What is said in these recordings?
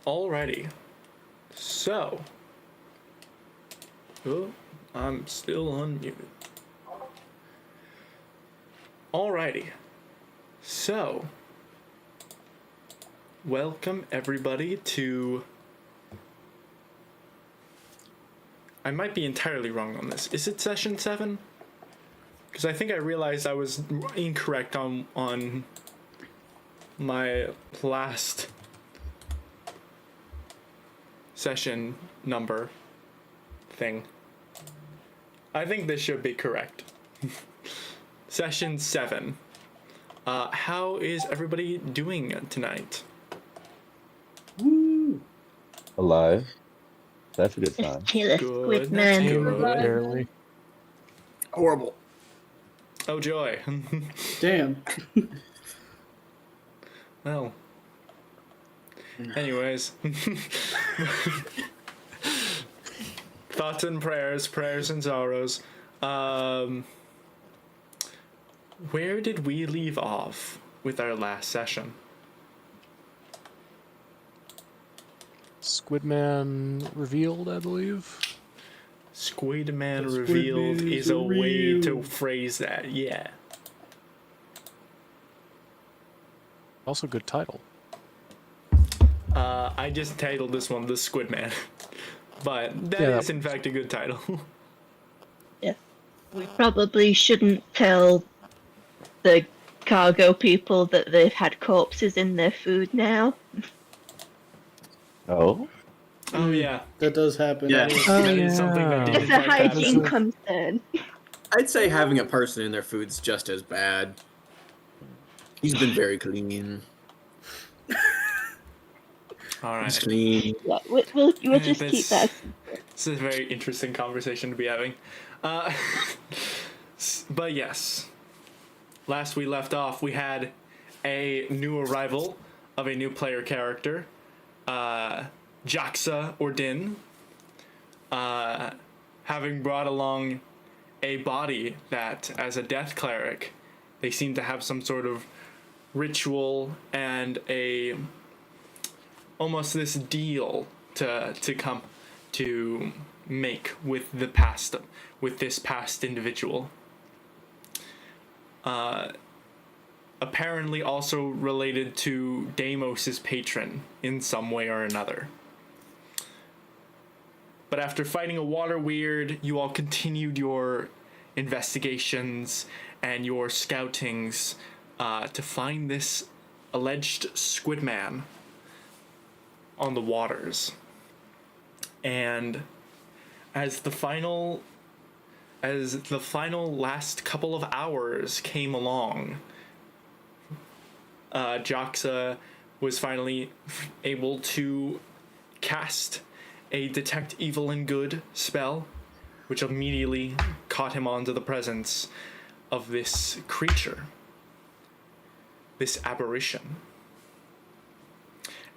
Alrighty. So. Oh, I'm still unmuted. Alrighty. So. Welcome everybody to. I might be entirely wrong on this. Is it session 7? Because I think I realized I was incorrect on my last session number thing. I think this should be correct. Session 7. How is everybody doing tonight? Woo! Alive. That's a good sign. Killer Good. Squidman. Barely. Horrible. Oh joy. Damn. Well. Anyways. Thoughts and prayers and sorrows. Where did we leave off with our last session? Squidman revealed, I believe. Squidman The revealed Squidman is a way to revealed. phrase that, yeah. Also, good title. I just titled this one The Squidman. But that Yeah, is in fact a good title. Yeah. We probably shouldn't tell the cargo people that they've had corpses in their food now. Oh? Oh yeah. That does happen. That is, that is something that did It's in a fact happen. hygiene concern. I'd say having a person in their food's just as bad. He's been very clean. Alright. He's clean. Yeah, we'll just This- keep that. This is a very interesting conversation to be having. But yes. Last we left off, we had a new arrival of a new player character. Jaxa or Din. Having brought along a body that, as a death cleric, they seem to have some sort of ritual and a almost this deal to come to make with the past, with this past individual. Apparently also related to Deimos's patron in some way or another. But after fighting a water weird, you all continued your investigations and your scoutings to find this alleged Squidman on the waters. And as the final last couple of hours came along, Jaxa was finally able to cast a detect evil and good spell, which immediately caught him onto the presence of this creature, this apparition.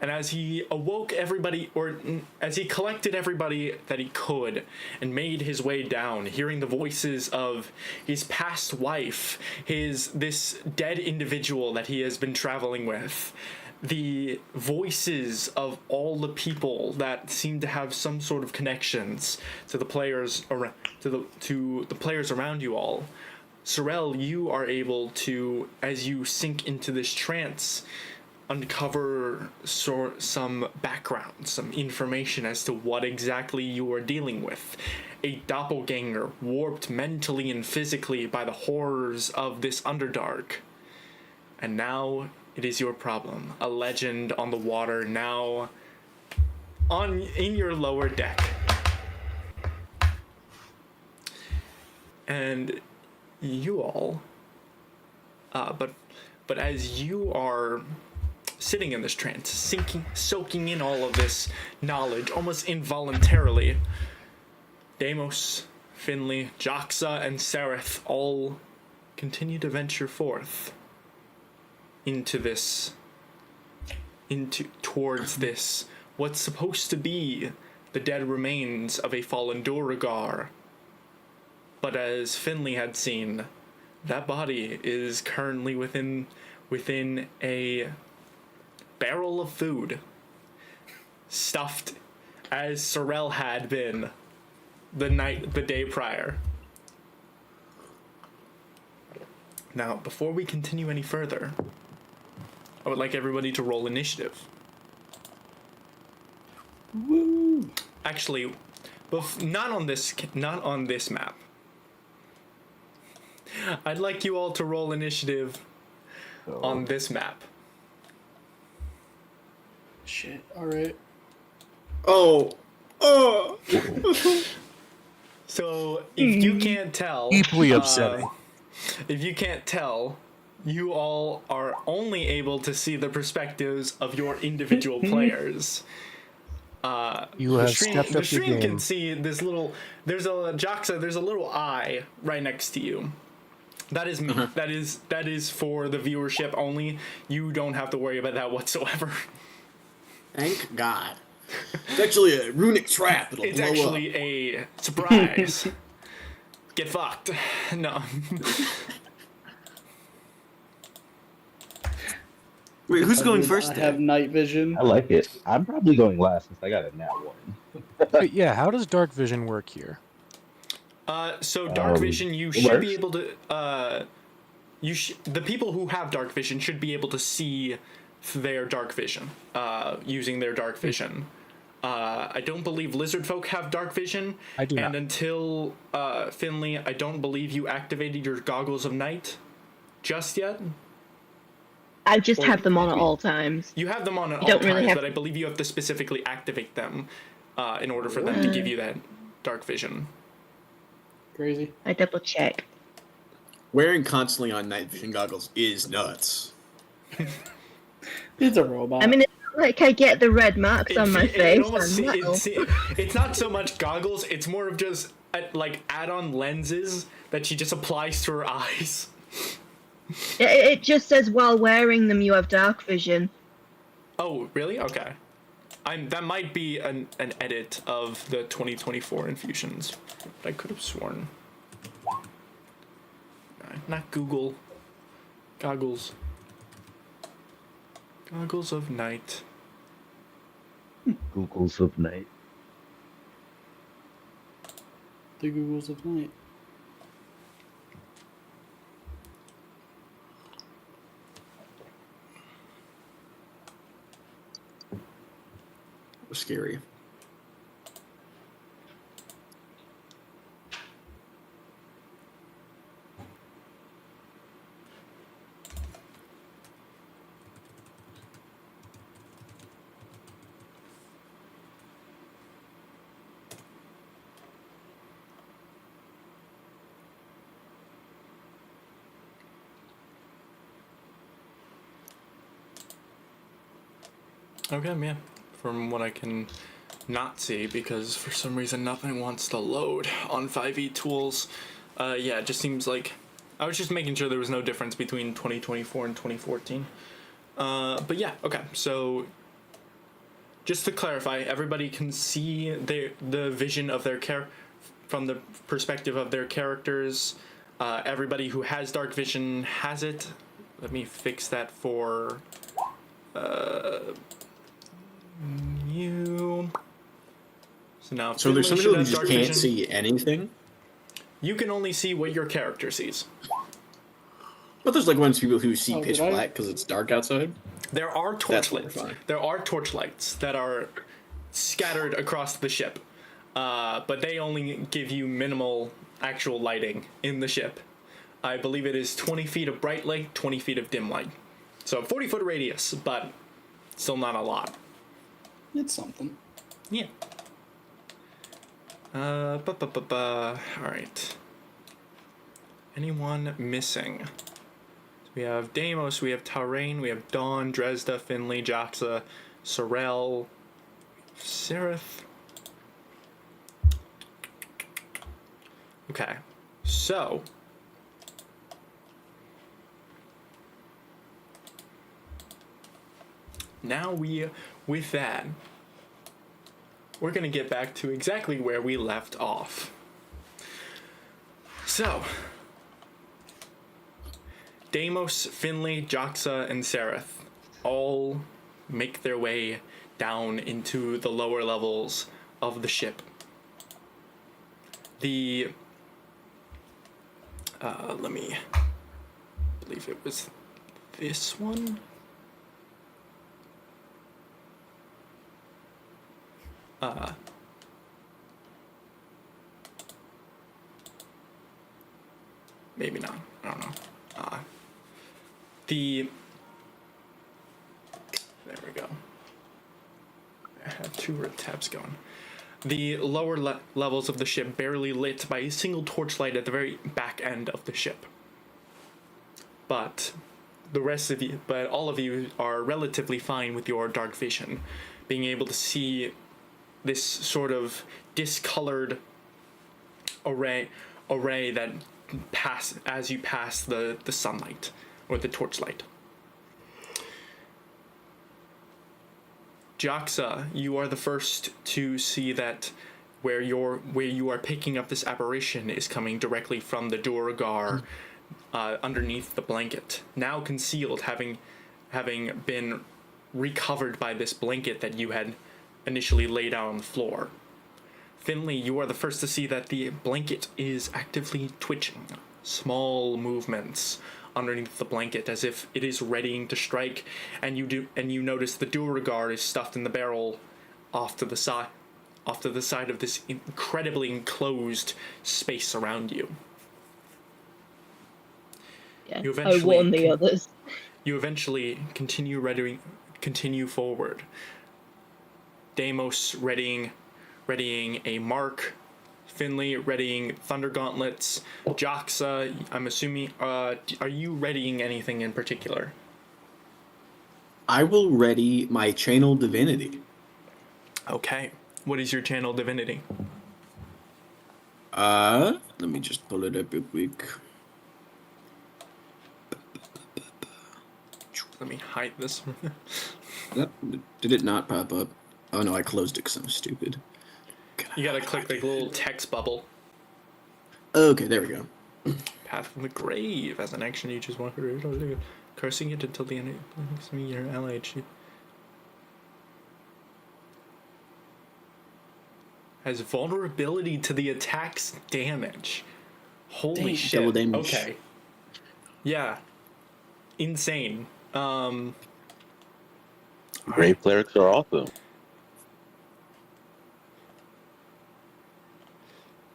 And as he awoke everybody, or as he collected everybody that he could and made his way down, hearing the voices of his past wife, this dead individual that he has been traveling with, the voices of all the people that seem to have some sort of connections to the players around, to the players around you all, Sorel, you are able to, as you sink into this trance, uncover some background, some information as to what exactly you are dealing with. A doppelganger warped mentally and physically by the horrors of this Underdark. And now it is your problem. A legend on the water now in your lower deck. And you all, but as you are sitting in this trance, soaking in all of this knowledge, almost involuntarily, Deimos, Finley, Jaxa, and Sereth all continue to venture forth towards this, what's supposed to be the dead remains of a fallen Duragar. But as Finley had seen, that body is currently within a barrel of food. stuffed as Sorrel had been the day prior. Now, before we continue any further, I would like everybody to roll initiative. Woo! Actually, not on this map. I'd like you all to roll initiative on this map. Shit. All right. Oh. So if you can't tell, Deeply upsetting. if you can't tell, you all are only able to see the perspectives of your individual players. You have stepped The up your stream game. can see this little. There's a Joxa. There's a little eye right next to you. That is me. That is for the viewership only. You don't have to worry about that whatsoever. Thank God. It's actually a runic trap. It'll It's blow actually up. a surprise. Get fucked. No. Wait, who's going first? I Then? have night vision. I like it. I'm probably going last since I got a nat one. Wait, yeah, how does dark vision work here? So dark vision, you it should be works. able to. The people who have dark vision should be able to see their dark vision. Using their dark vision. I don't believe lizard folk have dark vision. I do And not. until Finley, I don't believe you activated your goggles of night just yet. I just have them on at all times. You have them on at You all don't really times, have- but I believe you have to specifically activate them in order for them to give you that dark vision. Crazy. I double check. Wearing constantly on night vision goggles is nuts. It's a robot. I mean, it's not like I get the red marks on my face. It's not so much goggles, it's more of just like add-on lenses that she just applies to her eyes. It just says while wearing them you have dark vision. Oh, really? Okay. That might be an edit of the 2024 infusions. I could have sworn. Not Google. Goggles. Goggles of night. Googles of night. The Googles of night. Scary. Okay, yeah. From what I can not see, because for some reason nothing wants to load on 5e tools. Yeah, it just seems like I was just making sure there was no difference between 2024 and 2014. But yeah, okay. So just to clarify, everybody can see the vision of their from the perspective of their characters. Everybody who has dark vision has it. Let me fix that for you. So now, So there's some Finley people who should have just dark can't vision. see anything. You can only see what your character sees. But there's like one people who see Oh, pitch did I? black because it's dark outside. There are That's torchlights. horrifying. There are torchlights that are scattered across the ship, but they only give you minimal actual lighting in the ship. I believe it is 20 feet of bright light, 20 feet of dim light. So 40-foot radius, but still not a lot. It's something. Yeah. All right. Anyone missing? We have Deimos, we have Taurain, we have Dawn, Dresda, Finley, Joxa, Sorrel, Seraph. Okay, so now with that, we're gonna get back to exactly where we left off. So, Deimos, Finley, Joxa, and Seraph all make their way down into the lower levels of the ship. Let me believe it was this one. Maybe not. I don't know. There we go. I have two tabs going. The lower levels of the ship barely lit by a single torchlight at the very back end of the ship. But all of you are relatively fine with your dark vision, being able to see this sort of discolored array that as you pass the sunlight or the torchlight. Jaxa, you are the first to see that where you are picking up this apparition is coming directly from the Duragar underneath the blanket, now concealed, having been recovered by this blanket that you had initially laid out on the floor. Finley, you are the first to see that the blanket is actively twitching, small movements underneath the blanket as if it is readying to strike, and you notice the Duragar is stuffed in the barrel off to the side of this incredibly enclosed space around you. Yeah, I warn the others. You eventually continue forward. Deimos readying a mark, Finley readying thunder gauntlets, Jaxa, I'm assuming, are you readying anything in particular? I will ready my channel divinity. Okay. What is your channel divinity? Let me just pull it up real quick. Let me hide this. Did it not pop up? Oh no, I closed it because I'm stupid. You gotta click the little text bubble. Okay, there we go. Path from the grave. As an action, you choose one cursing it until the end of your ally. Has vulnerability to the attack's damage. Holy shit. Double damage. Okay. Yeah. Insane. Grave clerics are awesome.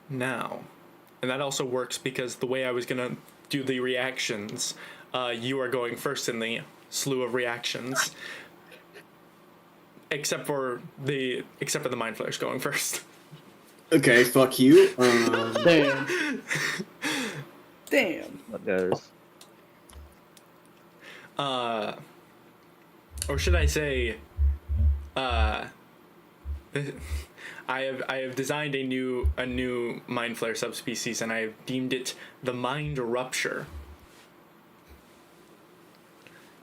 Now, and that also works because the way I was gonna do the reactions, you are going first in the slew of reactions, except for the mind flayers going first. Okay, fuck you. Damn. Damn. What goes? Or should I say, I have designed a new mind flare subspecies, and I have deemed it the Mind Rupture.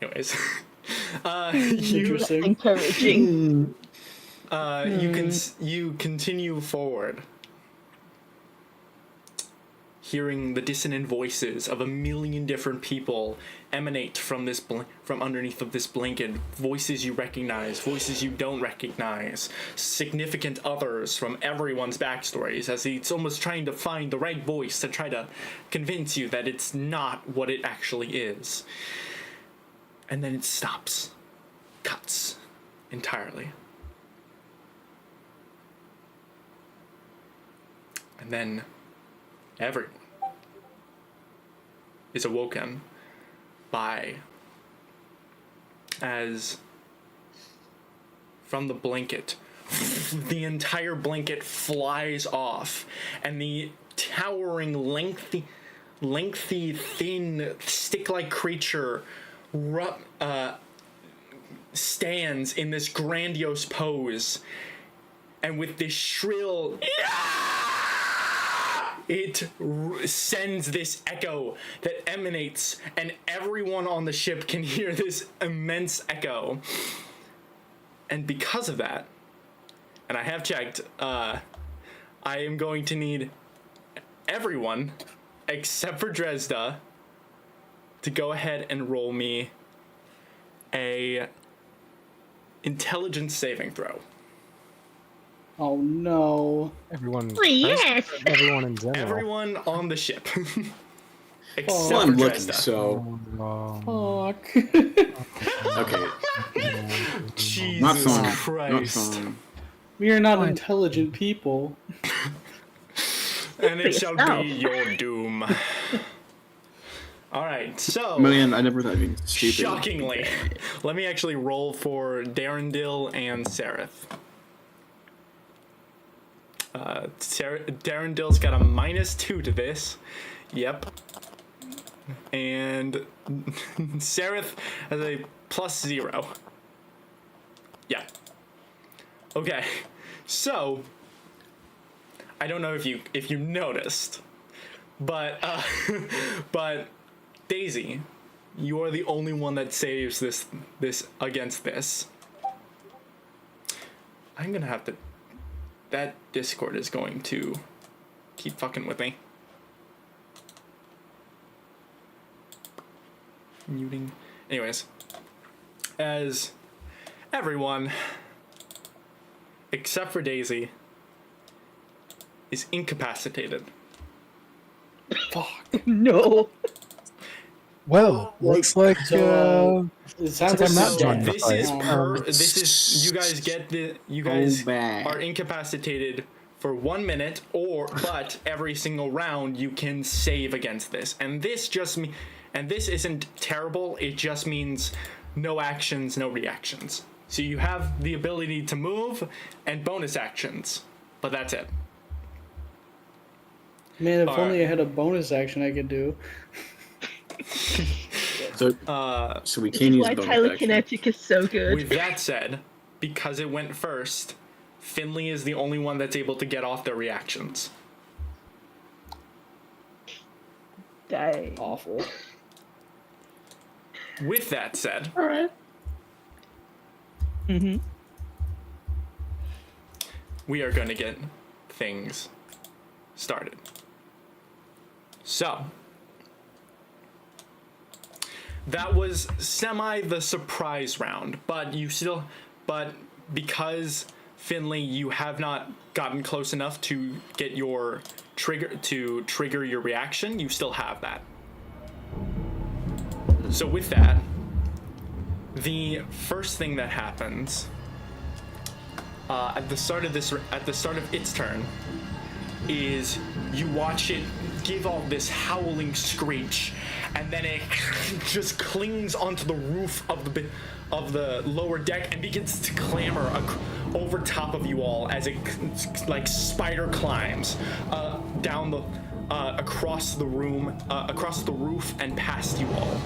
Anyways, Interesting. Encouraging. you continue forward, hearing the dissonant voices of a million different people emanate from from underneath of this blanket. Voices you recognize, voices you don't recognize, significant others from everyone's backstories, as it's almost trying to find the right voice to try to convince you that it's not what it actually is. And then it stops, cuts entirely. And then everyone is awoken by, as from the blanket, the entire blanket flies off, and the towering, lengthy, thin, stick-like creature stands in this grandiose pose, and with this shrill it sends this echo that emanates, and everyone on the ship can hear this immense echo. And because of that, and I have checked, I am going to need everyone except for Dresda to go ahead and roll me a intelligence saving throw. Oh no. Everyone. Oh, yes. Everyone in general. Everyone on the ship. Except Oh, Well, for I'm looking, Dresda. so Fuck. okay. Not Jesus fun. Not Christ. fun. We are not intelligent people. And it For shall yourself. be your doom. Alright, so Man, I never thought being stupid. shockingly, let me actually roll for Darendil and Sereth. Darendil's got a -2 to this. Yep. And Sereth has a +0. Yeah. Okay. So I don't know if you noticed, but but Daisy, you are the only one that saves this against this. I'm gonna have to. That Discord is going to keep fucking with me. Muting. Anyways, as everyone except for Daisy is incapacitated. Fuck. No. Well, looks like It sounds I'm not like joining the This fight. is this is you guys get the you guys back. are incapacitated for 1 minute, but every single round you can save against this, and this isn't terrible. It just means no actions, no reactions. So you have the ability to move and bonus actions, but that's it. Man, if Alright. only I had a bonus action I could do. So we can use Why bonus action. telekinetic is so good. With that said, because it went first, Finley is the only one that's able to get off their reactions. Dang. Awful. With that said, Alright. Mm-hmm. we are going to get things started. So, that was the surprise round, but because Finley, you have not gotten close enough to get your trigger your reaction, you still have that. So with that, the first thing that happens at the start of its turn is you watch it give all this howling screech, and then it just clings onto the roof of the lower deck and begins to clamber over top of you all as it like spider climbs down the across the room, across the roof and past you all.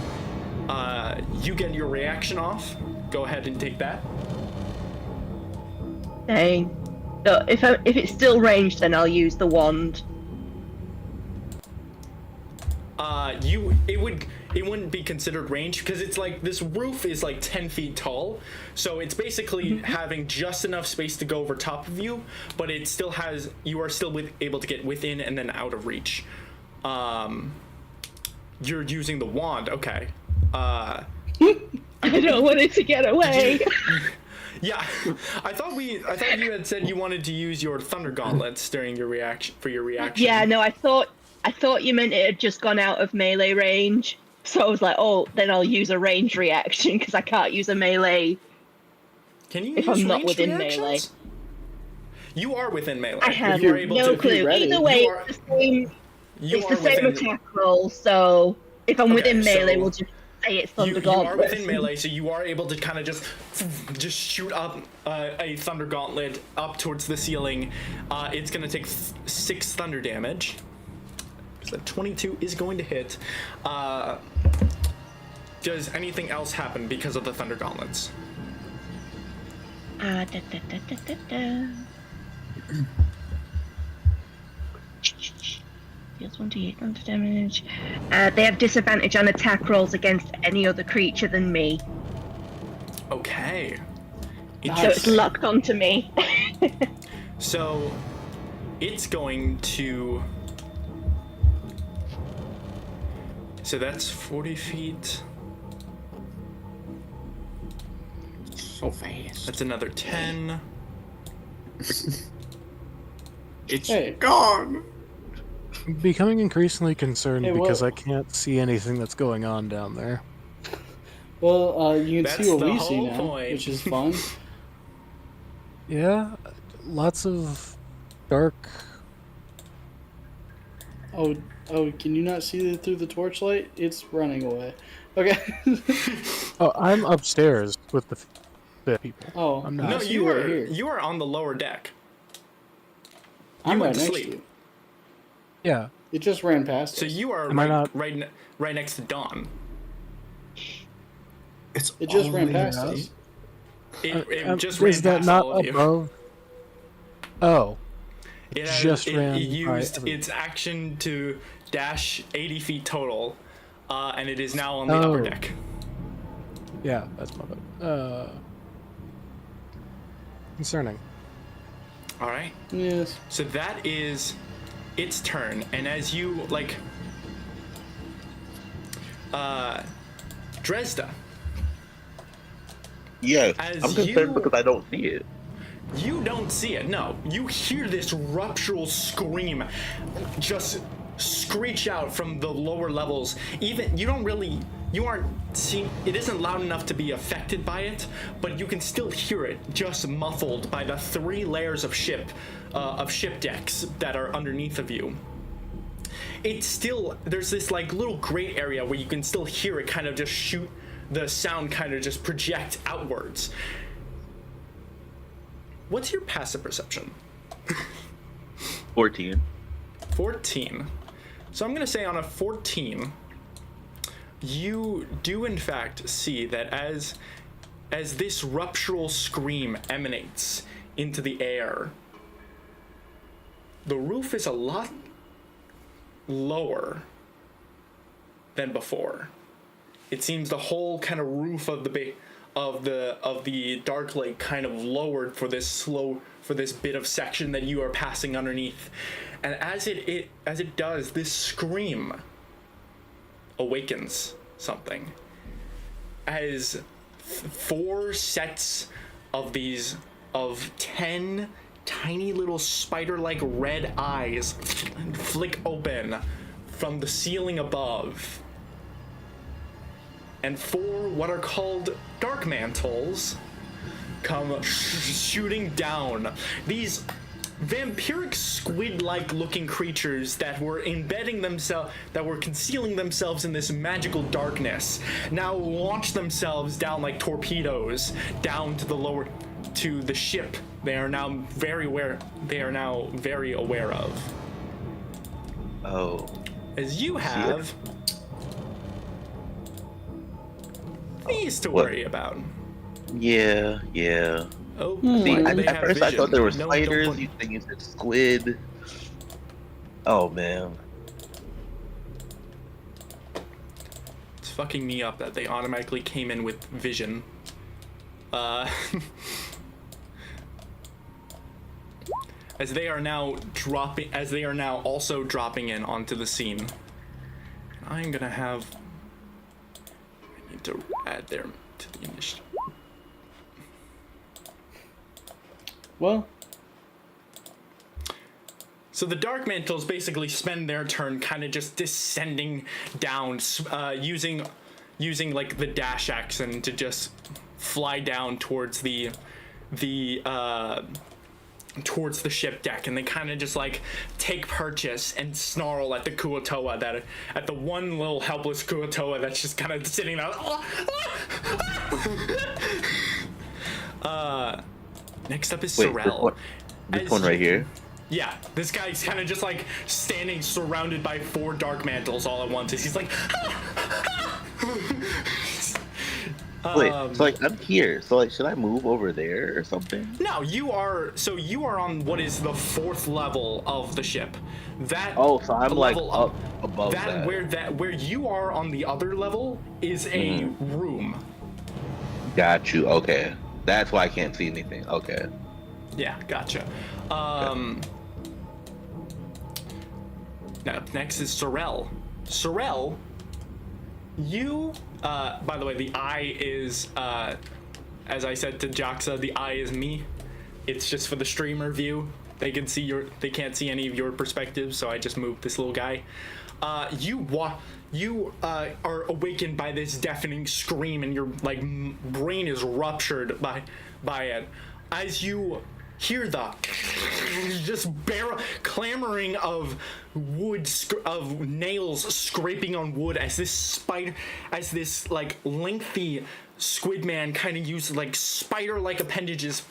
You get your reaction off. Go ahead and take that. Dang. So if it's still ranged, then I'll use the wand. It wouldn't be considered range because it's like this roof is like 10 feet tall, so it's basically having just enough space to go over top of you, but it still has, you are still able to get within and then out of reach. You're using the wand, okay. I don't want it to get away. Yeah, I thought you had said you wanted to use your thunder gauntlets during your reaction. Yeah, no, I thought you meant it had just gone out of melee range. So I was like, oh, then I'll use a range reaction because I can't use a melee. Can you if use I'm not ranged within reactions? melee. You are within melee. I have You are able no to. clue. ready. Either way, You are- it's the same. You It's are the same within. attack roll. So if I'm within Okay, melee, so we'll just say it's thunder You are gauntlets. within melee, so you are able to kind of just shoot up a thunder gauntlet up towards the ceiling. It's gonna take 6 thunder damage. So 22 is going to hit. Does anything else happen because of the thunder gauntlets? Deals 1d8 thunder damage. They have disadvantage on attack rolls against any other creature than me. Okay. So it's Interesting. locked onto me. So it's going to. So that's 40 feet. So fast. That's another 10. It's Hey. gone. I'm becoming increasingly concerned Hey, because well- I can't see anything that's going on down there. Well, you can That's see what the we see whole now, point. which is fun. Yeah, lots of dark. Oh, can you not see it through the torchlight? It's running away. Okay. Oh, I'm upstairs with the people. Oh, I'm no, not. No, see you right are here. you are on the lower deck. I'm went right to next sleep. to you. Yeah, It just ran past So us. you are Am I not- right next to Dawn. It's It just ran all past in- us. It just ran is that past not all of you. above? Oh, It just ran it by used everyone. its action to dash 80 feet total, and it is now on the upper Oh. deck. yeah, that's my bad. Concerning. All right. Yes. So that is its turn, and as you like, Dresda, Yes, As I'm concerned you- because I don't see it. you don't see it. No, you hear this ruptural scream, just screech out from the lower levels. Even you aren't seeing. It isn't loud enough to be affected by it, but you can still hear it, just muffled by the 3 layers of ship decks that are underneath of you. It's still, there's this like little gray area where you can still hear it kind of just shoot, the sound kind of just project outwards. What's your passive perception? 14. 14. So I'm gonna say on a 14, you do in fact see that as this ruptural scream emanates into the air, the roof is a lot lower than before. It seems the whole kind of roof of the dark lake kind of lowered for this bit of section that you are passing underneath. And as it does, this scream awakens something. As 4 sets of 10 tiny little spider-like red eyes flick open from the ceiling above. And 4 what are called dark mantles come shooting down. These vampiric squid-like looking creatures that were concealing themselves in this magical darkness now launch themselves down like torpedoes down to the ship they are now very aware of. Oh. As you have these to What? worry about. Yeah. Oh, See, why do they at have first I vision? thought there were No, don't spiders. put- You think you said squid. Oh man. It's fucking me up that they automatically came in with vision. As they are now also dropping in onto the scene. I'm gonna have. I need to add them to the initiative. Well, So the Dark Mantles basically spend their turn kind of just descending down, using like the dash action to just fly down towards the ship deck, and they kind of just like take purchase and snarl at the Kuotoa at the one little helpless Kuotoa that's just kind of sitting there. Next up is Wait, Sorrel. this As one right you- here. Yeah, this guy's kind of just like standing surrounded by 4 dark mantles all at once. As he's like, Wait, so like I'm here. So like, should I move over there or something? no, you are on what is the 4th level of the ship. That Oh, so I'm like level up above that. where you are on the other level is a room. Got you. Okay, that's why I can't see anything. Okay. Yeah, gotcha. Now, next is Sorrel. Sorrel, you, by the way, the eye is as I said to Jaxa, the eye is me. It's just for the streamer view. They can't see any of your perspectives, so I just moved this little guy. You are awakened by this deafening scream, and your like brain is ruptured by it as you hear the just clamoring of wood of nails scraping on wood as this like lengthy Squidman kind of uses like spider-like appendages,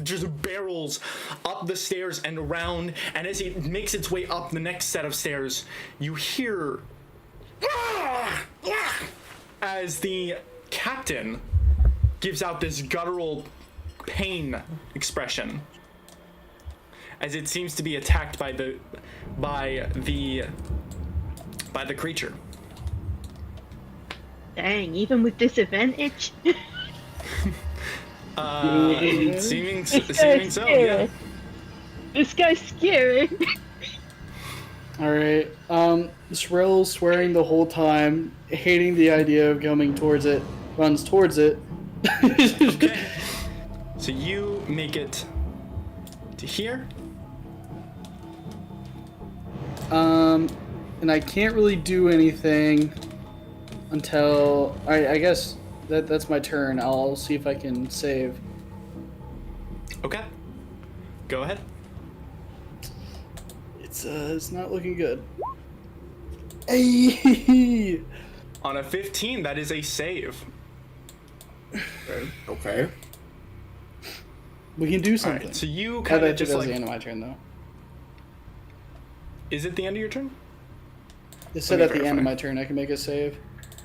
just barrels up the stairs and around, and as it makes its way up the next set of stairs, you hear as the captain gives out this guttural pain expression as it seems to be attacked by the creature. Dang, even with disadvantage. Seeming so, yeah. This guy's scary. Alright, Shrill's swearing the whole time, hating the idea of coming towards it, runs towards it. Okay. So you make it to here. And I can't really do anything until I guess that's my turn. I'll see if I can save. Okay. Go ahead. It's not looking good. Hey! On a 15, that is a save. Okay. We can do All something. right. So you I kind bet of you just that's like. the end of my turn, though. Is it the end of your turn? It said me at the end verify. of my turn I can make a save.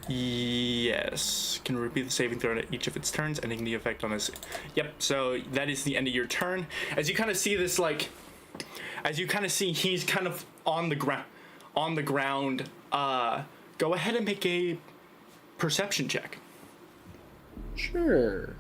Yes. Can repeat the saving throw at each of its turns, ending the effect on this. Yep. So that is the end of your turn. As you kind of see this, like, as you kind of see, he's kind of on the ground. On the ground. Go ahead and make a perception check. Sure.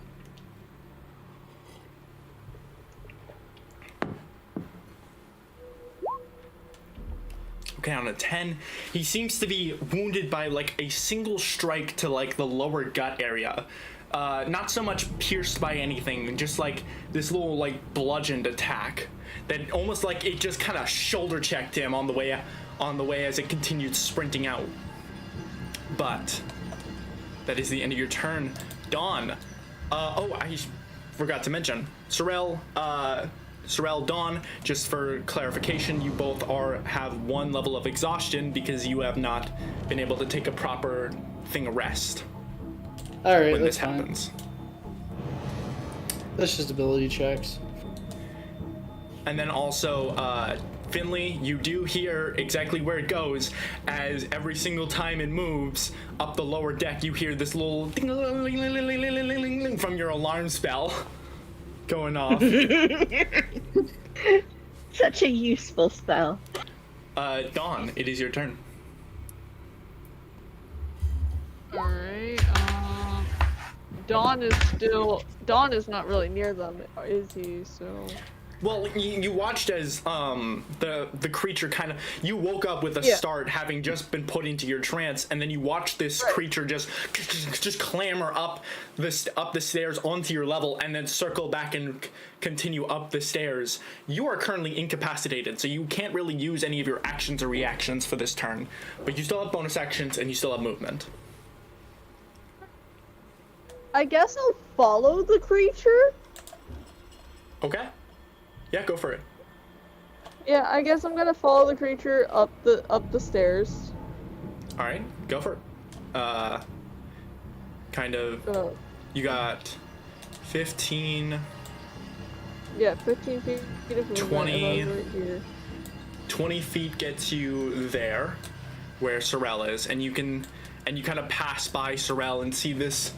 Okay, on a 10, he seems to be wounded by like a single strike to like the lower gut area. Not so much pierced by anything, just like this little like bludgeoned attack that almost like it just kind of shoulder checked him on the way as it continued sprinting out. But that is the end of your turn. Dawn. I forgot to mention Sorrel, Dawn, just for clarification, you both have one level of exhaustion because you have not been able to take a proper thing of rest Alright, when that's this fine. happens. That's just ability checks. And then also, Finley, you do hear exactly where it goes, as every single time it moves up the lower deck, you hear this little ding-a-ling-ling-ling-ling-ling-ling from your alarm spell going off. Such a useful spell. Dawn, it is your turn. Alright, Dawn is not really near them, is he? So Well, you watched as the creature kind of, you woke up with a Yeah. start having just been put into your trance, and then you watched this creature just clamber up the stairs onto your level and then circle back and continue up the stairs. You are currently incapacitated, so you can't really use any of your actions or reactions for this turn, but you still have bonus actions and you still have movement. I guess I'll follow the creature. Okay? Yeah, go for it. Yeah, I guess I'm gonna follow the creature up the stairs. All right, go for it. Kind of, you got 15, Yeah, 15 feet of movement. 20. And I'm right here. 20 feet gets you there, where Sorrel is, and you kind of pass by Sorrel and see this,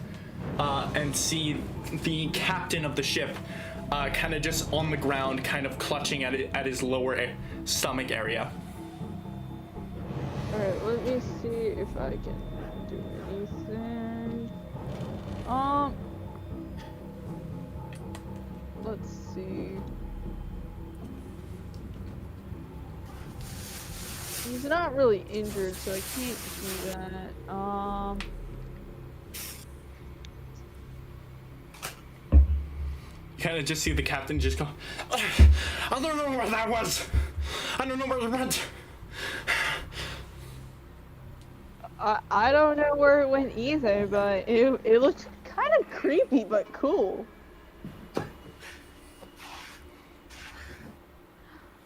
and see the captain of the ship, kind of just on the ground, kind of clutching at his lower stomach area. Alright, let me see if I can do anything. Let's see. He's not really injured, so I can't do that. kind of just see the captain just go, I don't know where that was. I don't know where it went. I don't know where it went either, but it looked kind of creepy but cool.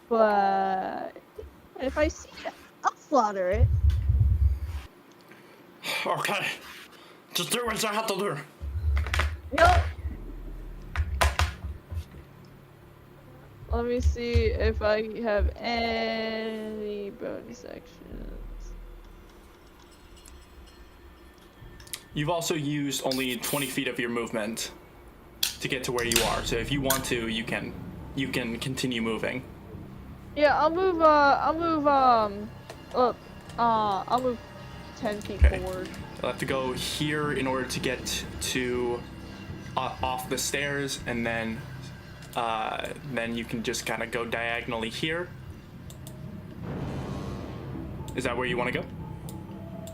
But if I see it, I'll slaughter it. Okay. Just do what I have to do. Yup. Let me see if I have any bonus actions. You've also used only 20 feet of your movement to get to where you are. So if you want to, you can continue moving. Yeah, I'll move up. I'll move 10 feet Okay. forward. You'll have to go here in order to get to off the stairs, and then you can just kind of go diagonally here. Is that where you want to go?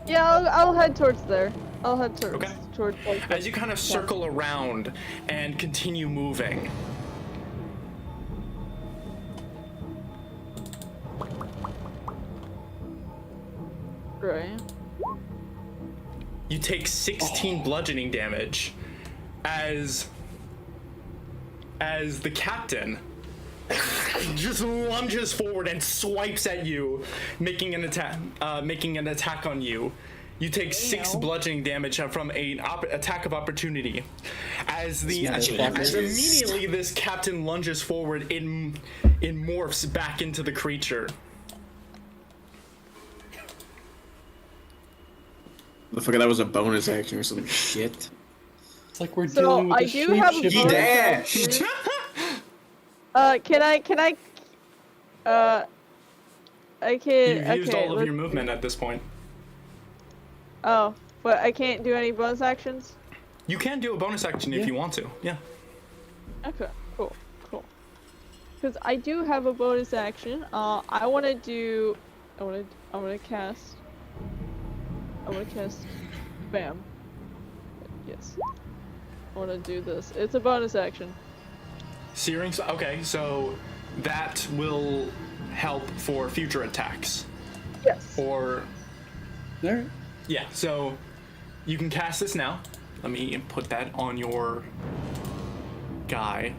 Yeah, I'll head towards there. I'll head towards Okay. towards. Like, As you kind of circle around and continue moving, right. you take 16 bludgeoning damage as the captain just lunges forward and swipes at you, making an attack on you. You take 6 bludgeoning damage from an attack of opportunity. As immediately this captain lunges forward, it morphs back into the creature. Motherfucker, that was a bonus action or some shit. It's like we're So, dealing with I a do have a shapeshifter. bonus dashed. Can I can't. You've used all of your movement at this point. Oh, but I can't do any bonus actions? You can do a bonus action if you want to. Yeah. Okay, cool. Because I do have a bonus action. I want to cast. Bam. Yes. I want to do this. It's a bonus action. Searing. Okay, so that will help for future attacks. Yes. Or Alright. yeah. So you can cast this now. Let me put that on your guy.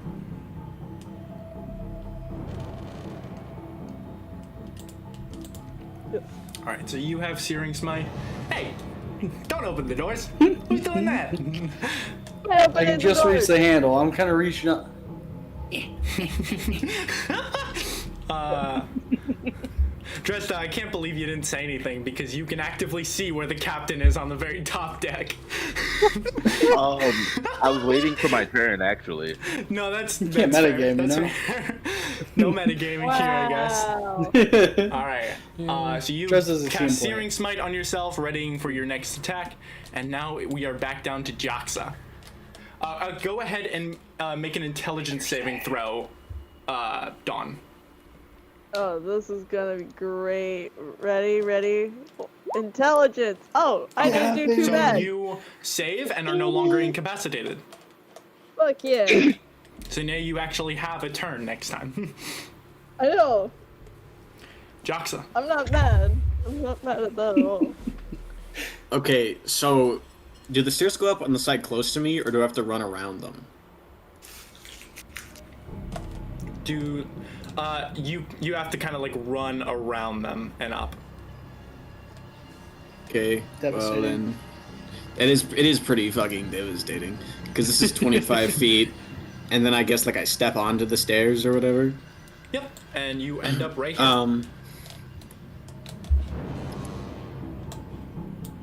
All right. So you have Searing Smite. Hey, don't open the doors. Who's doing that? I can just reach the handle. I'm kind of reaching up. Dresda, I can't believe you didn't say anything because you can actively see where the captain is on the very top deck. I was waiting for my turn, actually. No, that's can't fair. metagame, That's you know? fair. No metagaming here, I guess. Wow. All right. So you Dress as a team cast player. Searing Smite on yourself, readying for your next attack, and now we are back down to Jaxa. Go ahead and make an intelligence saving throw, Dawn. Oh, this is gonna be great. Ready? Intelligence. Oh, I didn't do too So bad. you save and are no longer incapacitated. Fuck yeah. So now you actually have a turn next time. I know. Jaxa. I'm not mad. I'm not mad at that at all. Okay, so do the stairs go up on the side close to me, or do I have to run around them? You have to kind of like run around them and up. Okay, well Devastating. then, it is pretty fucking devastating because this is 25 feet, and then I guess like I step onto the stairs or whatever. Yep. And you end up right here.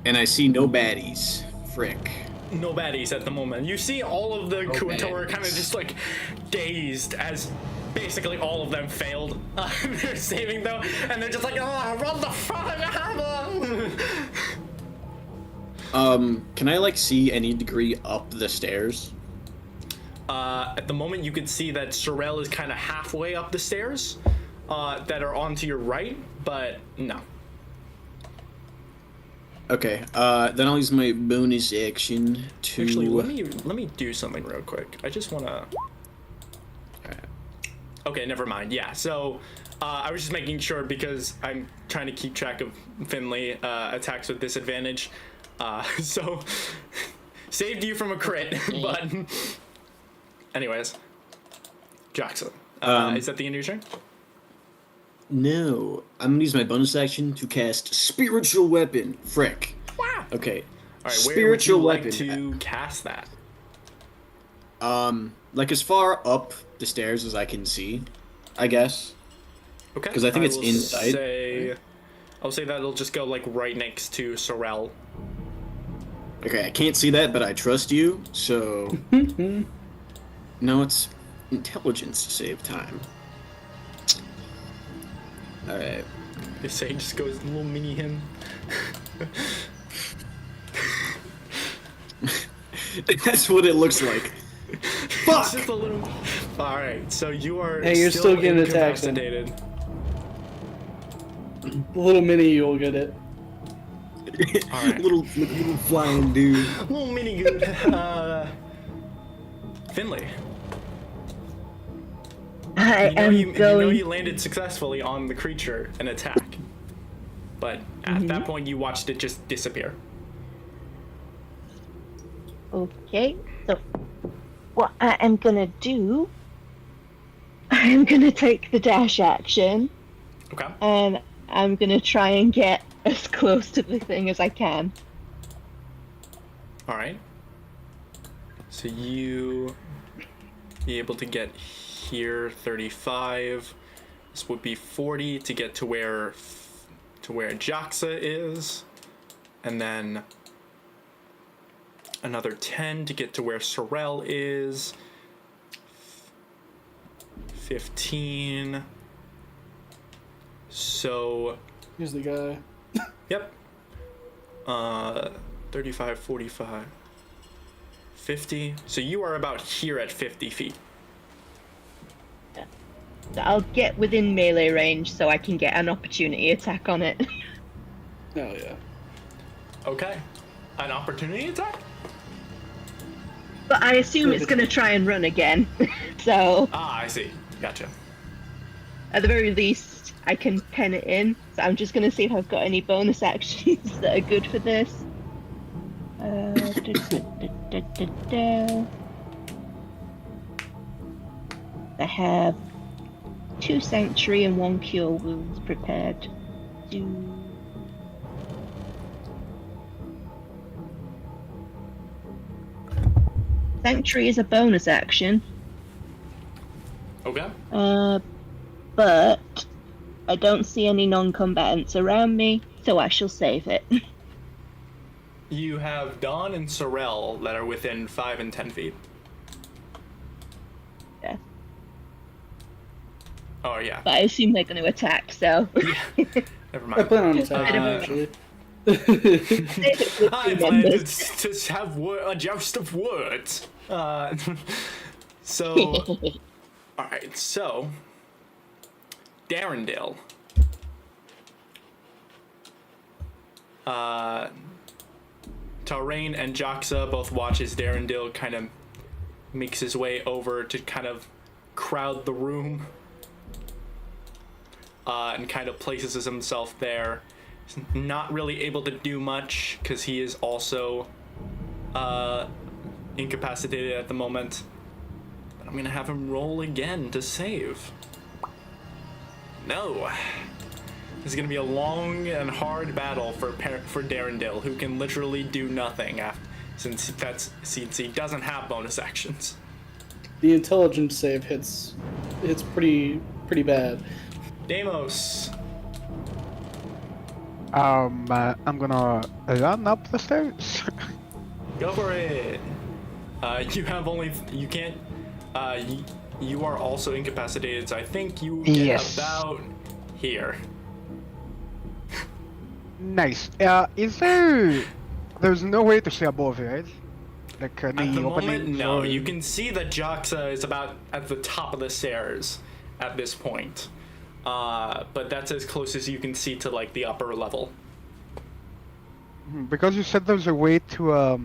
And I see no baddies. Frick. No baddies at the moment. You see all of the Kuatora kind of baddies. just like dazed as basically all of them failed their saving though, and they're just like, oh, run the fuck out of them. Can I like see any degree up the stairs? At the moment, you can see that Sorel is kind of halfway up the stairs that are onto your right, but no. Okay, then I'll use my bonus action to. Actually, let me do something real quick. I just wanna. Okay, never mind. Yeah, so I was just making sure because I'm trying to keep track of Finley attacks with disadvantage. So saved you from a crit, but anyways, Jackson, is that the end of your turn? No, I'm gonna use my bonus action to cast Spiritual Weapon. Frick. Okay. All right, where Spiritual would you Weapon. like to cast that? Like as far up the stairs as I can see, I guess. Okay, 'Cause I think it's will inside, I'll say that it'll just go like right next to Sorel. Okay, I can't see that, but I trust you, so... No, it's intelligence to save time. Alright. They say just goes little mini him. That's what it looks like. Fuck! It's just a little. All right, so you are. Hey, you're still getting attacked then. incapacitated. The little mini, you'll get it. Alright. little flying dude. Little mini good. Finley. I You know am you going. landed successfully on the creature and attack, but at that point you watched it just disappear. Okay, so what I am gonna do, I am gonna take the dash action, Okay. and I'm gonna try and get as close to the thing as I can. All right. So you be able to get here 35. This would be 40 to get to where Jaxa is, and then another 10 to get to where Sorel is. 15. So, Here's the guy. yep. 35, 45, 50. So you are about here at 50 feet. So I'll get within melee range so I can get an opportunity attack on it. Oh yeah. Okay. An opportunity attack? But I assume it's gonna try and run again. So Ah, I see. Gotcha. at the very least, I can pen it in. So I'm just gonna see if I've got any bonus actions that are good for this. I have 2 sanctuary and 1 cure wounds prepared. Sanctuary is a bonus action. Okay. But I don't see any non-combatants around me, so I shall save it. You have Dawn and Sorel that are within 5 and 10 feet. Yeah. Oh, yeah. But I assume they're going to attack, so. Never I mind. plan on attacking actually. I plan to have a joust of words. So, alright, so, Darendale. Tarain and Jaxa both watch as Darendale kind of makes his way over to kind of crowd the room. And kind of places himself there. He's not really able to do much because he is also incapacitated at the moment. But I'm gonna have him roll again to save. No. This is gonna be a long and hard battle for Darendale, who can literally do nothing since he doesn't have bonus actions. The intelligence save hits pretty bad. Deimos. I'm gonna run up the stairs. Go for it. You can't. You are also incapacitated, so I think you get Yes. about here. Nice. There's no way to see above, right? Like At the any moment, openings no. or- You can see that Jaxa is about at the top of the stairs at this point. But that's as close as you can see to like the upper level. Because you said there's a way to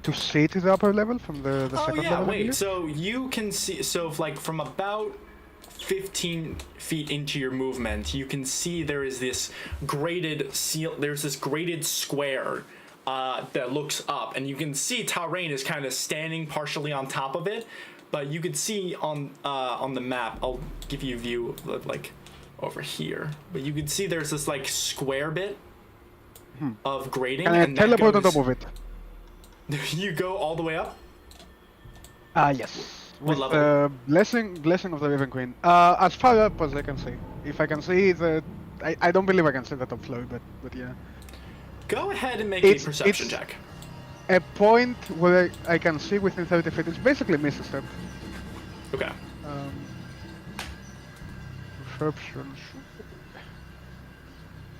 to see to the upper level from the Oh second yeah, level? I wait. believe? So you can see. So like from about 15 feet into your movement, you can see there is this graded seal. There's this graded square that looks up, and you can see Tarain is kind of standing partially on top of it. But you can see on the map. I'll give you a view of like over here. But you can see there's this like square bit of grading. Can I and that teleport on goes- top of it? You go all the way up. Yes. What With level? blessing of the Raven Queen. As far up as I can see. If I can see the, I don't believe I can see the top floor, but yeah. Go ahead and make It's- a perception it's- check. A point where I can see within 30 feet. It's basically miss a step. Okay. Perception.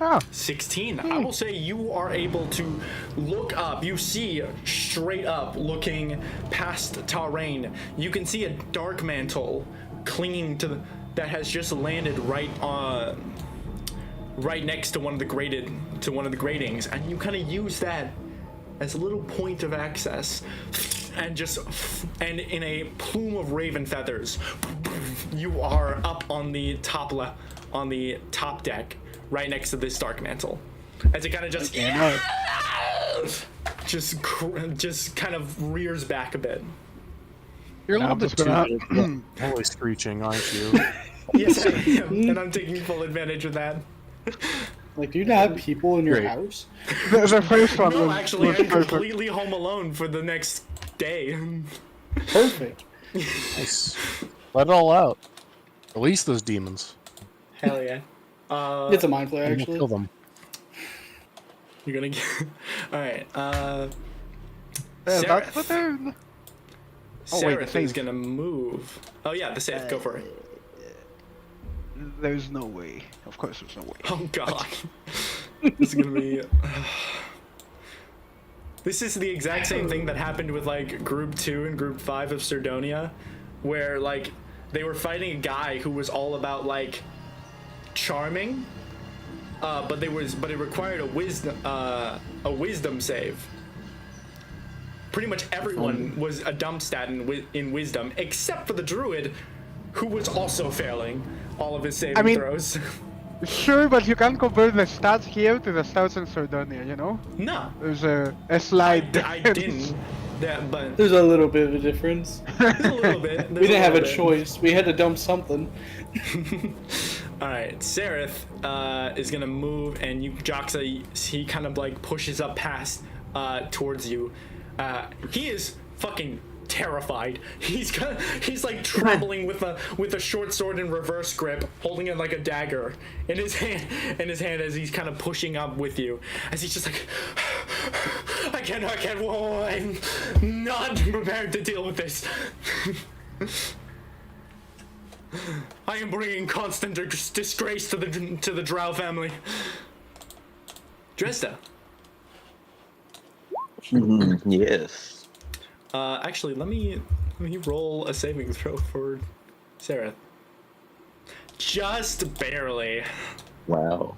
Ah, 16. I will say you are able to look up. You see straight up, looking past Tarain. You can see a dark mantle clinging to that has just landed right next to one of the gratings, and you kind of use that as a little point of access, and in a plume of raven feathers, you are up on the top deck, right next to this dark mantle, as it kind of just kind of rears back a bit. You're a little I'm bit just gonna- too holy screeching, aren't you? Yes, I am, and I'm taking full advantage of that. Like, do you not have people in your Great. house? the first one No, was, actually, was I'm perfect. completely home alone for the next day. Perfect. Nice. Let it all out. Release those demons. Hell yeah. It's a mind flare, And we'll actually. kill them. You're gonna get. Alright, That's the Seraph. turn. Oh, wait, the Seraph is save. gonna move. Oh, yeah, the save. Go for it. There's no way. Of course, there's no way. Oh, God. This is gonna be. This is the exact same thing that happened with, like, Group 2 and Group 5 of Sardonia, where, like, they were fighting a guy who was all about, like, charming, but it required a wisdom save. Pretty much everyone was a dump stat in wisdom, except for the druid, who was also failing all of his saving throws. Sure, but you can't compare the stats here to the stats in Sardonia, you know? No, There's a slight I difference. didn't. That, but There's a little bit of a difference. there's a little bit. We didn't have a choice. We had to dump something. All right, Seraph is gonna move, and you, Joxa, he kind of like pushes up past towards you. He is fucking terrified. He's like trembling with a short sword in reverse grip, holding it like a dagger in his hand. As he's kind of pushing up with you, as he's just like, I can't. Whoa, I'm not prepared to deal with this. I am bringing constant disgrace to the Drow family. Dresda. Yes. Actually, let me roll a saving throw for Sarah. Just barely. Wow.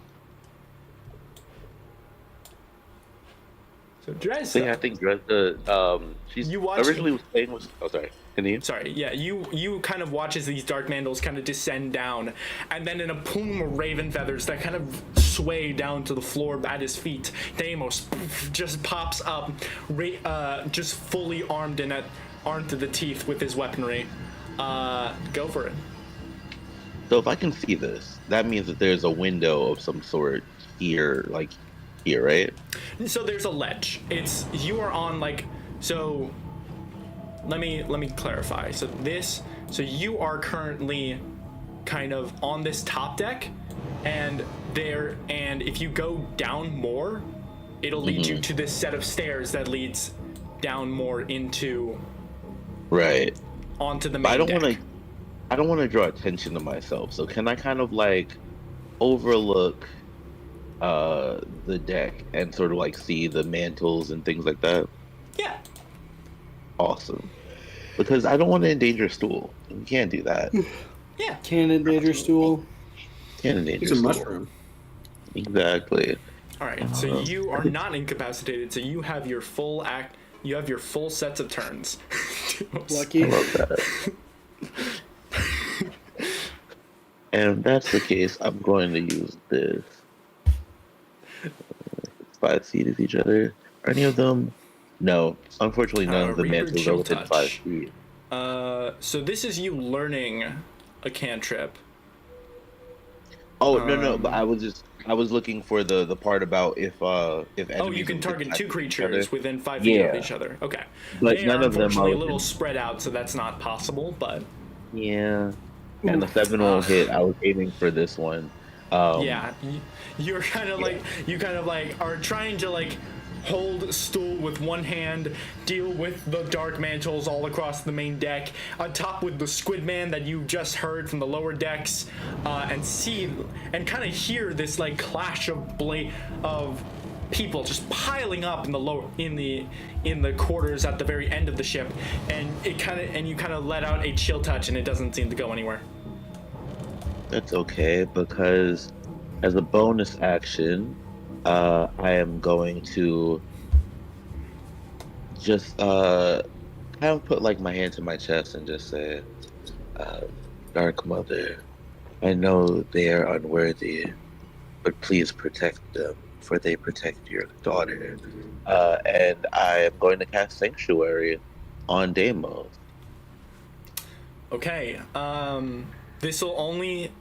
So Dresda. So yeah, I think Dresda, she's You watch- originally was playing with. Oh, sorry. Continue. Sorry, yeah, you kind of watch as these dark mantles kind of descend down, and then in a plume of raven feathers that kind of sway down to the floor at his feet, Deimos just pops up, just fully armed and armed to the teeth with his weaponry. Go for it. So if I can see this, that means that there's a window of some sort here, like here, right? So there's a ledge. You are on like so. Let me clarify. So you are currently kind of on this top deck, and if you go down more, it'll lead you to this set of stairs that leads down more into Right. onto the But main deck. I don't want to draw attention to myself. So can I kind of like overlook the deck and sort of like see the mantles and things like that? Yeah. Awesome. Because I don't want to endanger stool. You can't do that. Yeah. Cannon Danger Stool. Can't endanger It's a stool. mushroom. Exactly. All right. So you are not incapacitated. So you have your full You have your full sets of turns. Lucky. I love that. And if that's the case, I'm going to use this. 5 feet of each other. Are any of them? No. Unfortunately, none of the Reaper mantles are Chill within Touch. 5 feet. So this is you learning a cantrip. Oh no, but I was looking for the part about if enemies. Oh, you can are target within 5 two feet of each creatures other. within 5 feet of Yeah. each other. Okay. But They none are of them unfortunately are a little within- spread out, so that's not possible, but Yeah. And the 7 won't hit. I was aiming for this one. yeah, you're kind of like you kind of like are trying to like hold stool with one hand, deal with the dark mantles all across the main deck, on top with the Squidman that you just heard from the lower decks, and see and kind of hear this like clash of people just piling up in the in the quarters at the very end of the ship, and you kind of let out a chill touch, and it doesn't seem to go anywhere. That's okay because as a bonus action, I am going to just kind of put like my hand to my chest and just say, Dark Mother, I know they are unworthy, but please protect them, for they protect your daughter. And I am going to cast Sanctuary on Deimos. Okay, this will only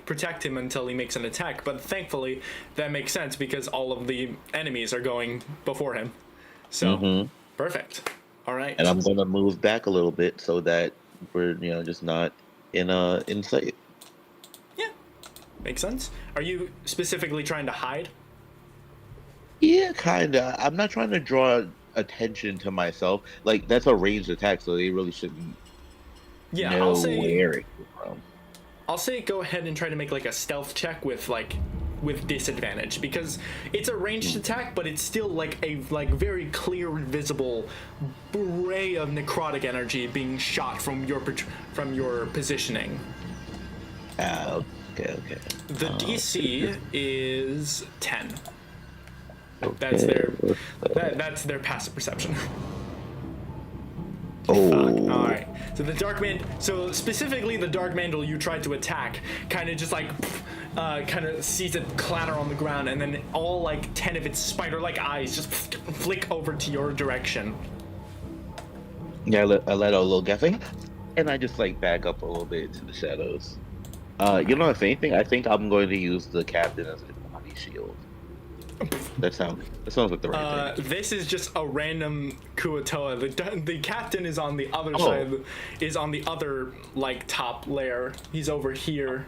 protect him until he makes an attack, but thankfully that makes sense because all of the enemies are going before him. So, perfect. All right. And I'm going to move back a little bit so that we're, just not in sight. Yeah, makes sense. Are you specifically trying to hide? Yeah, kinda. I'm not trying to draw attention to myself. Like, that's a ranged attack, so they really shouldn't Yeah, know I'll say where it came from. go ahead and try to make like a stealth check with disadvantage because it's a ranged attack, but it's still like a very clear visible ray of necrotic energy being shot from your positioning. Okay. The DC is 10. Okay. That's their passive perception. Oh. All right. So specifically the dark mantle you tried to attack kind of just like kind of sees it clatter on the ground, and then all like 10 of its spider-like eyes just flick over to your direction. Yeah, I let out a little guessing, and I just like back up a little bit into the shadows. If anything, I think I'm going to use the captain as a body shield. That sounds like the right thing. This is just a random Kuatoa. The captain is on the other side. Is on the other like top layer. He's over here.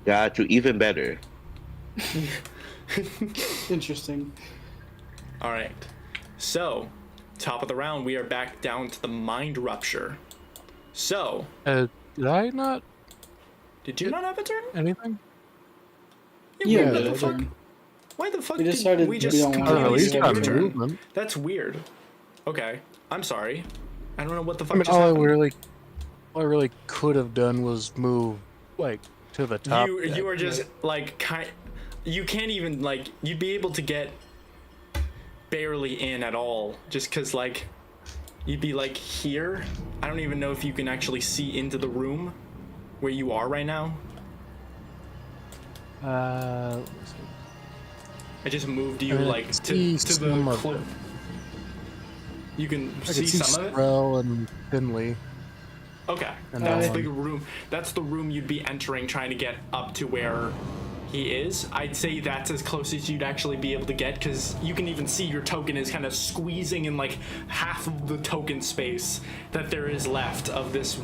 Got you. Even better. Interesting. All right. So, top of the round, we are back down to the mind rupture. So, Did I not did you not have a turn? anything? Yeah, what the that's fuck? right. Why the fuck We did decided we we just don't want I don't know. completely He's skip got your turn? movement. That's weird. Okay, I'm sorry. I don't know what the fuck I mean, just happened. all I really could have done was move like to the top. You are just like you can't even like you'd be able to get barely in at all just because like you'd be like here. I don't even know if you can actually see into the room where you are right now. Let me see. I just moved you I mean, I like can to see the some of cliff. You can I see can see some of it. Strel and Finley. Okay, And that's that the room. That's the room you'd be entering, trying to get up to where he is. I'd say that's as close as you'd actually be able to get, because you can even see your token is kind of squeezing in like half of the token space that there is left of this.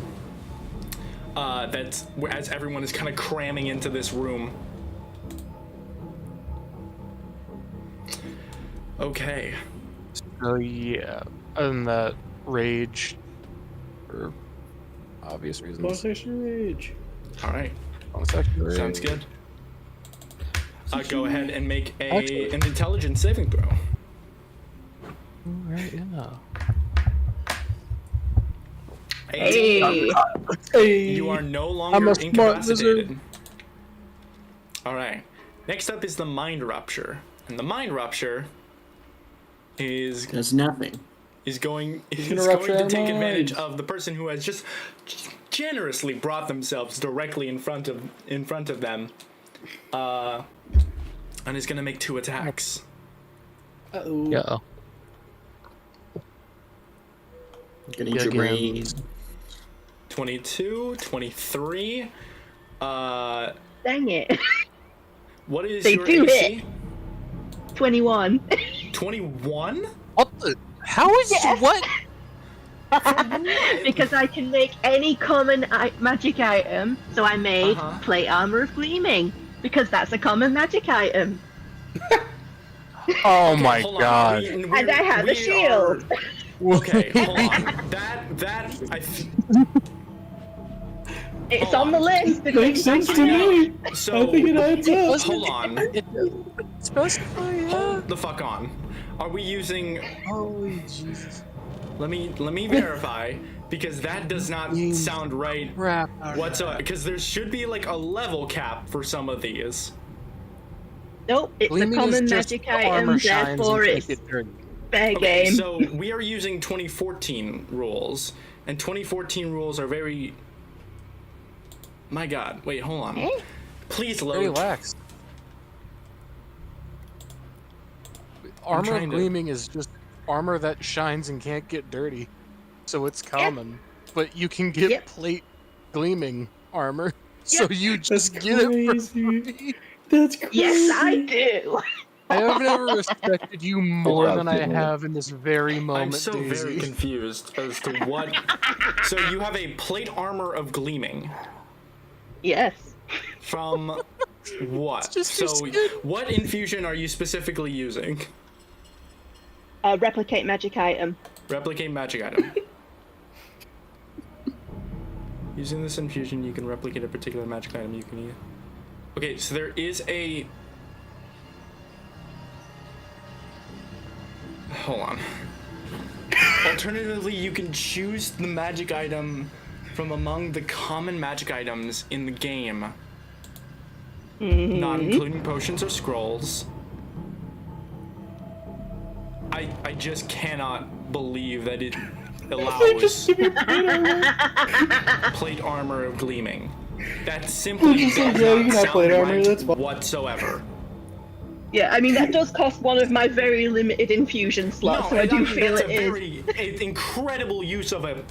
That's as everyone is kind of cramming into this room. Okay. So yeah, other than that, rage for obvious reasons. Bonus action rage. All right. Bonus action rage. Sounds good. Go ahead and make Actually- an intelligence saving throw. Right, yeah. Hey. You are no I'm longer a smart incapacitated. wizard. All right. Next up is the mind rupture, and the mind rupture Does nothing. is going gonna to rupture our take advantage minds. of the person who has just generously brought themselves directly in front of them, and is going to make 2 attacks. Uh-oh. Yeah. Gonna eat your brain. 22, 23. Dang it. What is They your do AC? 21. 21? What the? How is Yes. what? Because I can make any common magic item, so I made Uh-huh. plate armor of gleaming, because that's a common magic item. Oh my Hold on. god. And I have a shield. Okay, hold on. It's Hold on the on. list. Makes sense to me. So I think it adds up. hold on. Specify, Hold the fuck on. Are we using? Holy Jesus. Let me verify, because that does not sound right Crap. whatsoever. Because there should be like a level cap for some of these. Nope, it's Gleaming a common is just magic the item, armor shines and therefore can't it's get dirty. fair Okay, game. so we are using 2014 rules, and 2014 rules are very. My God! Wait, hold on. Please Very load. lax. Armor trying of to- gleaming is just armor that shines and can't get dirty. So it's common. But you can get Yep. plate gleaming armor. So Yep. you That's just get it for crazy. free. That's crazy. Yes, I do. I have never respected you more job, than I Kidman. have in this very moment, I'm so Daisy. very confused as to what. So you have a plate armor of gleaming Yes. from what? just your So skin. what infusion are you specifically using? Replicate magic item. Replicate magic item. Using this infusion, you can replicate a particular magic item you can use. Okay, so there is a. Hold on. Alternatively, you can choose the magic item from among the common magic items in the game, not including potions or scrolls. I just cannot believe that it allows plate armor of gleaming. That simply Just does like, yeah, you not can have sound plate armor, right that's fine. whatsoever. Yeah, I mean that does cost one of my very limited infusion slots, so I do feel that's it a is. very incredible use of it.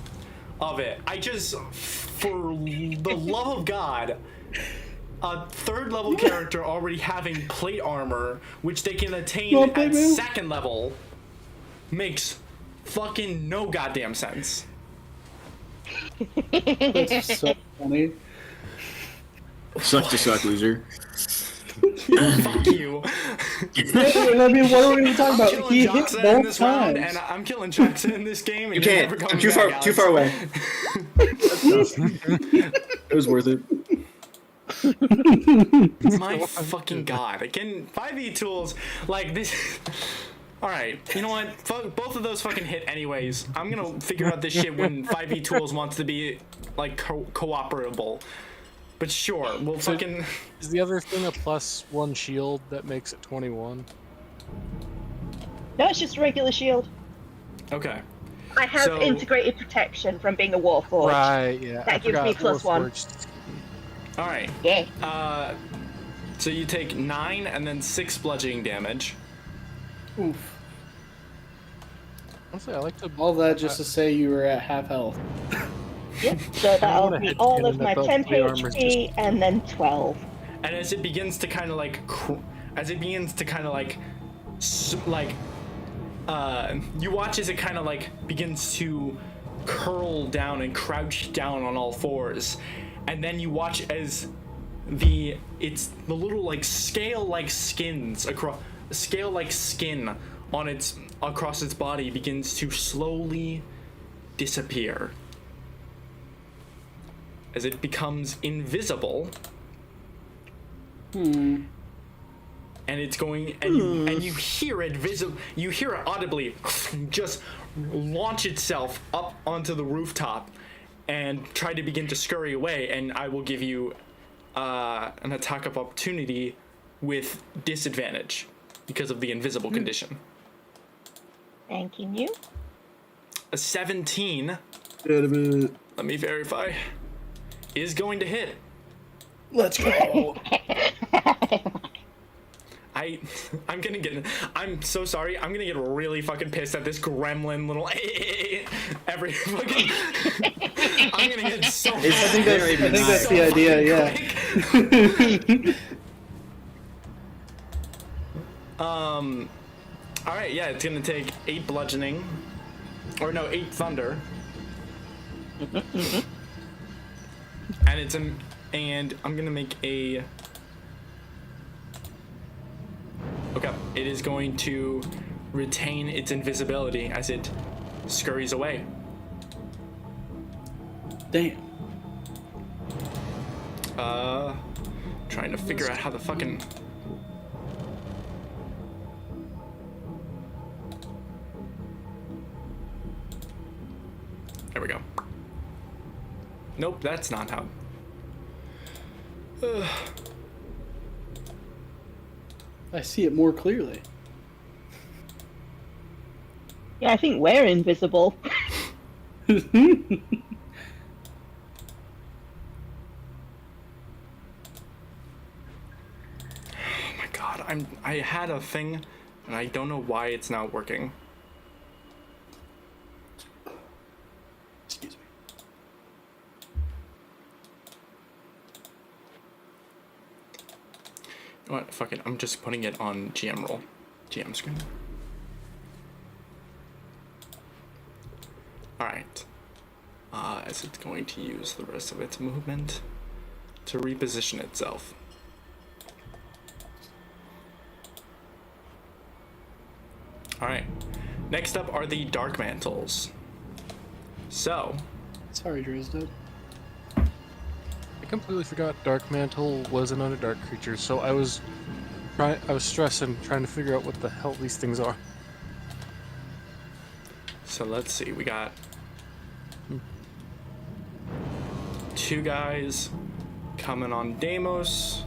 I just, for the love of God, a 3rd level character already having plate armor, which they can attain You wanna play, at man? 2nd level, makes fucking no goddamn sense. That's so funny. Suck to suck, loser. Fuck you. I mean, what are we even talking I'm about? killing He hit Joxa in both this round, times. and I'm killing Joxa in this game. And You you're can't. never I'm coming too far. back, Too Alex. far away. It was worth it. My fucking God. Again, 5e tools, like this. Alright, you know what? Both of those fucking hit anyways. I'm gonna figure out this shit when 5e tools wants to be, like, cooperable. But sure, we'll fucking. Is the other thing a +1 shield that makes it 21? No, it's just a regular shield. Okay. I have So- integrated protection from being a warforged. Right, yeah. That gives me +1. Alright. Yeah. So you take 9 and then 6 bludgeoning damage. Oof. Honestly, I like to. All that just to say you were at half health. Yep. So that'll wanna be head all in of and my above 10 plate armor's HP and then 12. And as it begins to kind of like, you watch as it kind of like begins to curl down and crouch down on all fours, and then you watch as the little like scale like skin on across its body begins to slowly disappear as it becomes invisible. And it's going, and you hear it you hear it audibly just launch itself up onto the rooftop and try to begin to scurry away, and I will give you an attack of opportunity with disadvantage because of the invisible condition. Thanking you. A 17. Let Let me verify. Is going to hit. Let's go. I'm so sorry. I'm gonna get really fucking pissed at this gremlin little every fucking. I'm gonna get so. I think that's so the idea. fucking Yeah. All right. Yeah, it's gonna take 8 bludgeoning, or no, 8 thunder, and I'm gonna make a. Okay, it is going to retain its invisibility as it scurries away. Damn. Trying to figure out how the fucking. There we go. Nope, that's not how. I see it more clearly. Yeah, I think we're invisible. Oh my god, I had a thing, and I don't know why it's not working. Excuse me. You know what? Fuck it. I'm just putting it on GM roll. GM screen. Alright. As it's going to use the rest of its movement to reposition itself. Alright. Next up are the Dark Mantles. So. Sorry, Drizzt. I completely forgot Dark Mantle was an Underdark creature, so I was stressing, trying to figure out what the hell these things are. So let's see, we got 2 guys coming on Deimos.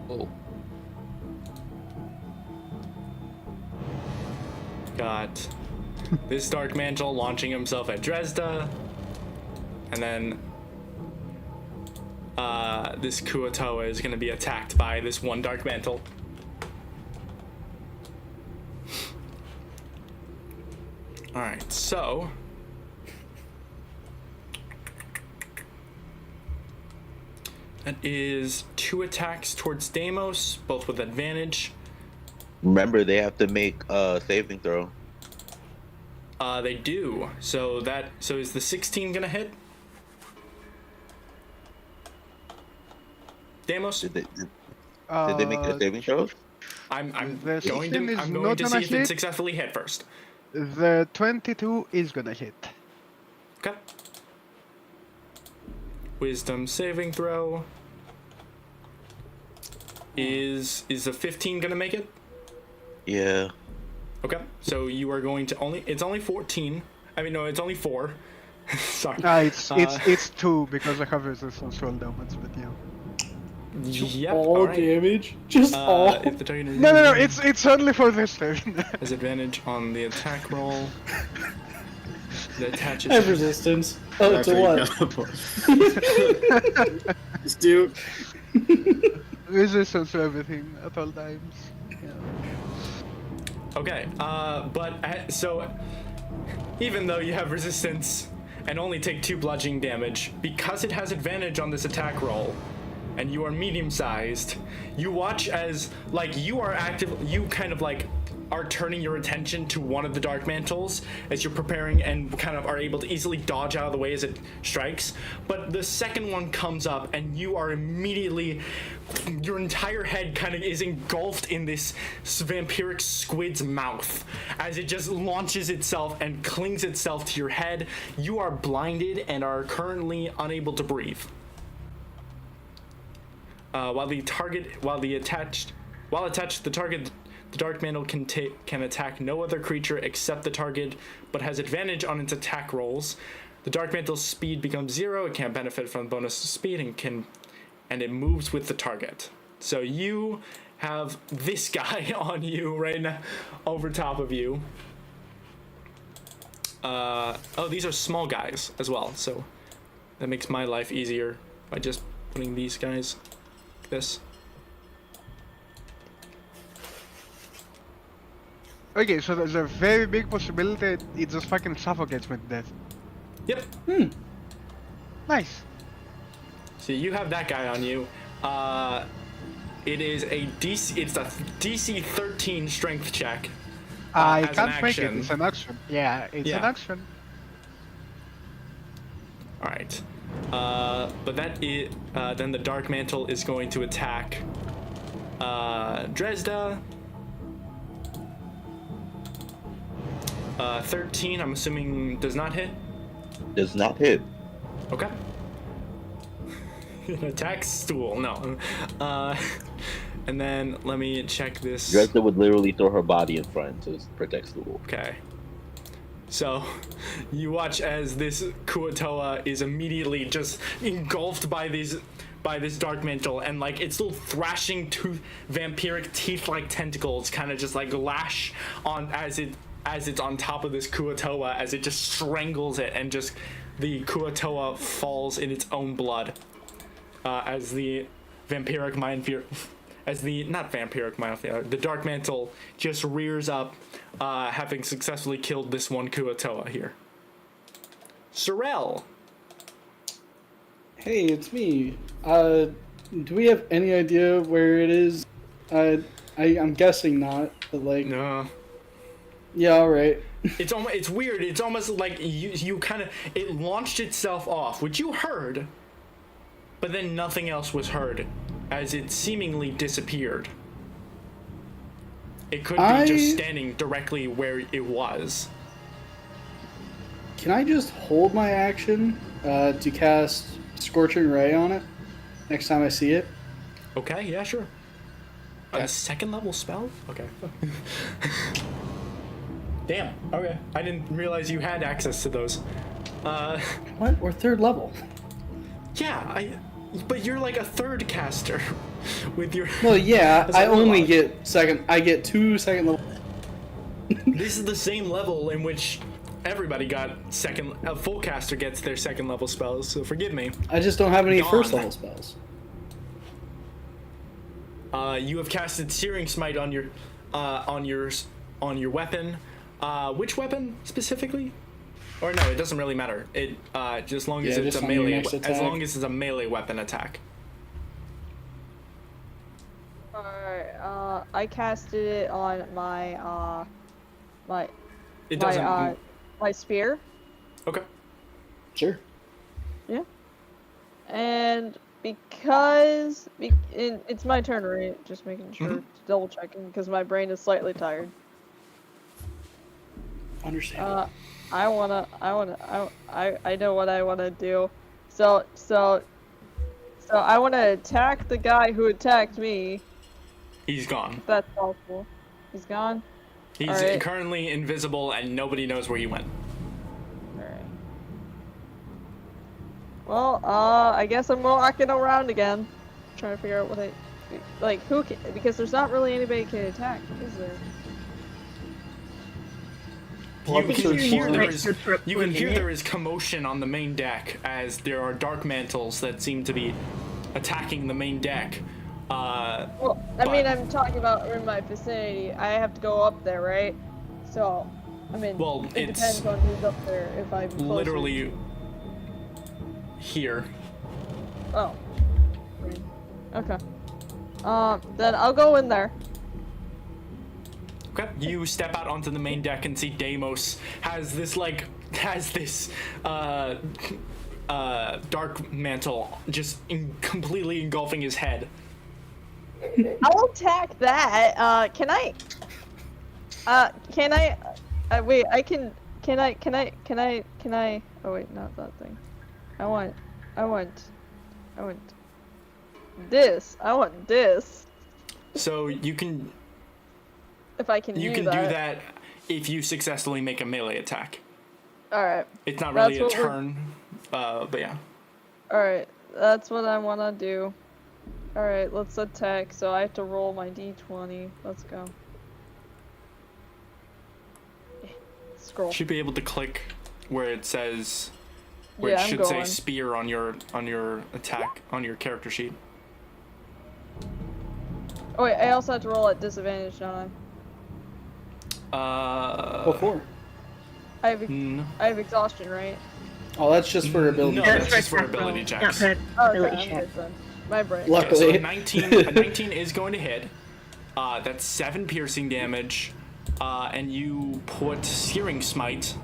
Oh. Got this Dark Mantle launching himself at Dresda. And then this Kuatoa is going to be attacked by this one Dark Mantle. Alright, so that is 2 attacks towards Deimos, both with advantage. Remember, they have to make a saving throw. They do. So is the 16 gonna hit? Deimos? Did they make their saving throws? I'm The going 16 is to not see gonna if it hit. successfully hit first. The 22 is gonna hit. Okay. Wisdom saving throw. Is the 15 gonna make it? Yeah. Okay. So you are going to it's only 14. I mean no, it's only 4. Sorry. It's 2 because I have resistance roll damage, but yeah. Yep. All all right. damage? Just all? If the target is No, it's only for this turn. has advantage on the attack roll. That attaches. I have resistance. Oh, to what? Let's do. Resistance to everything at all times. Yeah. Okay, so even though you have resistance and only take 2 bludgeoning damage, because it has advantage on this attack roll, and you are medium-sized, you watch as, like, you kind of, like, are turning your attention to one of the Dark Mantles as you're preparing and kind of are able to easily dodge out of the way as it strikes. But the second one comes up and you are immediately, your entire head kind of is engulfed in this vampiric squid's mouth as it just launches itself and clings itself to your head. You are blinded and are currently unable to breathe. While attached, the target. The Dark Mantle can attack no other creature except the target, but has advantage on its attack rolls. The Dark Mantle's speed becomes 0. It can't benefit from bonus speed and it moves with the target. So you have this guy on you right now, over top of you. Oh, these are small guys as well, so that makes my life easier by just putting these guys like this. Okay, so there's a very big possibility it just fucking suffocates me to death. Yep. Nice. So you have that guy on you. It is a DC. It's a DC 13 strength check. I as an can't make it. action. It's an action. Yeah, it's an Yeah. action. All right. But that is then the Dark Mantle is going to attack Dresda. 13. I'm assuming does not hit. Does not hit. Okay. An attack stool. No. And then let me check this. Dresda would literally throw her body in front to protect the wolf. Okay. So, you watch as this Kuatoa is immediately just engulfed by this dark mantle, and like its little thrashing vampiric teeth-like tentacles kind of just like lash on as it's on top of this Kuatoa as it just strangles it, and just the Kuatoa falls in its own blood as the vampiric mind fear. As the Dark Mantle just rears up, having successfully killed this one Kuatoa here. Sorel. Hey, it's me. Do we have any idea where it is? I'm guessing not, but like. No. Yeah, all right. It's weird. It's almost like you kind of it launched itself off, which you heard, but then nothing else was heard, as it seemingly disappeared. It could be just standing directly where it was. Can I just hold my action to cast Scorching Ray on it next time I see it? Okay, yeah, sure. A second level spell? Okay. Damn, okay. I didn't realize you had access to those. What? Or third level? Yeah, but you're like a third caster with your. Well, yeah, as a I only warlock. get second. I get 2 second level. This is the same level in which everybody got second. A full caster gets their second level spells. So forgive me. I just don't have any Gone. first level spells. You have casted Searing Smite on your weapon. Which weapon specifically? Or no, it doesn't really matter. It just as long as Yeah, it's just a on your melee. next As attack. long as it's a melee weapon attack. Alright, I casted it on my It doesn't. my spear. Okay. Sure. Yeah. And because it's my turn, right? Just making sure, double checking, because my brain is slightly tired. Understand. I know what I wanna do. So I wanna attack the guy who attacked me. He's gone. If that's possible. He's gone? He's Alright. currently invisible and nobody knows where he went. Alright. Well, I guess I'm walking around again. Trying to figure out what who can, because there's not really anybody can attack, is there? You can hear minute. there is commotion on the main deck as there are dark mantles that seem to be attacking the main deck. Well, I mean, I'm talking about in my vicinity. I have to go up there, right? So, I mean, Well, it it's depends on who's up there. If I'm closer. literally here. Oh. Okay. Then I'll go in there. Okay. You step out onto the main deck and see Deimos has this dark mantle just completely engulfing his head. I'll attack that. Can I? Wait. Can I? Oh wait, not that thing. I want this. I want this. So you can If I can do that. that if you successfully make a melee attack. All right. It's not really a That's what turn, but yeah. All right. That's what I want to do. Alright, let's attack. So I have to roll my d20. Let's go. Scroll. Should be able to click where it says, where Yeah, it I'm should say going. spear on your attack on your character sheet. Oh wait, I also have to roll at disadvantage, don't What for? I? n- I have exhaustion, right? Oh, that's just for ability. No, checks. that's just for ability checks. Not for Oh, ability okay, I'm check. good then. My brain. Okay, Luckily. so a 19 is going to hit. That's 7 piercing damage, and you put Searing Smite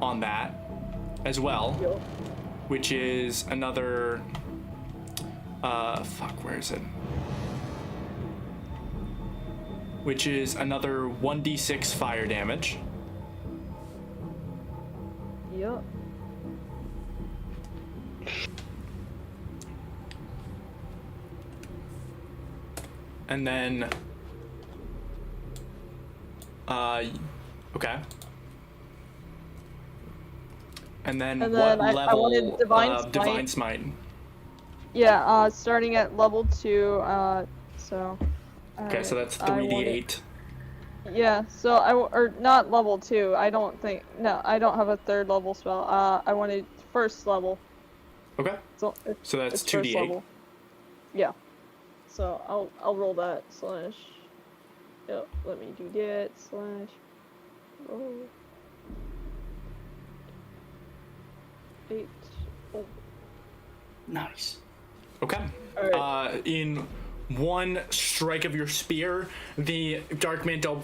on that as well, Yo. which is another. Where is it? Which is another 1d6 fire damage. Yup. And then, okay. And then And what then I level wanted Divine of Smite. Divine Smite? Yeah, starting at level 2, so... Okay, so that's I wanted- 3d8. Yeah, so or not level 2, I don't think, no, I don't have a 3rd level spell, I wanted 1st level. Okay, So, so that's it's 1st 2d8. level. Yeah. So, I'll roll that, slash... Yep, let me do that, slash... Roll... 8... Oh. Nice. Okay. Alright. In one strike of your spear, the dark mantle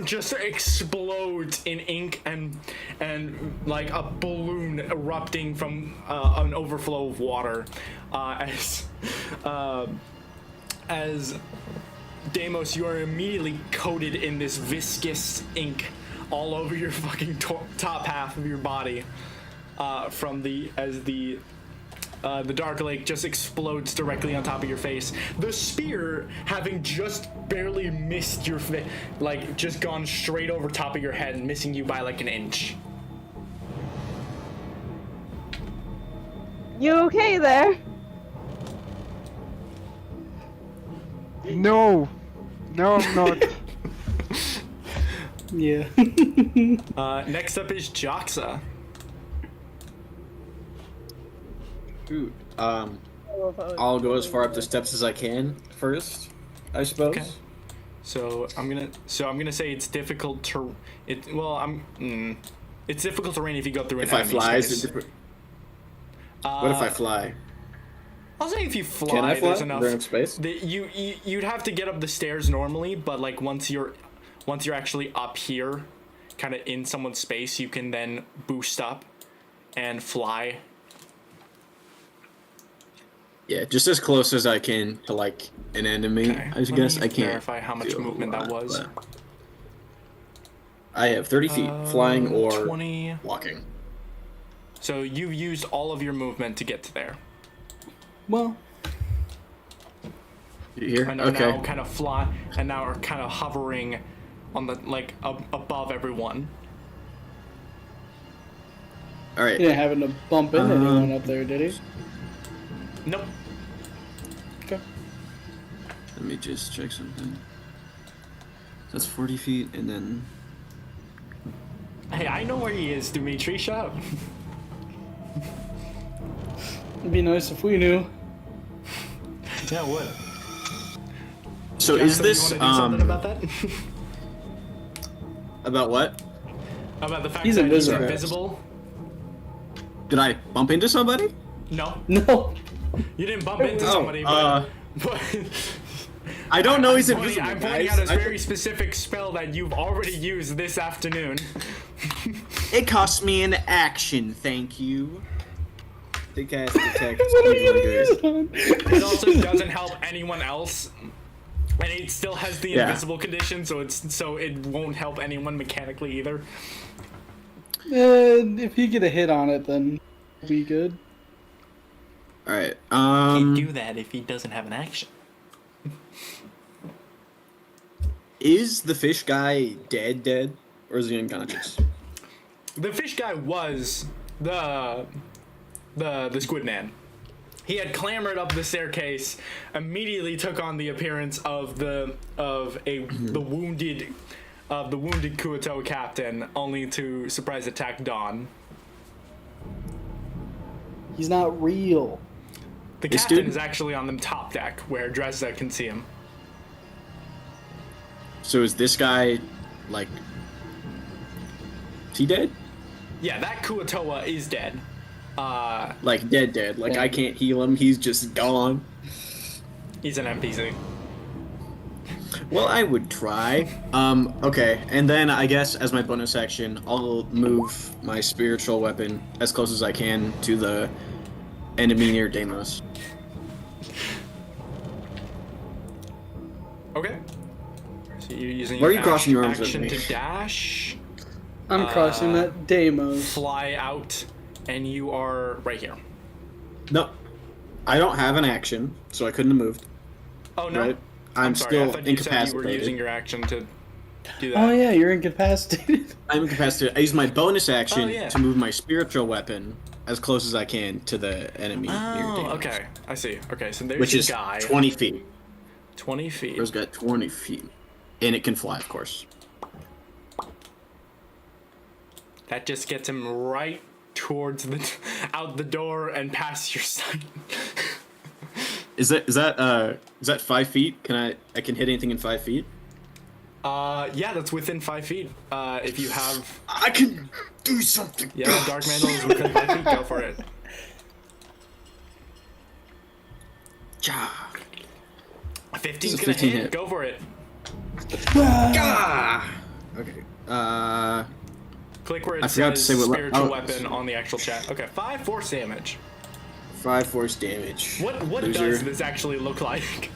just explodes in ink and like a balloon erupting from an overflow of water, as Deimos, you are immediately coated in this viscous ink all over your fucking top half of your body, as the Dark Lake just explodes directly on top of your face. The spear, having just barely missed your face, like just gone straight over top of your head and missing you by like an inch. You okay there? No, no, I'm not. Yeah. Next up is Joxa. Dude, I love how I'll go as far up the steps as I can first, I suppose. Okay. So I'm gonna say it's difficult to it's difficult terrain if you go through an If I enemy fly, is space. it different? What if I fly? I'll say if you fly, Can I fly? there's Is enough. there enough space? You'd have to get up the stairs normally, but like once you're actually up here, kind of in someone's space, you can then boost up and fly. Yeah, just as close as I can to like an enemy. Okay, I let guess me I can't verify how much do a movement that lot, was. but I have 30 feet, flying or 20. walking. So you've used all of your movement to get to there. Well, You hear? And are Okay. now kind of fly, and now are kind of hovering on the above everyone. All right. he didn't happen to bump into anyone up there, did he? Nope. Okay. Let me just check something. That's 40 feet, and then Hey, I know where he is, Dimitri. Shut up. It'd be nice if we knew. Yeah, what? so is Jackson, this you wanna do something about that? about what? About the fact He's that invisible. he's invisible? Did I bump into somebody? No, No. you didn't bump into Oh, somebody, but I don't know he's I'm invisible, pointing guys. out a very specific spell that you've already used this afternoon. It cost me an action, thank you. The cast detect good. It also doesn't help anyone else, and it still has the Yeah. invisible condition, so it won't help anyone mechanically either. If you get a hit on it, then it'll be good. All right. Can't do that if he doesn't have an action. Is the fish guy dead, or is he unconscious? The fish guy was the Squidman. He had clambered up the staircase, immediately took on the appearance of the wounded Kuoto captain, only to surprise attack Dawn. He's not real. The This captain dude- is actually on the top deck, where Dresda can see him. So is this guy, like, is he dead? Yeah, that Kuotoa is dead. Like dead. Like I can't heal him. He's just gone. He's an NPC. Well, I would try. Okay, and then I guess as my bonus action, I'll move my spiritual weapon as close as I can to the enemy near Deimos. Okay. So you're using Why are your you crossing your arms over action me? to dash, I'm crossing that Deimos. fly out, and you are right here. No, I don't have an action, so I couldn't have moved. Oh no. Right? I'm sorry, I still thought you said you were incapacitated. using your action to do that. Oh yeah, you're incapacitated. I'm incapacitated. I use my bonus action Oh, yeah. to move my spiritual weapon as close as I can to the enemy near Oh, Deimos. okay. I see. Okay, so there's Which your is guy. 20 feet. 20 feet. Bro's got 20 feet. And it can fly, of course. That just gets him right towards the out the door and past your sight. Is that 5 feet? I can hit anything in 5 feet? Yeah, that's within 5 feet. If you have, I can do something. yeah, Dark Mantle is within 5 feet. Go for it. Ja. 15's It's a gonna 15 hit. hit. Go for it. Ah! Okay. Click where it I forgot to says say what spiritual oh. weapon on the actual chat. Okay, 5 force damage. 5 force damage. What Loser. does this actually look like?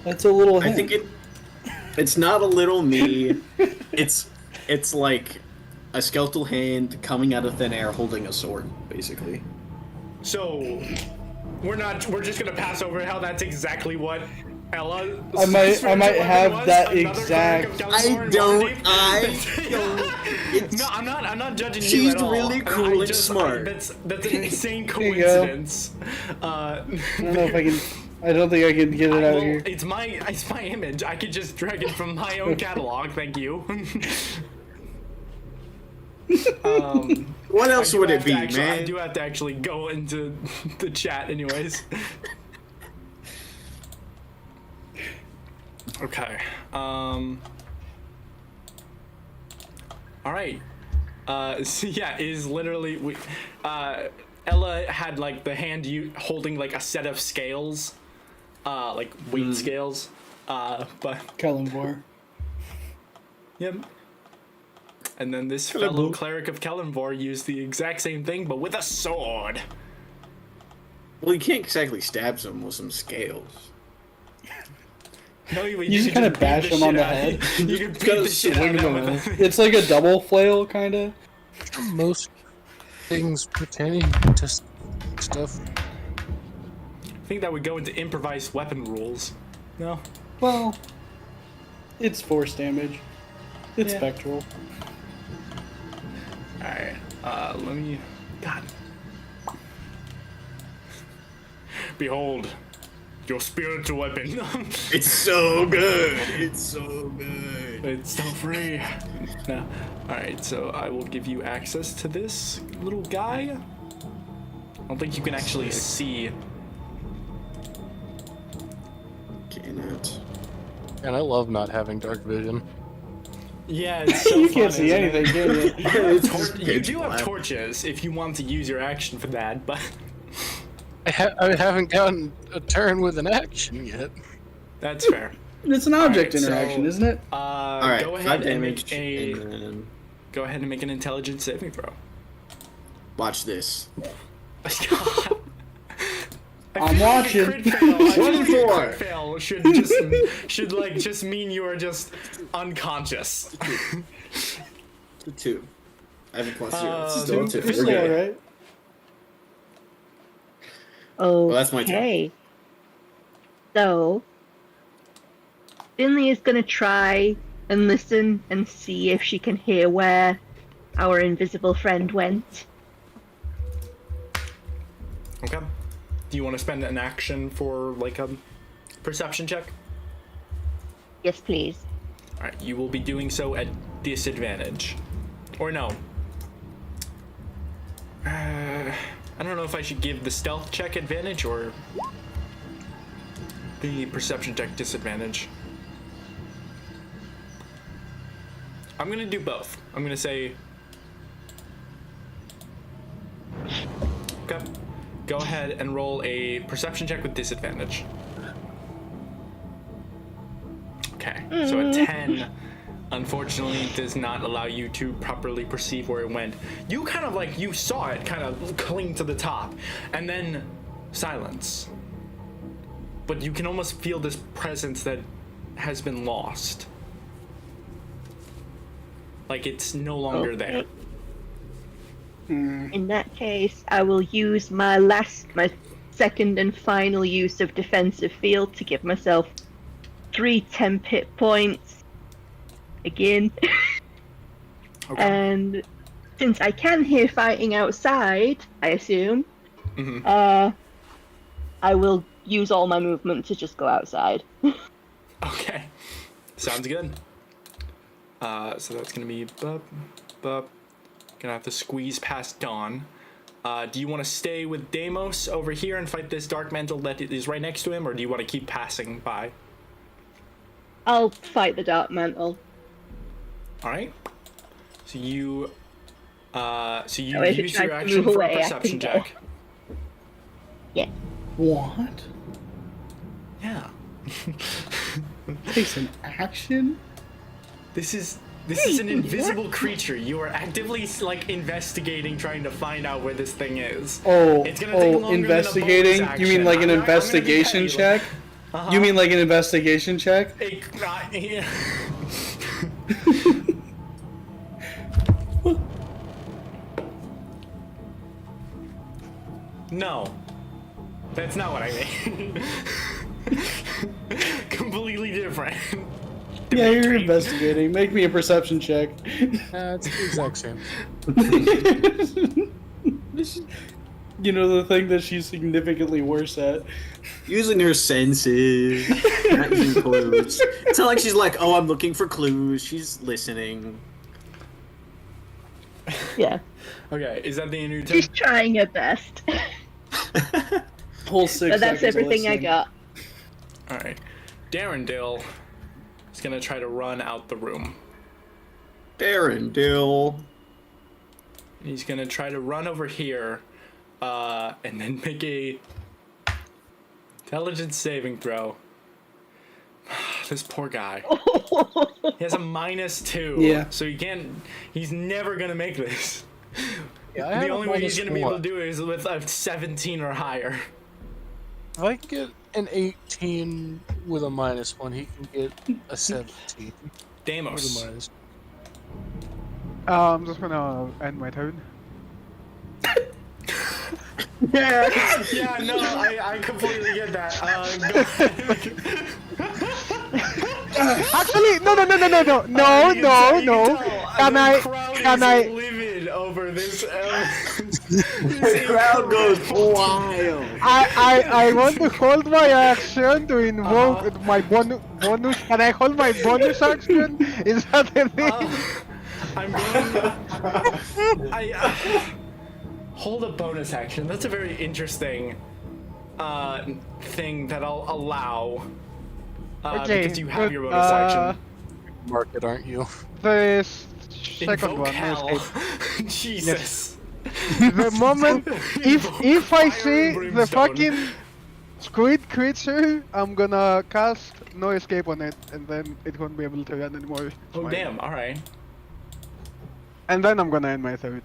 That's a little I hint. think it's not a little me. it's like a skeletal hand coming out of thin air holding a sword, basically. So, we're just gonna pass over how that's exactly what Ella. I might spiritual have weapon was? that Another exact- cleric of Gallifreyan Waterdeep? No, I'm not judging you She's at all. really cool and smart. That's an insane Here you go. coincidence. I don't know if I can. I don't think I can get it out Well, here. it's my image. I could just drag it from my own catalog. Thank you. What else I do would it have to be, actually- I man? do have to actually go into the chat, anyways. Okay. All right. So yeah, is literally Ella had like the hand holding like a set of scales, like weight scales. But Kellenvor. yep. And then this fellow cleric of Kellenvor used the exact same thing, but with a sword. Well, you can't exactly stab someone with some scales. No, You just kind of bash him on the head. You can beat the shit out of him with it. It's like a double flail, kind of. Most things pertaining to stuff. I think that would go into improvised weapon rules. No? Well, it's force damage. It's Yeah. spectral. Alright. Let me. God. Behold, your spiritual weapon. It's so good. It's so good. It's still free. No. Alright, so I will give you access to this little guy. I don't think you can actually see. Cannot. And I love not having dark vision. Yeah, it's so You fun, can't see isn't it? anything, can you? You do have torches if you want to use your action for that, but I haven't gotten a turn with an action yet. that's fair. It's an object Alright, so- interaction, isn't it? Alright, Go 5 ahead and damage. make a And then go ahead and make an intelligence saving throw. watch this. I'm watching. 24. Crit fail should just mean you are just unconscious. The 2. I have a plus 0. It's Uh, still a 2. You're We're still good. alright. that's my turn. Okay. So, Finley is going to try and listen and see if she can hear where our invisible friend went. Okay. Do you want to spend an action for like a perception check? Yes, please. All right, you will be doing so at disadvantage, or no? I don't know if I should give the stealth check advantage or the perception check disadvantage. I'm gonna do both. I'm gonna say, okay, go ahead and roll a perception check with disadvantage. Okay, so a 10 unfortunately does not allow you to properly perceive where it went. You kind of like, you saw it kind of cling to the top, and then silence. But you can almost feel this presence that has been lost. Like it's no longer there. In that case, I will use my second and final use of defensive field to give myself 3 temp hit points. Again. Okay. And since I can hear fighting outside, I assume, I will use all my movement to just go outside. Okay. Sounds good. So that's gonna be gonna have to squeeze past Dawn. Do you want to stay with Deimos over here and fight this dark mantle that is right next to him, or do you want to keep passing by? I'll fight the dark mantle. All right. So you if it use tries your to action move for away, a I perception can go. check. Yeah. What? Yeah. Takes an action? This is an invisible creature. You are actively like investigating, trying to find out where this thing is. It's gonna take longer investigating? than a bonus You mean action. like an I'm gonna be investigation petty, check? Uh-huh. You mean like an investigation check? Yeah. No, that's not what I mean. Completely different. Yeah, you're investigating. Make me a perception check. It's the exact same. You know, the thing that she's significantly worse at. Using her senses, not using clues. It's not like she's like, oh, I'm looking for clues. She's listening. Yeah. Okay, is that the end of your She's turn? trying her best. Whole 6 But that's seconds of everything I listening. got. All right, Darendale is gonna try to run out the room. Darendale. He's gonna try to run over here, and then make a intelligence saving throw. This poor guy. He has a -2. Yeah. So he can't. He's never gonna make this. Yeah, I The have a only way he's gonna be able to -1. do it is with a 17 or higher. If I can get an 18 with a -1, he can get a 17 with a Deimos. minus. I'm just gonna end my turn. Yeah, no, I completely get that. Go Actually, no. Can I? livid over this. The crowd goes wild. I want to hold my action to invoke my bonus. Can I hold my bonus action? Is that a thing? I'm going. Hold a bonus action. That's a very interesting thing that I'll allow. Because you have your bonus action. Market, aren't you? The second Invoke one. hell. Escape. Jesus. The moment if I see the Brimstone. fucking squid creature, I'm gonna cast no escape on it, and then it won't be able to run anymore. It's Oh fine. damn! All right. And then I'm gonna end my third.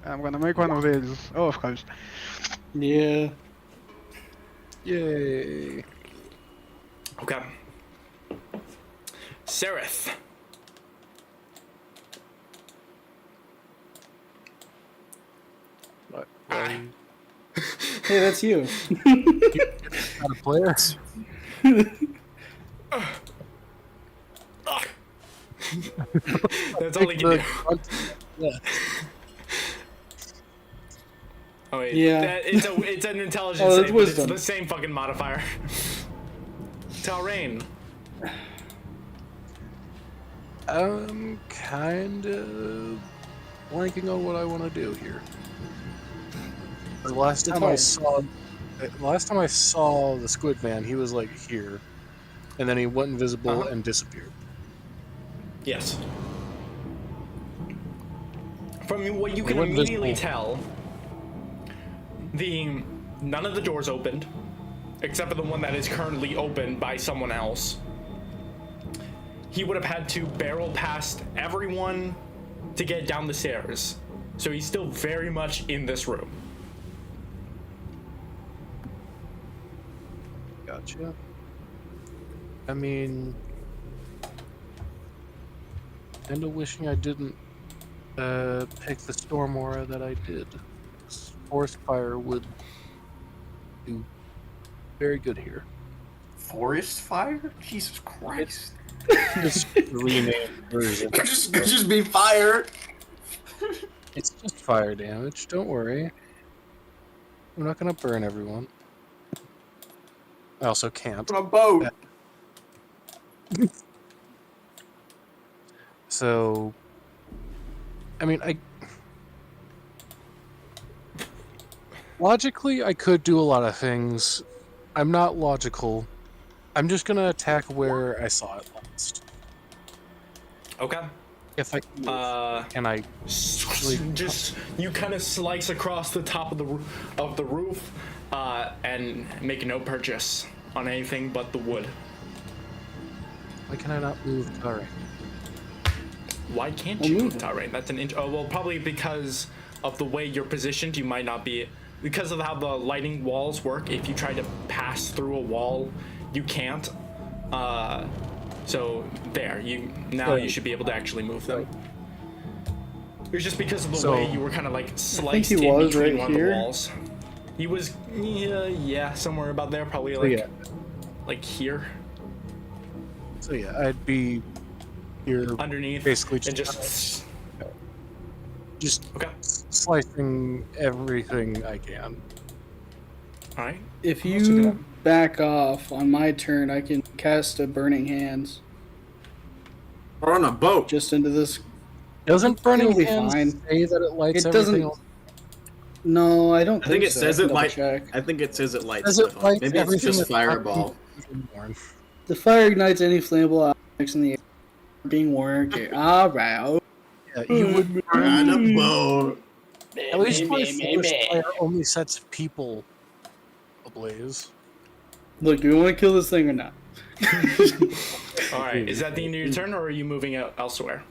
I'm gonna make one of these. Oh, of course. Yeah. Yay. Okay. Sereth. What? Hey, that's you. Not a player? That's all he can do. Yeah. Oh wait, Yeah. it's an intelligence Oh, that's save, but it's wisdom. the same fucking modifier. Talrain. I'm kind of blanking on what I want to do here. The last time I saw the Squidman, he was like here, and then he went invisible and disappeared. Yes. From what you can went immediately invisible. tell, none of the doors opened, except for the one that is currently open by someone else. He would have had to barrel past everyone to get down the stairs. So he's still very much in this room. Gotcha. I mean, kind of wishing I didn't pick the storm aura that I did. Forest fire would do very good here. Forest fire? Jesus Christ. It's the renamed version. just be fire. It's just fire damage. Don't worry. I'm not gonna burn everyone. I also can't. On a boat. So, I mean, logically, I could do a lot of things. I'm not logical. I'm just gonna attack where I saw it last. Okay. If I can, I just you kind of slice across the top of the roof, and make no purchase on anything but the wood. Why can I not move Tari? Why can't you move Talrain? That's an oh well, probably because of the way you're positioned. You might not be, because of how the lighting walls work. If you try to pass through a wall, you can't. So there, you should be able to actually move them. It was just because of the way you were kind of like sliced in between one of the walls. He was, yeah, somewhere about there, probably like, like here. So yeah, I'd be here underneath, basically, and just okay, slicing everything I can. All right. If you back off on my turn, I can cast a Burning Hands. Or on a boat. Just into this. Doesn't Burning It'll be Hands fine. say that it lights It everything doesn't. else? No, I don't I think it so. says I it can light. double check. I think it says it lights Does it stuff light up. Maybe it's everything just that's fireball. The fire ignites any flammable objects in the air being worn. Okay, alright. Yeah, you would On a boat. at least my forest fire only sets people ablaze. Look, do we want to kill this thing or not? All right. Is that the end of your turn, or are you moving out elsewhere?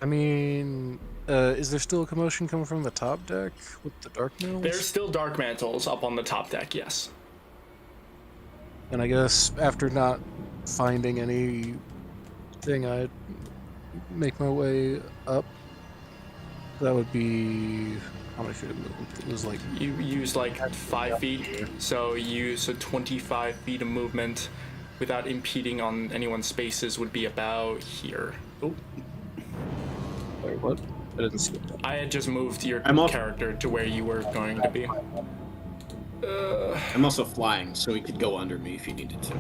I mean, is there still a commotion coming from the top deck with the dark mantles? There's still dark mantles up on the top deck. Yes. And I guess after not finding anything, I'd make my way up. That would be how many feet of movement? It was like You used like 5 feet, so you use 25 feet of movement without impeding on anyone's spaces would be about here. Oh, wait, what? I didn't see it. I had just moved your I'm off. character to where you were going to be. I'm also flying, so he could go under me if he needed to.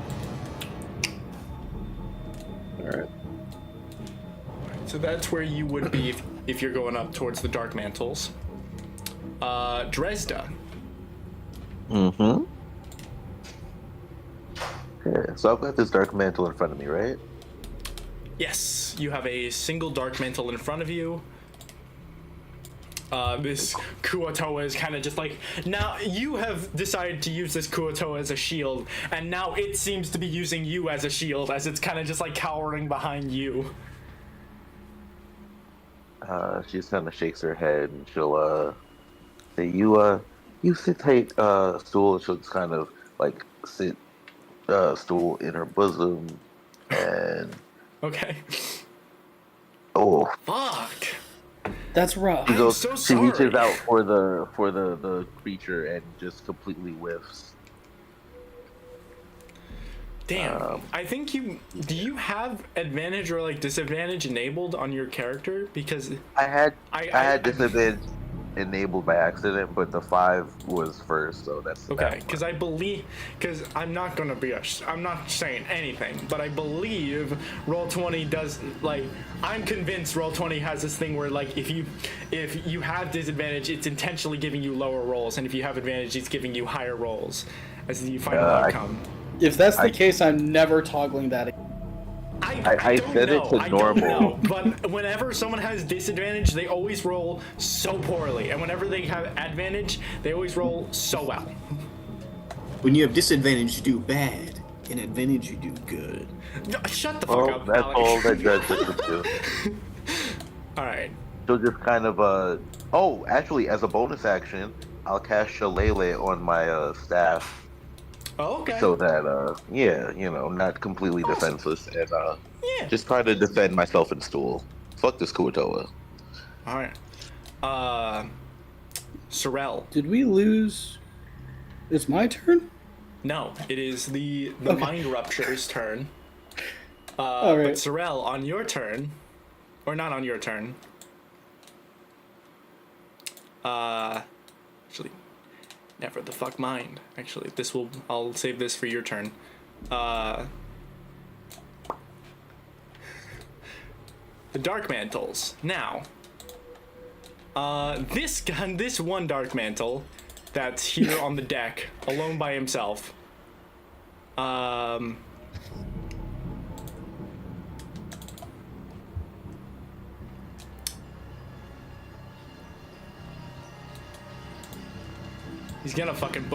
All right. So that's where you would be if you're going up towards the dark mantles. Dresda. Mm-hmm. Okay, so I've got this dark mantle in front of me, right? Yes, you have a single dark mantle in front of you. This Kuotoa is kind of just like, now you have decided to use this Kuotoa as a shield, and now it seems to be using you as a shield, as it's kind of just like cowering behind you. She just kind of shakes her head and she'll say, you sit tight, stool. She'll just kind of like sit stool in her bosom and Okay. oh Fuck. That's rough. she goes, so she reaches sorry. out for the creature and just completely whiffs. Damn. I think do you have advantage or like disadvantage enabled on your character? Because I had disadvantage. enabled by accident, but the 5 was first, so that's Okay, because I'm not gonna I'm not saying anything, but I believe Roll20 does, like, I'm convinced Roll20 has this thing where, like, if you have disadvantage, it's intentionally giving you lower rolls, and if you have advantage, it's giving you higher rolls as the final outcome. If that's the case, I'm never toggling that again. I set it to normal. But whenever someone has disadvantage, they always roll so poorly, and whenever they have advantage, they always roll so well. When you have disadvantage, you do bad. And advantage, you do good. Shut the fuck up, That's Alex. all that Dredge gets to do. Alright. So just kind of oh, actually, as a bonus action, I'll cast Shillelagh on my staff. Oh, okay. So that yeah, you know, not completely defenseless, and just try to defend myself in stool. Fuck this Kuatoa. Alright. Sorrel. Did we lose? It's my turn? No, it is the Mind Rupture's turn. Alright. But Sorrel, on your turn, or not on your turn. Actually, never the fuck mind. Actually, I'll save this for your turn. The Dark Mantles. Now, this one Dark Mantle that's here on the deck, alone by himself. He's gonna fucking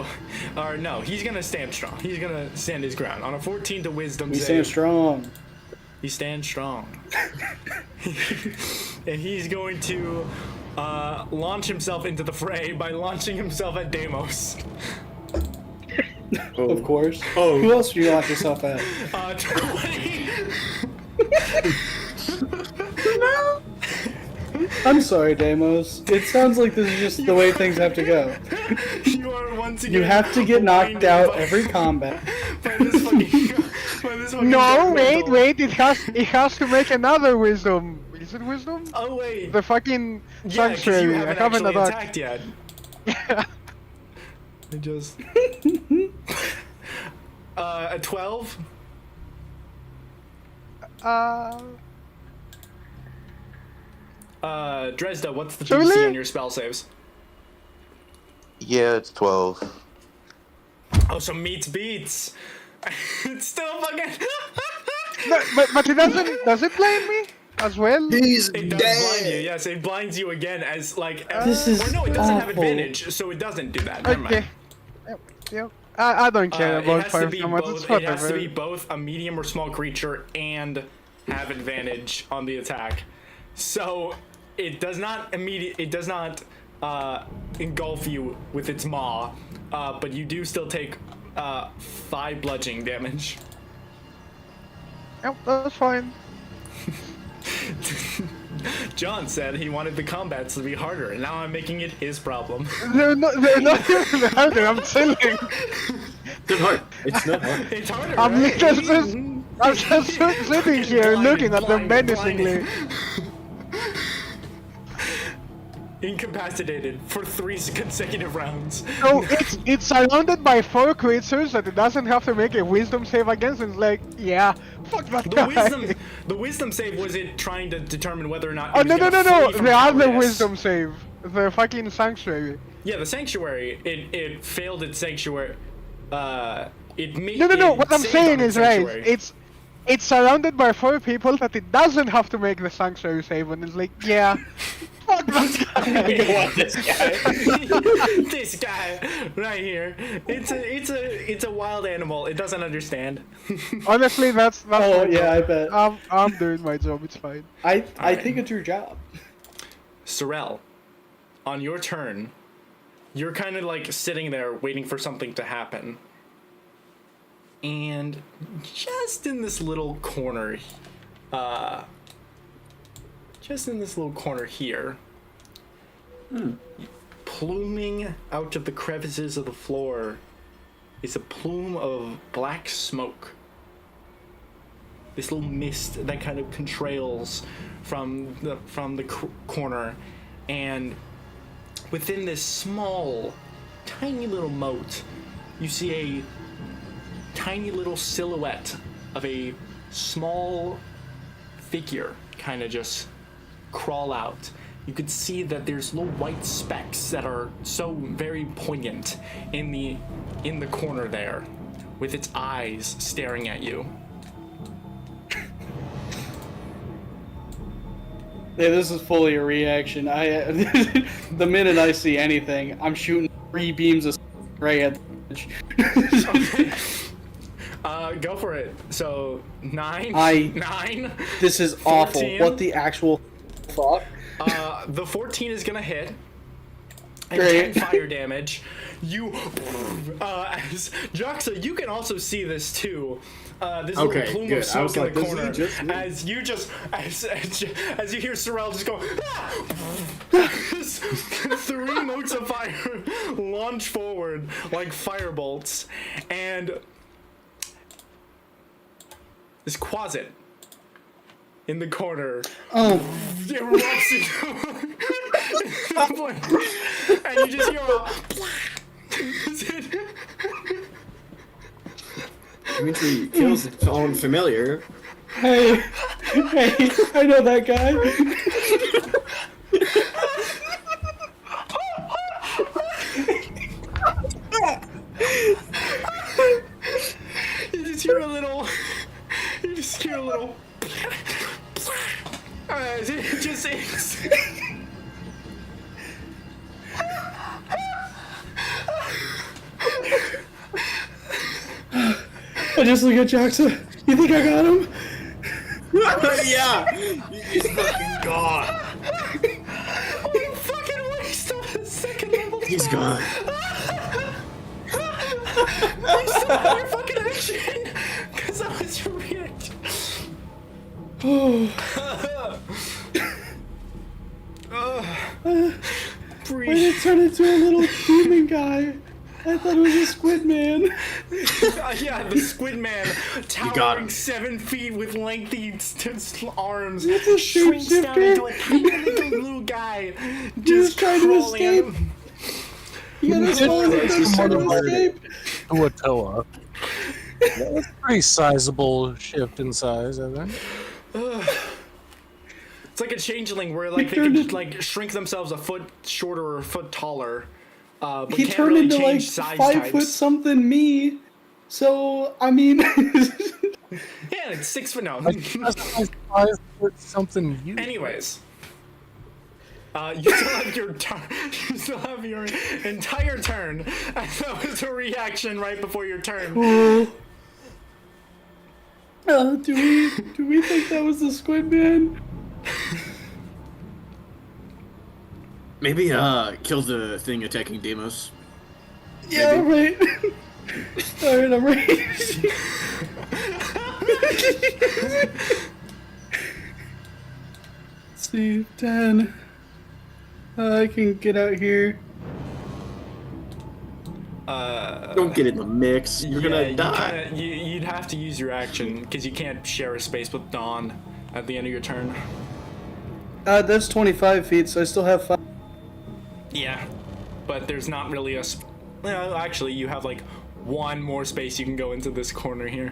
or no, he's gonna stand strong. He's gonna stand his ground. On a 14 to wisdom We save. stand strong. He stands strong. And he's going to launch himself into the fray by launching himself at Deimos. Of course. Oh. Who else do you launch yourself at? 20. No. I'm sorry, Deimos. It sounds like this is just the way things have to go. You are once again. You have to get knocked out every combat. By this fucking No, Dark Mantle. wait. It has to make another wisdom. Is it wisdom? Oh wait. The fucking Yeah, 'cause sanctuary. you I haven't haven't actually attacked. yet. I just. A 12. Dresda, what's the DC Really? on your spell saves? Yeah, it's 12. Oh, so meets beats. It's still fucking. But it doesn't. Does it blame me as well? He's It does blind you. Yes, it blinds you again as like. This is or no, it doesn't have awful. advantage, so it doesn't do that. Never Okay. mind. Yep. I don't care It about has to fire be summons. both. It's It has to whatever. be both a medium or small creature and have advantage on the attack. So it does not engulf you with its maw, but you do still take 5 bludgeoning damage. Yep, that's fine. John said he wanted the combats to be harder, and now I'm making it his problem. They're not even harder. I'm chilling. It's hard. It's not hard. It's harder. I'm right? just sitting here looking at them menacingly. Incapacitated for 3 consecutive rounds. So it's surrounded by 4 creatures that it doesn't have to make a wisdom save against. It's like, yeah, fuck that guy. The wisdom save was it trying to determine whether or not. Oh it was no! gonna flee from The other cowardice. wisdom save, the fucking sanctuary. Yeah, the sanctuary. It failed its sanctuary. It made. No. What I'm saying is right. It's surrounded by 4 people that it doesn't have to make the sanctuary save, and it's like, yeah, fuck that guy. This guy right here. It's a wild animal. It doesn't understand. Honestly, that's Oh my yeah, job. I bet. I'm doing my job. It's fine. I Alright. think it's your job. Sorrel, on your turn, you're kind of like sitting there waiting for something to happen. And just in this little corner, here, pluming out of the crevices of the floor is a plume of black smoke. This little mist that kind of contrails from the corner, and within this small, tiny little moat, you see a tiny little silhouette of a small figure kind of just crawl out. You could see that there's little white specks that are so very poignant in the corner there, with its eyes staring at you. Yeah, this is fully a reaction. The minute I see anything, I'm shooting 3 beams of right at the edge. Go for it. So 9. This is 14. awful. What the actual fuck? The 14 is gonna hit. And Great. 10 fire damage. You, as Joxa, you can also see this too. This little plume good. of smoke in the corner. This As you hear Sorrel just go, ah! 3 motes of fire launch forward like firebolts, and this closet in the corner erupts into and you just hear Dimitri kills his own familiar. Hey, I know that guy. You just hear a little. It just is. I just look at Joxa. You think I got him? Yeah! He's fucking gone. What a fucking waste of a second level. He's gone. You still have your fucking action! Because that was your reaction. Why did it turn into a little demon guy? I thought it was a Squidman. Yeah, the Squidman, got towering him. 7 feet with lengthy arms, It's a shrinks down shapeshifter. into a tiny little guy, Just just trying to crawling escape. out. You gotta slow it It's down to motivated. escape. Tuatoa. That's a pretty sizable shift in size, I think. It's like a changeling where like they turned can it- like shrink themselves a foot shorter or a foot taller, but He can't turned really into like change size 5 types. foot something me. So I mean, Yeah, it's 6 foot no. That's 5 foot something you. Anyways, you still have your turn. You still have your entire turn. And that was a reaction right before your turn. do we think that was the Squidman? Maybe kill the thing attacking Deimos. Yeah, right. Alright, I'm ready. Let's see, 10. I can get out here. Don't get in the mix. You're gonna die. You'd have to use your action because you can't share a space with Dawn at the end of your turn. That's 25 feet, so I still have 5. Yeah, but there's not really a. Well, actually, you have like 1 more space you can go into this corner here.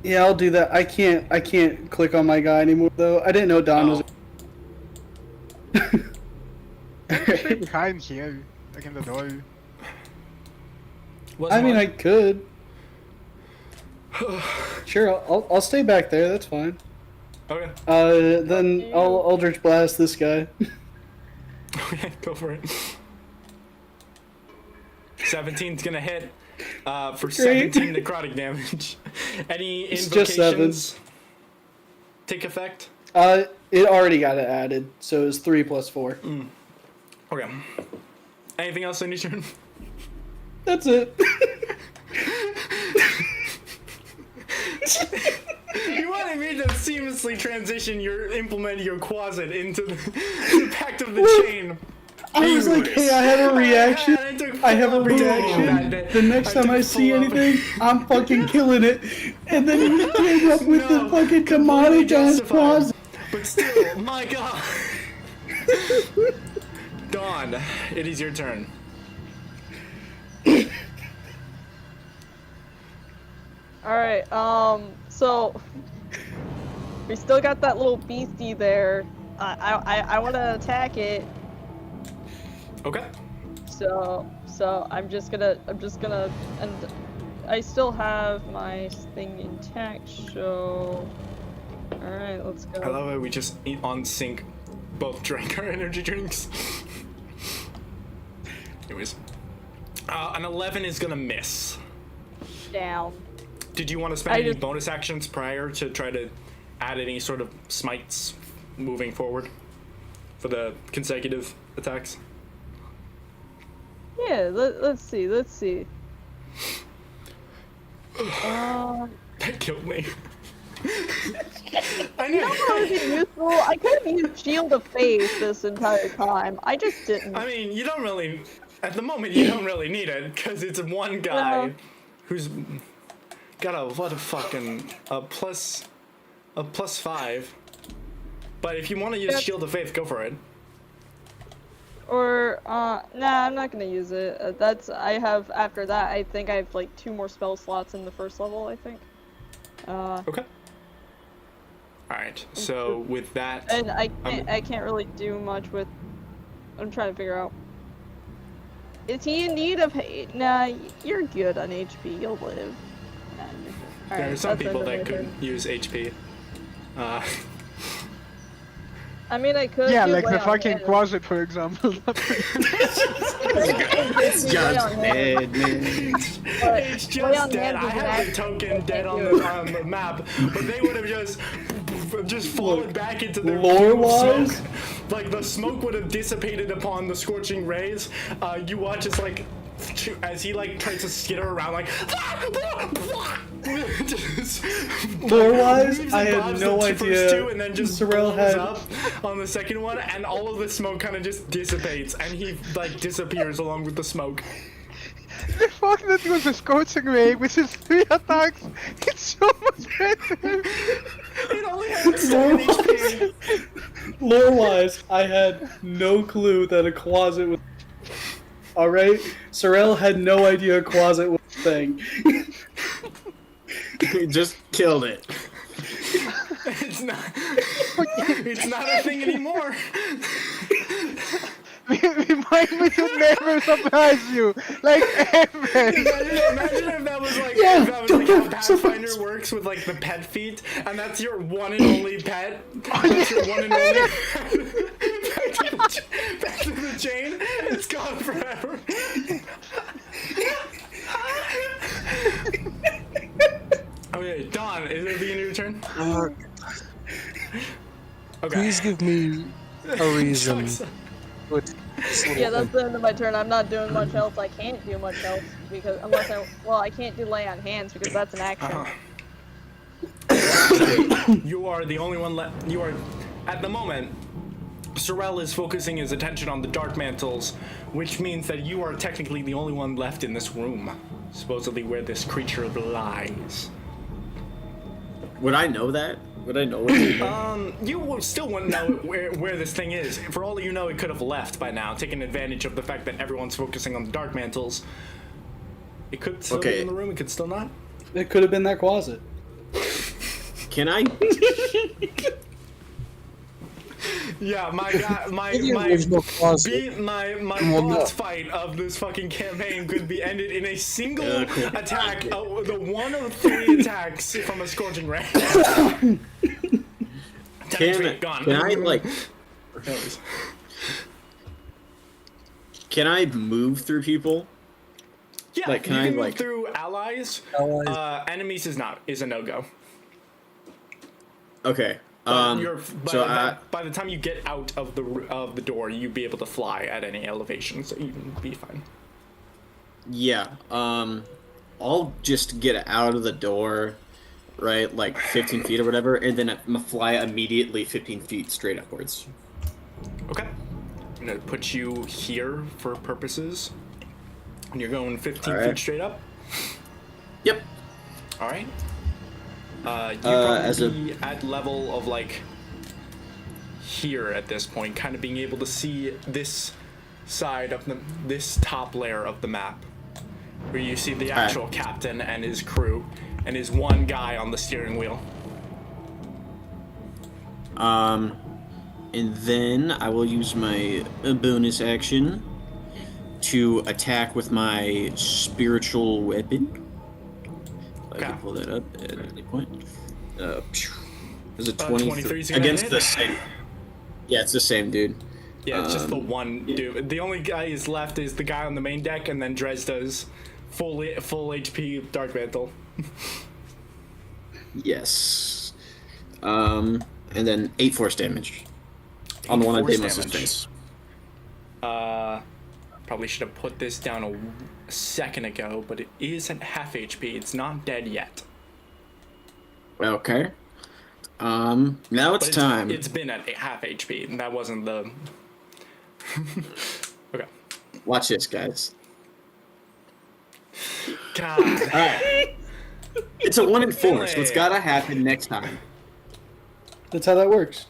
Yeah, I'll do that. I can't click on my guy anymore though. I didn't know Don was. Stay behind here, like in the door. I mean, I could. Sure, I'll stay back there. That's fine. Okay. Then I'll Eldritch Blast this guy. Okay, go for it. 17's gonna hit for Great. 17 necrotic damage. Any It's just invocations take effect? It already got it added, so it's 3 plus 4. Okay. Anything else on your turn? That's it. You wanted me to seamlessly transition implement your closet into the Pact of the Chain. I was like, hey, I have a reaction. I have a reaction. The next time I see anything, I'm fucking killing it. And then you came up with the fucking demonic ass closet. But still, my god. Dawn, it is your turn. Alright, so we still got that little beastie there. I want to attack it. Okay. So I'm just gonna, and I still have my thing intact, so. Alright, let's go. I love how we just on sync both drank our energy drinks. Anyways. An 11 is gonna miss. Down. Did you want to spend any bonus actions prior to try to add any sort of smites moving forward for the consecutive attacks? Yeah, let's see. That killed me. I You know what would be useful? I could have used Shield of Faith this entire time. I just didn't. I mean, you don't really, at the moment, you don't really need it, because it's one guy who's got a plus 5. But if you want to use Shield of Faith, go for it. Or, nah, I'm not gonna use it. After that, I think I have like 2 more spell slots in the first level, I think. Okay. Alright, so with that... And I can't really do much with... I'm trying to figure out... Is he in need of... Nah, you're good on HP, you'll live. There are some people that could use HP. I mean, I could. Yeah, do like lay the on fucking hands. closet, for example. It's just dead, man. It's just dead. I have the token dead on the map, but they would have just fallen back into their lore-wise? smoke. Like the smoke would have dissipated upon the scorching rays. You watch as he like tries to skitter around like. Lore-wise, I had no idea. And then just Sorrel had up on the second one, and all of the smoke kind of just dissipates, and he like disappears along with the smoke. The fact that it was a scorching ray, which is 3 attacks, it's so much better. It only had 7 HP. Lore-wise, I had no clue that a closet was. Alright? Sorrel had no idea a closet was a thing. He just killed it. It's not a thing anymore. Remind me to never surprise you, like ever. Imagine if that was like, Yeah, if that was like how Pathfinder works with like the pet feet, and that's your one and only pet. That's your one and only pet. Back to the chain. It's gone forever. Okay, Dawn, is it the end of your turn? Okay. Please give me a reason. Yeah, that's the end of my turn. I'm not doing much else. I can't do much else because I can't do lay on hands because that's an action. You are the only one left. You are, at the moment, Sorrel is focusing his attention on the dark mantles, which means that you are technically the only one left in this room, supposedly where this creature lies. Would I know that? Would I know what You still wouldn't know where this thing is. For all you know, it could have left by now, taking advantage of the fact that everyone's focusing on the dark mantles. It could still be in the room, it could still not. It could have been that closet. Can I? Yeah, my boss fight of this fucking campaign could be ended in a single attack, the one of 3 attacks from a scorching ray. Can I move through people? Yeah, like, you can move through allies. Enemies is a no-go. Okay. By the time you get out of the door, you'd be able to fly at any elevation, so you'd be fine. Yeah. I'll just get out of the door, right, like 15 feet or whatever, and then fly immediately 15 feet straight upwards. Okay. I'm gonna put you here for purposes. And you're going 15 feet straight up? Yep. Alright. You probably at level of like here at this point, kind of being able to see this side of this top layer of the map, where you see the actual captain and his crew, and his one guy on the steering wheel. And then I will use my bonus action to attack with my spiritual weapon. Okay. I can pull that up at any point. There's a 23 's 23 gonna against hit? the same. Yeah, it's the same dude. Yeah, it's just the one dude. The only guy is left is the guy on the main deck, and then Dresda's full HP Dark Mantle. Yes. And then 8 force damage on the one on force Deimos' damage. face. Probably should have put this down a second ago, but it is at half HP. It's not dead yet. Okay. Now it's But time. It's been at half HP, and that wasn't the. Okay. Watch this, guys. God. Alright. It's a 1 in 4, so it's gotta happen next time. That's how that works.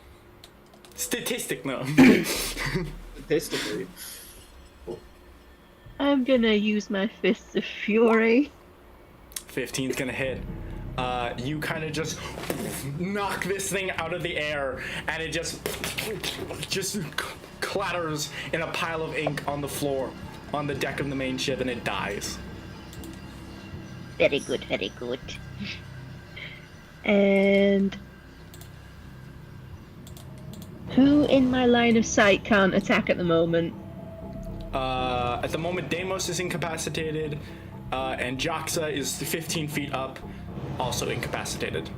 Statistic, no. Statistically. I'm gonna use my Fists of Fury. 15's gonna hit. You kind of just knock this thing out of the air, and it just clatters in a pile of ink on the floor, on the deck of the main ship, and it dies. Very good, very good. And who in my line of sight can't attack at the moment? At the moment, Deimos is incapacitated, and Jaxa is 15 feet up, also incapacitated.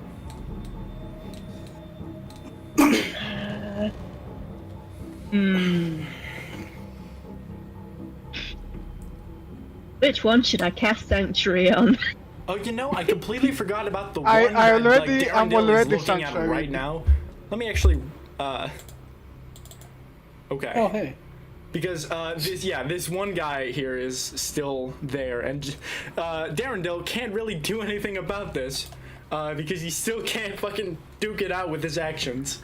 Which one should I cast Sanctuary on? Oh, you know, I completely forgot about the one I'm that already Darendale is looking at Sanctuary. right now. Let me actually, okay. Oh, hey. Because this one guy here is still there, and Darendale can't really do anything about this, because he still can't fucking duke it out with his actions.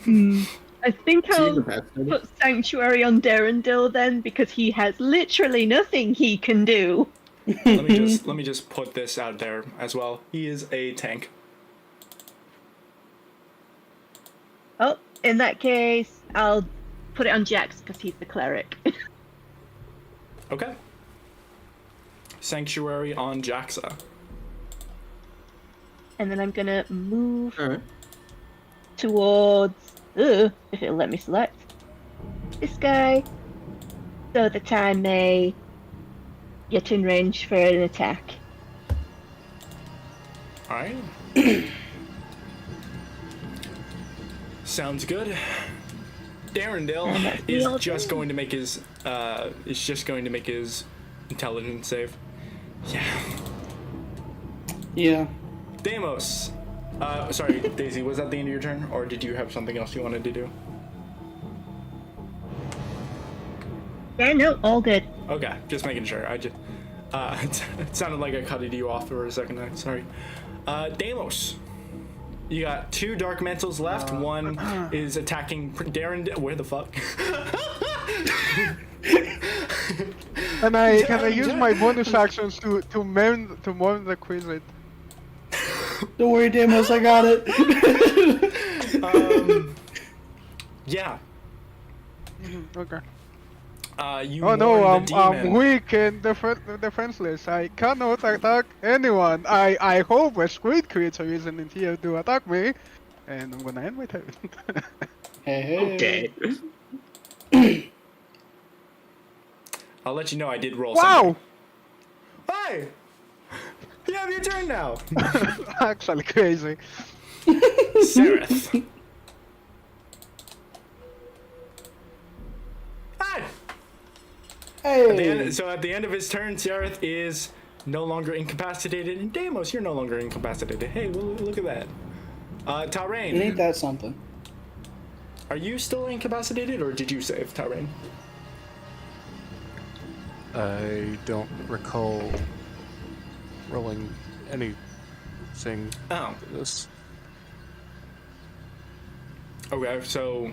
I think I'll incapacitated? put Sanctuary on Darendil then, because he has literally nothing he can do. let me just put this out there as well. He is a tank. Oh, in that case, I'll put it on Jax because he's the cleric. Okay. Sanctuary on Jaxa. And then I'm gonna move Alright. towards, if it'll let me select, this guy, so that I may get in range for an attack. Alright. Sounds good. Darendale is just going to make his intelligence save. Yeah. Yeah. Deimos. Sorry, Daisy, was that the end of your turn, or did you have something else you wanted to do? Yeah, no, all good. Okay, just making sure. I just it sounded like I cut you off for a second. I'm sorry. Deimos. You got 2 dark mantles left. One is attacking Darren. Where the fuck? Can I use my bonus actions to mend the Quizit? Don't worry, Deimos, I got it. Yeah. Okay. You Oh no, warn the I'm demon. weak and defenseless. I cannot attack anyone. I hope a squid creature isn't here to attack me. And I'm gonna end my turn. Hey. Okay. I'll let you know I did roll Wow! something. Hey! You have your turn now. Actually crazy. Sereth. Hi! Hey. So at the end of his turn, Sereth is no longer incapacitated, and Deimos, you're no longer incapacitated. Hey, well, look at that. Tarain, Ain't that something? are you still incapacitated, or did you save, Tarain? I don't recall rolling anything Oh, for this. okay, so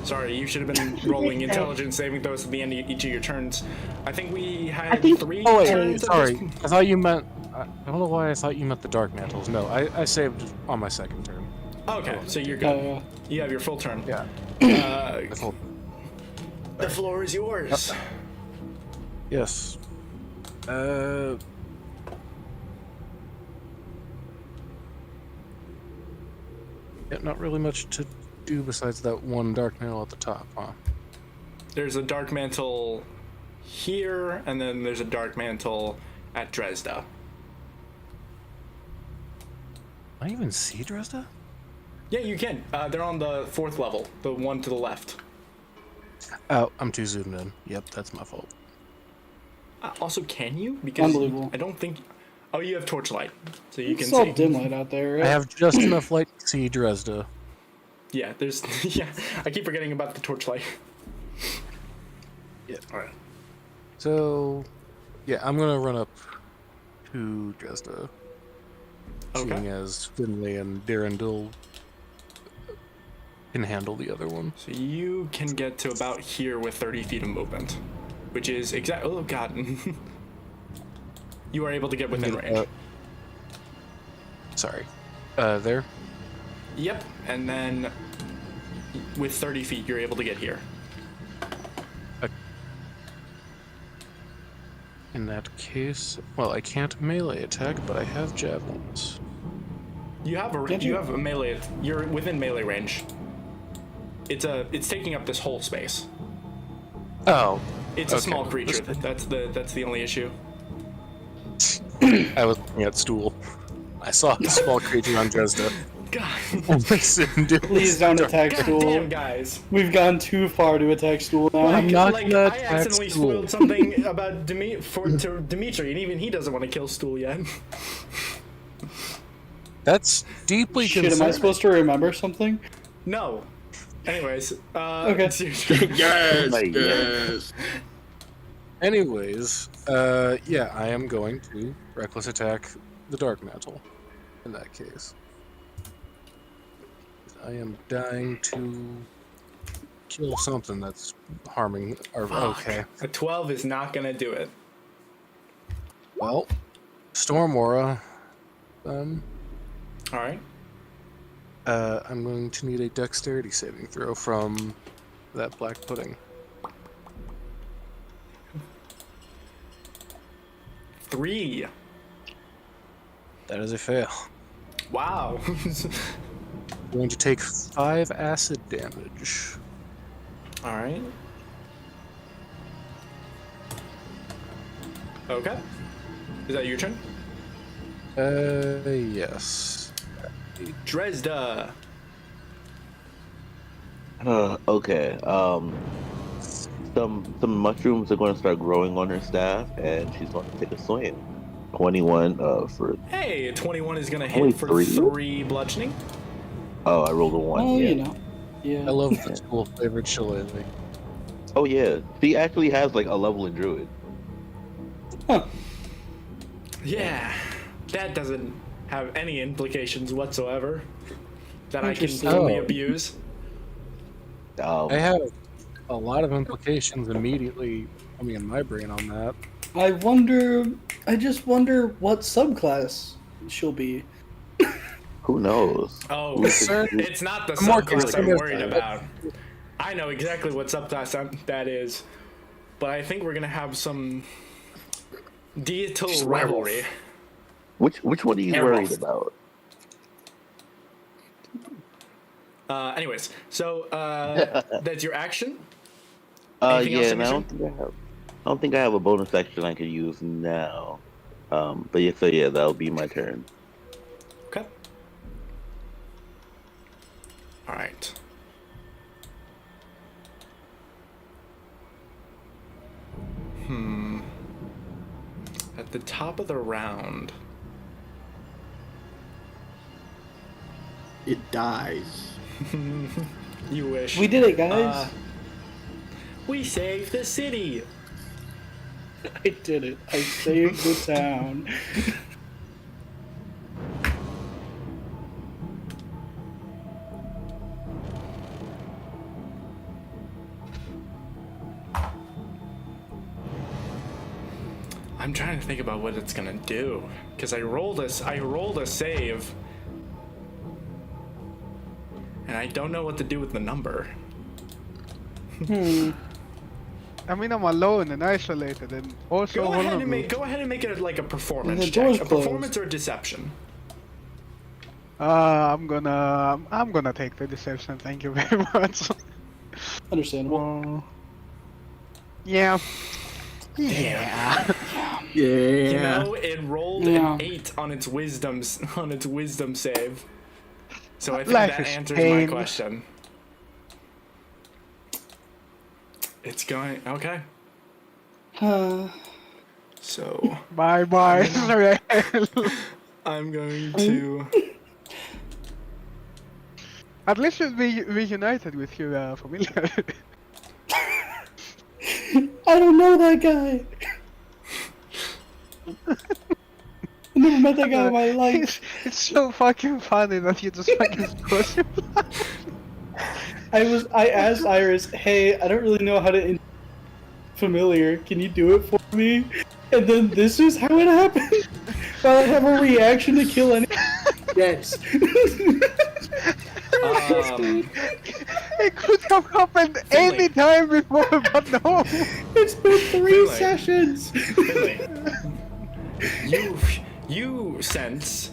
Sorry, you should have been rolling intelligence saving throws at the end of each of your turns. I think we had I think- 3 Oh wait, turns. at sorry. this- I thought you meant. I don't know why I thought you meant the dark mantles. No, I saved on my second turn. Okay, so you're good. Uh, You have your full turn. Yeah. Uh, I thought- the floor is yours. Yes. Yeah, not really much to do besides that one dark mantle at the top, huh? There's a dark mantle here, and then there's a dark mantle at Dresda. I even see Dresda? Yeah, you can. They're on the 4th level, the one to the left. Oh, I'm too zoomed in. Yep, that's my fault. Also, can you? Because Unbelievable. I don't think. Oh, you have torchlight, so you can it's all see. dim light out there, right? I have just enough light to see Dresda. Yeah, there's. Yeah, I keep forgetting about the torchlight. Yeah. Alright. So, yeah, I'm gonna run up to Dresda. Okay. Seeing as Finley and Darendil can handle the other one. So you can get to about here with 30 feet of movement, which is exact. Oh god. You are able to get within range. Sorry. There? Yep, and then with 30 feet, you're able to get here. In that case, well, I can't melee attack, but I have javelins. You have a Did you you? have a melee. You're within melee range. It's taking up this whole space. Oh, It's a Okay. small creature. That's the only issue. I was looking at stool. I saw the small creature on Dresda. God, Only Sin did. Please don't attack God Stool. damn guys. We've gone too far to attack Stool now. I'm not Like gonna I attack accidentally Stool. spoiled something about to Dimitri, and even he doesn't want to kill Stool yet. That's deeply Shit, am I concerning. supposed to remember something? No. Anyways, Okay. it's your turn. Yes, Like, yes. Anyways, yeah, I am going to reckless attack the Dark Mantle. In that case, I am dying to kill something that's harming our. Okay, A 12 is not gonna do it. well, Storm Aura. All right. I'm going to need a Dexterity saving throw from that black pudding. 3. That is a fail. Wow. Going to take 5 acid damage. All right. Okay. Is that your turn? Yes. Dresda. Okay. Some mushrooms are going to start growing on her staff, and she's going to take a swing. 21 for. Hey, 21 is gonna Only hit for 3? 3 bludgeoning. Oh, I rolled a 1. Well, yeah. you know. Yeah. I love the school flavored shillelagh. Oh yeah, she actually has like a level in druid. Huh. Yeah, that doesn't have any implications whatsoever that I can Interesting. fully Oh. abuse. I have a lot of implications immediately coming in my brain on that. I just wonder what subclass she'll be. Who knows? Oh, Sir, it's not the I'm more subclass I'm concerned with worried that. about. I know exactly what subclass that is, but I think we're gonna have some deital rivalry. Which one are you worried about? Anyways, so that's your action. Yeah, Anything else in and I your don't think I have a bonus action I can use now. But yeah, so yeah, that'll be my turn. Okay. All right. At the top of the round, It dies. you wish. We did it, guys. We saved the city. I did it. I saved the town. I'm trying to think about what it's gonna do, because I rolled a save, and I don't know what to do with the number. I mean, I'm alone and isolated, and also Go ahead vulnerable. and make it like a performance And the check. door's A closed. performance or deception. I'm gonna take the deception. Thank you very much. Understandable. Yeah. Yeah. Yeah. You know, it rolled Yeah. an 8 on its wisdom save. So I think Life that is answers pain. my question. It's going okay. So Bye bye. Sorry. I'm going to. At least you'll be reunited with your familiar. I don't know that guy. I never met that guy in my life. It's so fucking funny that you just fucking squash him. I asked Iris, hey, I don't really know how to familiar. Can you do it for me? And then this is how it happened. I have a reaction to kill any. Yes. It could have happened any time before, but no. It's been 3 Finley. sessions. Finley, you sense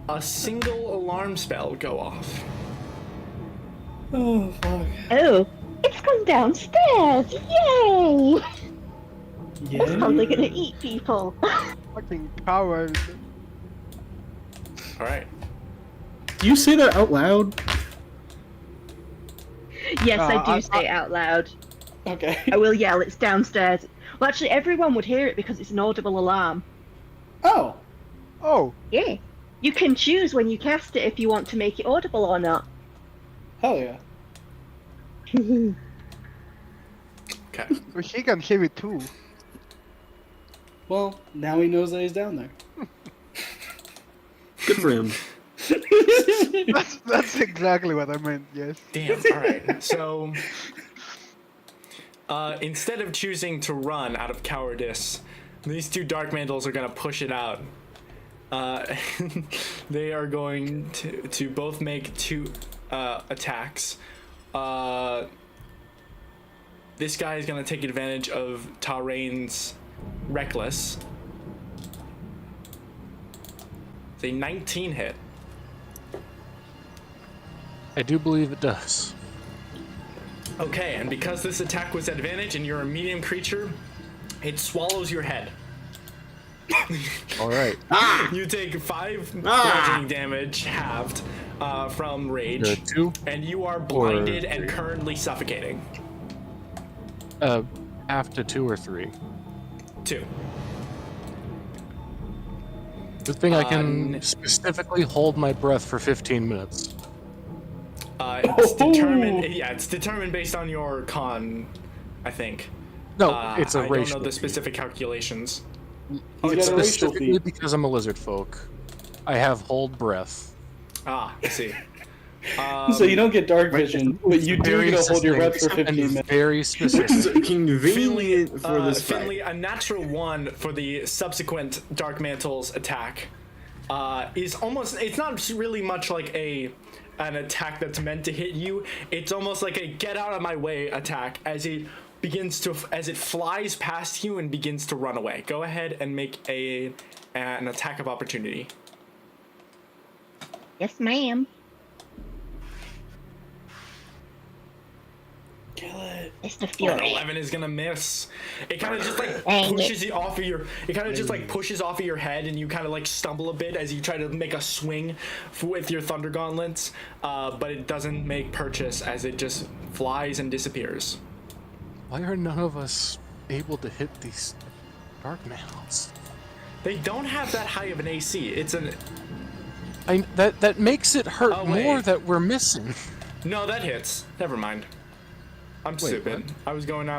a single alarm spell go off. Oh fuck. Oh, it's gone downstairs! Yay! It's Yeah. probably gonna eat people. Fucking coward. All right. Do you say that out loud? Yes, I I- do say it out loud. Okay. I will yell, it's downstairs. Well, actually, everyone would hear it because it's an audible alarm. Oh. Oh, Yeah. You can choose when you cast it if you want to make it audible or not. Hell yeah. Okay. well, she can hear it too. Well, now he knows that he's down there. Good for him. That's exactly what I meant. Yes. Damn. All right. So, instead of choosing to run out of cowardice, these two dark mantles are gonna push it out. They are going to both make 2 attacks. This guy is gonna take advantage of Tarain's reckless. It's a 19 hit. I do believe it does. Okay, and because this attack was advantage and you're a medium creature, it swallows your head. All right. You take 5 bludgeoning damage, halved, from rage, 2. and you are blinded and currently suffocating. After 2 or 3. 2. Good thing I can specifically hold my breath for 15 minutes. It's determined. Yeah, it's determined based on your con, I think. No, it's a I racial. don't know the specific calculations. got It's a racial specifically feat. because I'm a lizard folk. I have hold breath. Ah, I see. So you don't get dark vision, but you do get to hold your breath for 15 and minutes. very specific. Convenient for this fight. Finley, a natural 1 for the subsequent Dark Mantle's attack is almost. It's not really much like an attack that's meant to hit you. It's almost like a get out of my way attack as it flies past you and begins to run away. Go ahead and make an attack of opportunity. Yes, ma'am. Kill it. It's the An fury. 11 is gonna miss. It kind of just like Dang pushes you off of your. It kind of just like pushes off of your head, and you kind of like stumble a bit as you try to make a swing with your thunder gauntlets. But it doesn't make purchase as it just flies and disappears. Why are none of us able to hit these dark mantles? They don't have that high of an AC. It's an That makes it hurt Oh, wait. more that we're missing. no that hits. Never mind. I'm stupid. what? I was going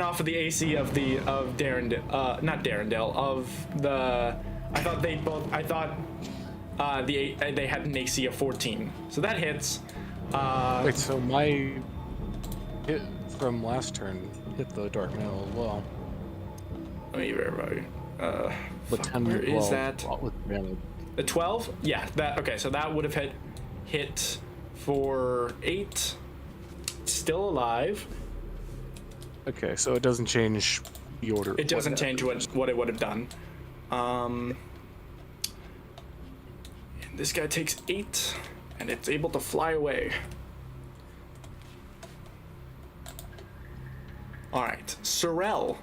off of the AC of Darrendale, not Darrendale, of the. I thought they had an AC of 14, so that hits. Wait, so my hit from last turn hit the dark mantle as well. Let me verify. But 10 where and is 12, that? what with advantage. The 12? Yeah, that okay, so that would have hit for 8. Still alive. Okay, so it doesn't change the order. It doesn't change what it would have done. And this guy takes 8, and it's able to fly away. Alright, Sorrel.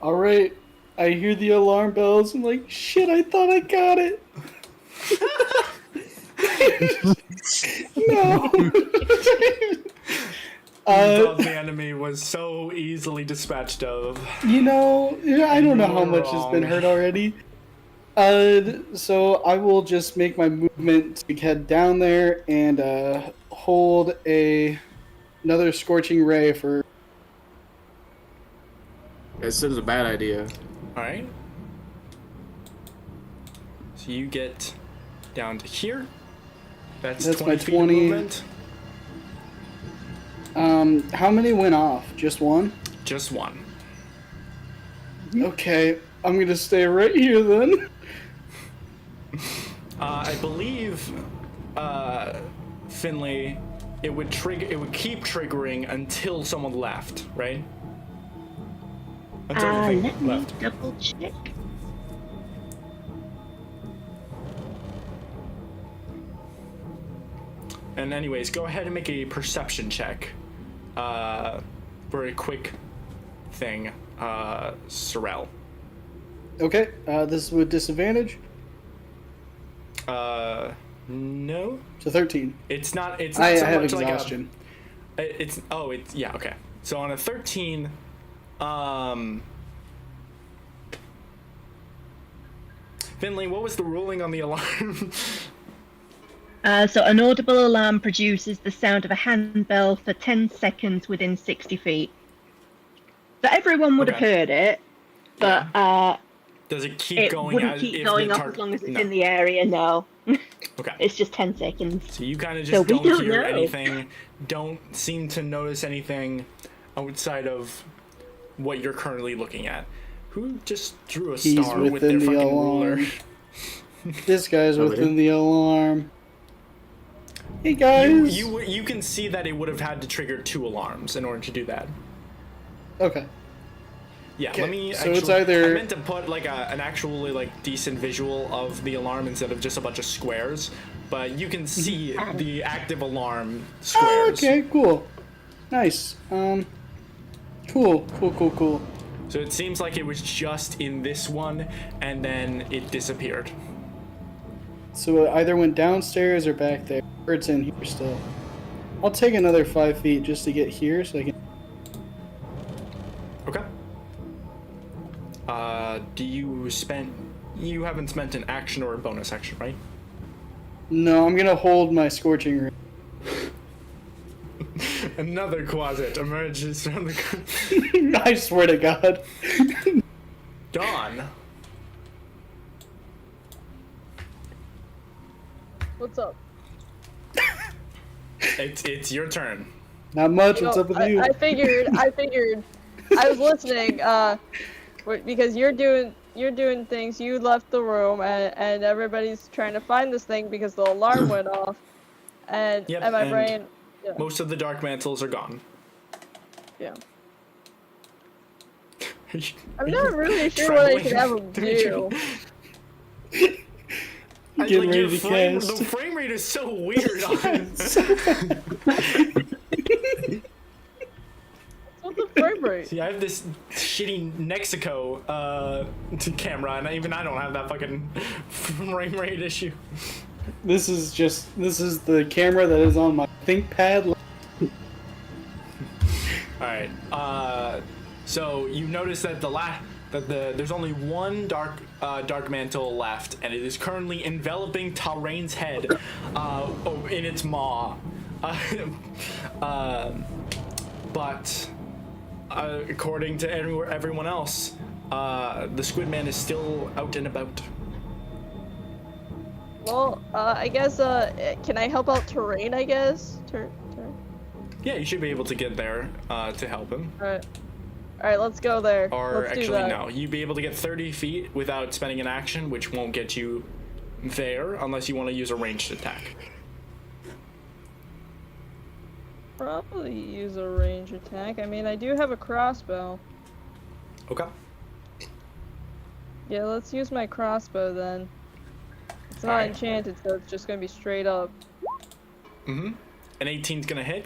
Alright, I hear the alarm bells. I'm like, shit, I thought I got it. No. You thought the enemy was so easily dispatched of. You know, I don't know how You're much has been wrong. hurt already. So I will just make my movement to head down there and hold another scorching ray for. This is a bad idea. Alright. So you get down to here. That's my 20 feet 20. movement. How many went off? Just one? Just one. Okay, I'm gonna stay right here then. I believe, Finley, it would keep triggering until someone left, right? Until the thing Let me left. double check. And anyways, go ahead and make a perception check. For a quick thing, Sorrel. Okay, this is with disadvantage. No. So 13. It's not I so have much exhaustion. Yeah, okay. So on a 13, Finley, what was the ruling on the alarm? So an audible alarm produces the sound of a handbell for 10 seconds within 60 feet. So everyone would have Okay. heard it, but Does it keep it going wouldn't as keep if going the off target? as long as it's No. in the area, no. Okay. It's just 10 seconds. So you kind of So just we don't don't hear know. anything, don't seem to notice anything outside of what you're currently looking at. Who just drew a He's star with within their the fucking alarm. ruler? This guy's Nobody. within the alarm. Hey guys. You can see that it would have had to trigger 2 alarms in order to do that. Okay. Yeah, Okay, let me. so it's either- I meant to put like an actually like decent visual of the alarm instead of just a bunch of squares, but you can see the active alarm squares. Oh, okay, cool. Nice. Cool. So it seems like it was just in this one, and then it disappeared. So it either went downstairs or back there. Or it's in here still. I'll take another 5 feet just to get here so I can. Okay. You haven't spent an action or a bonus action, right? No, I'm gonna hold my scorching ray. Another quasit emerges from the I swear to God. Dawn. What's up? It's your turn. Not much. You What's know, up with you? I figured. I was listening. Because you're doing things. You left the room, and everybody's trying to find this thing because the alarm went off. And Yep, my and brain. Yeah. Most of the dark mantles are gone. Yeah. I'm not really sure what I should have him do. Getting ready to cast. The frame rate is so weird on What's the frame rate? See, I have this shitty Nexico camera, and even I don't have that fucking frame rate issue. This is the camera that is on my ThinkPad. All right. So you notice that there's only one dark mantle left, and it is currently enveloping Talrain's head in its maw. But according to everyone else, the Squidman is still out and about. Well, I guess, can I help out Terrain, I guess? Yeah, you should be able to get there to help him. Alright. Alright, let's go there. Or Let's do actually, that. no. You'd be able to get 30 feet without spending an action, which won't get you there unless you want to use a ranged attack. Probably use a range attack. I mean, I do have a crossbow. Okay. Yeah, let's use my crossbow then. It's not Alright. enchanted, so it's just gonna be straight up. Mm-hmm. An 18's gonna hit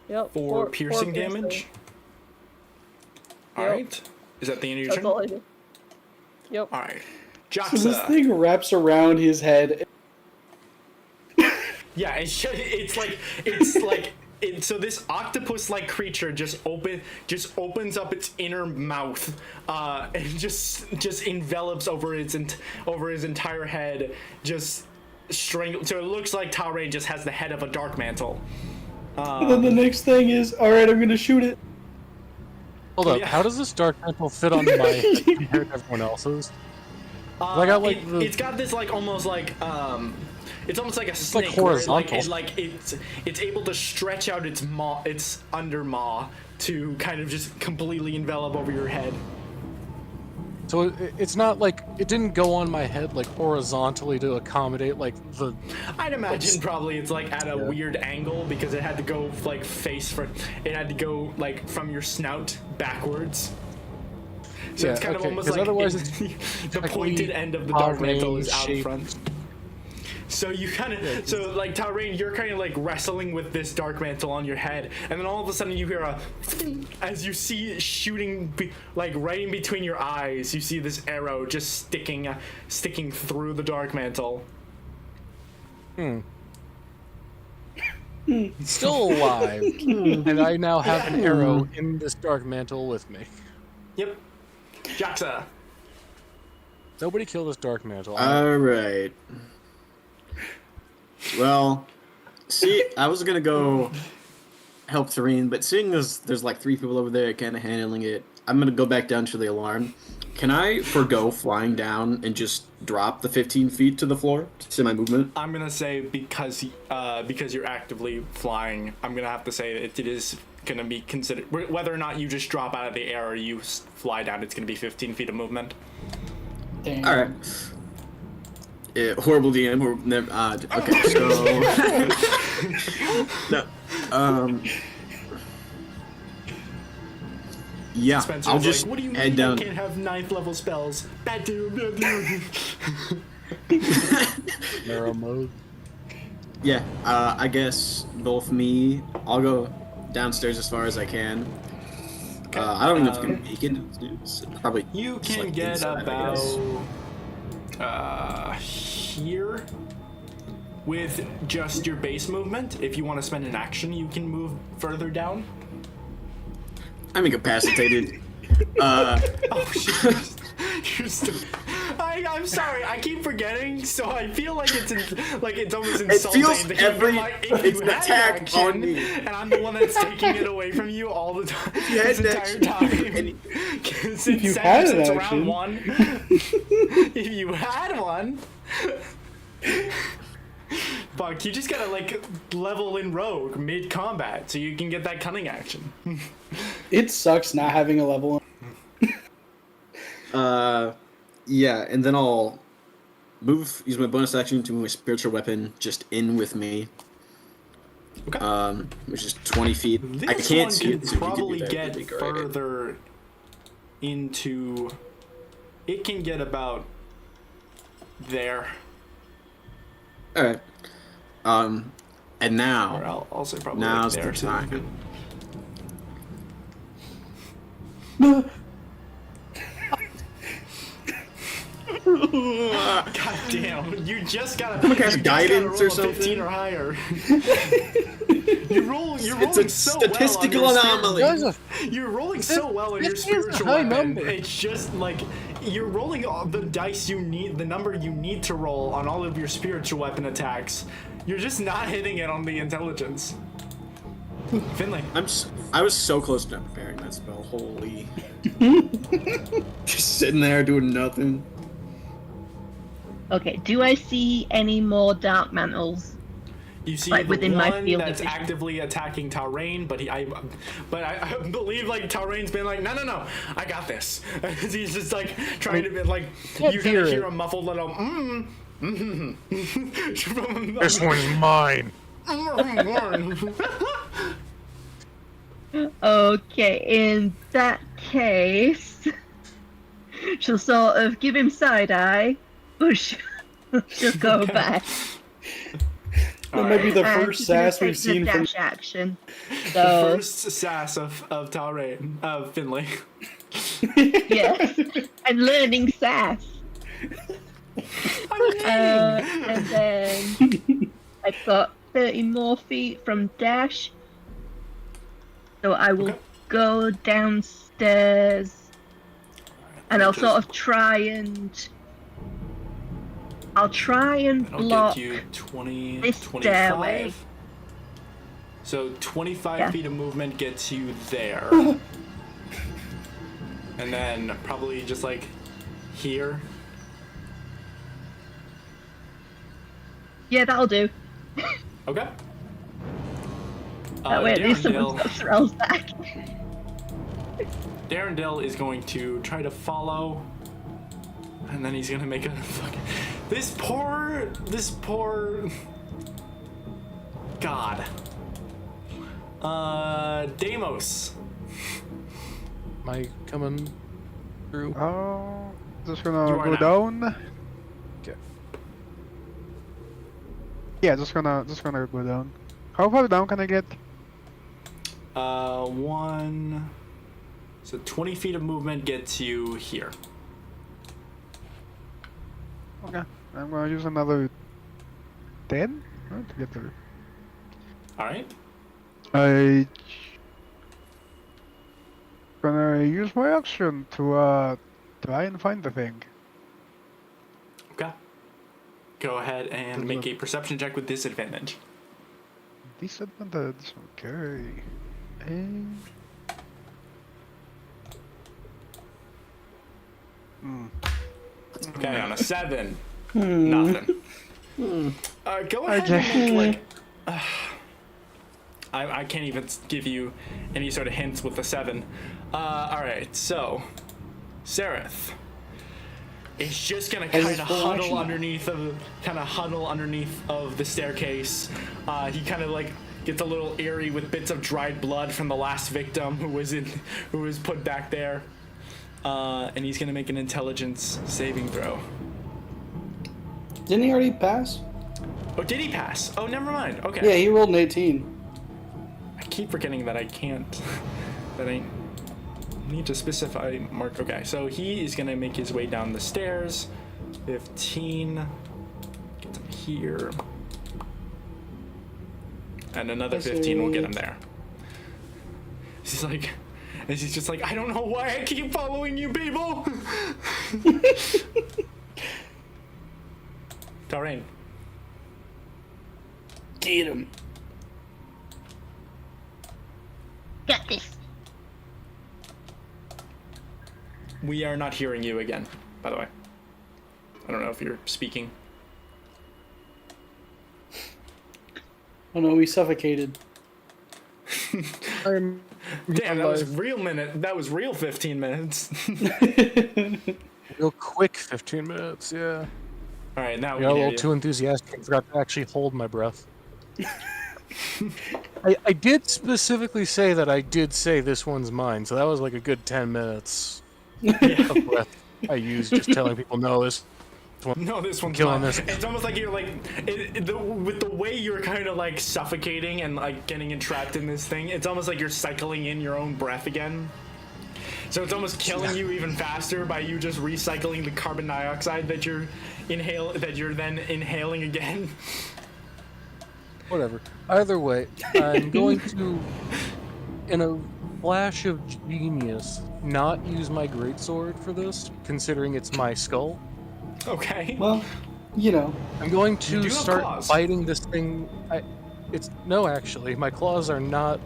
Yep. for four piercing damage. Yep. Alright. Is that the end of your That's turn? all I do. Yep. Alright. So this Jaxa. thing wraps around his head. Yeah, it's like so this octopus-like creature just opens up its inner mouth, and just envelops over his entire head, just strangle. So it looks like Talrain just has the head of a dark mantle. And then the next thing is, alright, I'm gonna shoot it. Hold up, Yeah. how does this dark mantle fit on my head compared to everyone else's? I got, like, it's got this like almost like it's almost like a snake. like where it, horizontal. it's able to stretch out its under maw to kind of just completely envelop over your head. So it's not like, it didn't go on my head like horizontally to accommodate like the... I'd imagine probably it's like at a weird angle because it had to go like it had to go like from your snout backwards. So Yeah, it's kind okay, of almost 'cause like otherwise the pointed end of the dark mantle is out front. So you kind of, so like Talrain, you're kind of like wrestling with this dark mantle on your head, and then all of a sudden you hear a, as you see it shooting, like right in between your eyes, you see this arrow just sticking through the dark mantle. He's still alive, and I now have an arrow in this dark mantle with me. Yep. Jaxa. Nobody kill this dark mantle. Alright. Well, see, I was gonna go help Tareen, but seeing as there's like 3 people over there kind of handling it, I'm gonna go back down to the alarm. Can I forgo flying down and just drop the 15 feet to the floor to my movement? I'm gonna say because you're actively flying, I'm gonna have to say that it is gonna be considered, whether or not you just drop out of the air or you fly down, it's gonna be 15 feet of movement. Damn. Alright. Horrible DM. Okay, so... no, yeah, Spencer's I'll just like, what do you head mean down. I can't have 9th level spells? Bad dude, bad dude. Arrow mode. Yeah, I guess both me. I'll go downstairs as far as I can. I don't know if you can make it. It's probably You just, can like, get inside, I guess. about here with just your base movement. If you want to spend an action, you can move further down. I'm incapacitated. Oh shit. I'm sorry, I keep forgetting, so I feel like it's almost insulting. feels to keep every- like, if it's you an had attack action, on me. and I'm the one that's taking it away from you all the time. you had This an entire action, time. If you had an Since action. round 1. If you had one. Fuck, you just gotta like level in rogue mid-combat so you can get that cunning action. It sucks not having a level. Yeah, and then I'll use my bonus action to move my spiritual weapon just in with me. Okay. Which is 20 feet. This I can't one see can it, so if you could probably do that, get that'd be great. further into. It can get about there. Alright. And Or now, I'll say probably now's like there the too. time. God damn! You just gotta. Someone cast you just gotta guidance roll or a 15 something? or higher. You're rolling It's a so statistical well on anomaly. your Guys, You're rolling so well on your 15 is a spiritual high weapon. number. It's just like you're rolling all the dice you need, the number you need to roll on all of your spiritual weapon attacks. You're just not hitting it on the intelligence. Finley. I was so close to not preparing that spell. Holy. Just sitting there doing nothing. Okay, do I see any more dark mantles? You see Like, the within my one field of that's vision. actively attacking Talrain, but I believe like Talrain's been like, no, I got this. He's just like trying to be like, you kind of hear a muffled little This one's mine. Okay, in that case, she'll sort of give him side eye, but she'll go back. That might be the And first she's gonna sass we've take the seen from. dash action. The So first sass of Talrain, of Finley. yes, and learning sass. And then I've got 30 more feet from dash, so I will Okay. go downstairs, and I'll Just- sort of try and. I'll try and That'll block. get you 20, this stairway. 25. So 25 Yeah. feet of movement gets you there. And then probably just like here. Yeah, that'll do. Okay. That way at least someone's Darendale, got throws back. Darendale is going to try to follow. And then he's gonna make a fucking. This poor. God. Deimos. Am I coming through? Oh, just You gonna are go now. down. Okay. Yeah, just gonna go down. How far down can I get? One. So 20 feet of movement gets you here. Okay, I'm gonna use another 10 to get there. All right. I gonna use my action to try and find the thing. Okay. Go ahead and make a perception check with disadvantage. Disadvantage. Okay. And... Okay, on a 7. Nothing. Go ahead and make like. I can't even give you any sort of hints with the 7. Alright, so. Sereth is just gonna Has kind his of full action huddle underneath of the staircase. He kind of like gets a little eerie with bits of dried blood from the last victim who was put back there. And he's gonna make an intelligence saving throw. Didn't he already pass? Oh, did he pass? Oh, never mind. Okay. Yeah, he rolled an 18. I keep forgetting that I can't. That I need to specify mark. Okay, so he is gonna make his way down the stairs. 15. Get him here. And another 15 will get him there. He's like, and he's just like, I don't know why I keep following you people. Talrain. Get him. Got this. We are not hearing you again, by the way. I don't know if you're speaking. Oh no, we suffocated. I'm Damn, that was alive. real minute. That was real 15 minutes. Real quick 15 minutes, yeah. All right, now I we got a can hear little you. too enthusiastic and forgot to actually hold my breath. I did specifically say that I did say this one's mine, so that was like a good 10 minutes of breath I used just telling people, no, this one. No, this one's Killing not. this. It's almost like you're like, with the way you're kind of like suffocating and like getting entrapped in this thing, it's almost like you're cycling in your own breath again. So it's almost killing you even faster by you just recycling the carbon dioxide that you're then inhaling again. Whatever. Either way, I'm going to, in a flash of genius, not use my greatsword for this, considering it's my skull. Okay. Well, you know. I'm going You to do have start claws. biting this thing. No, actually, my claws are not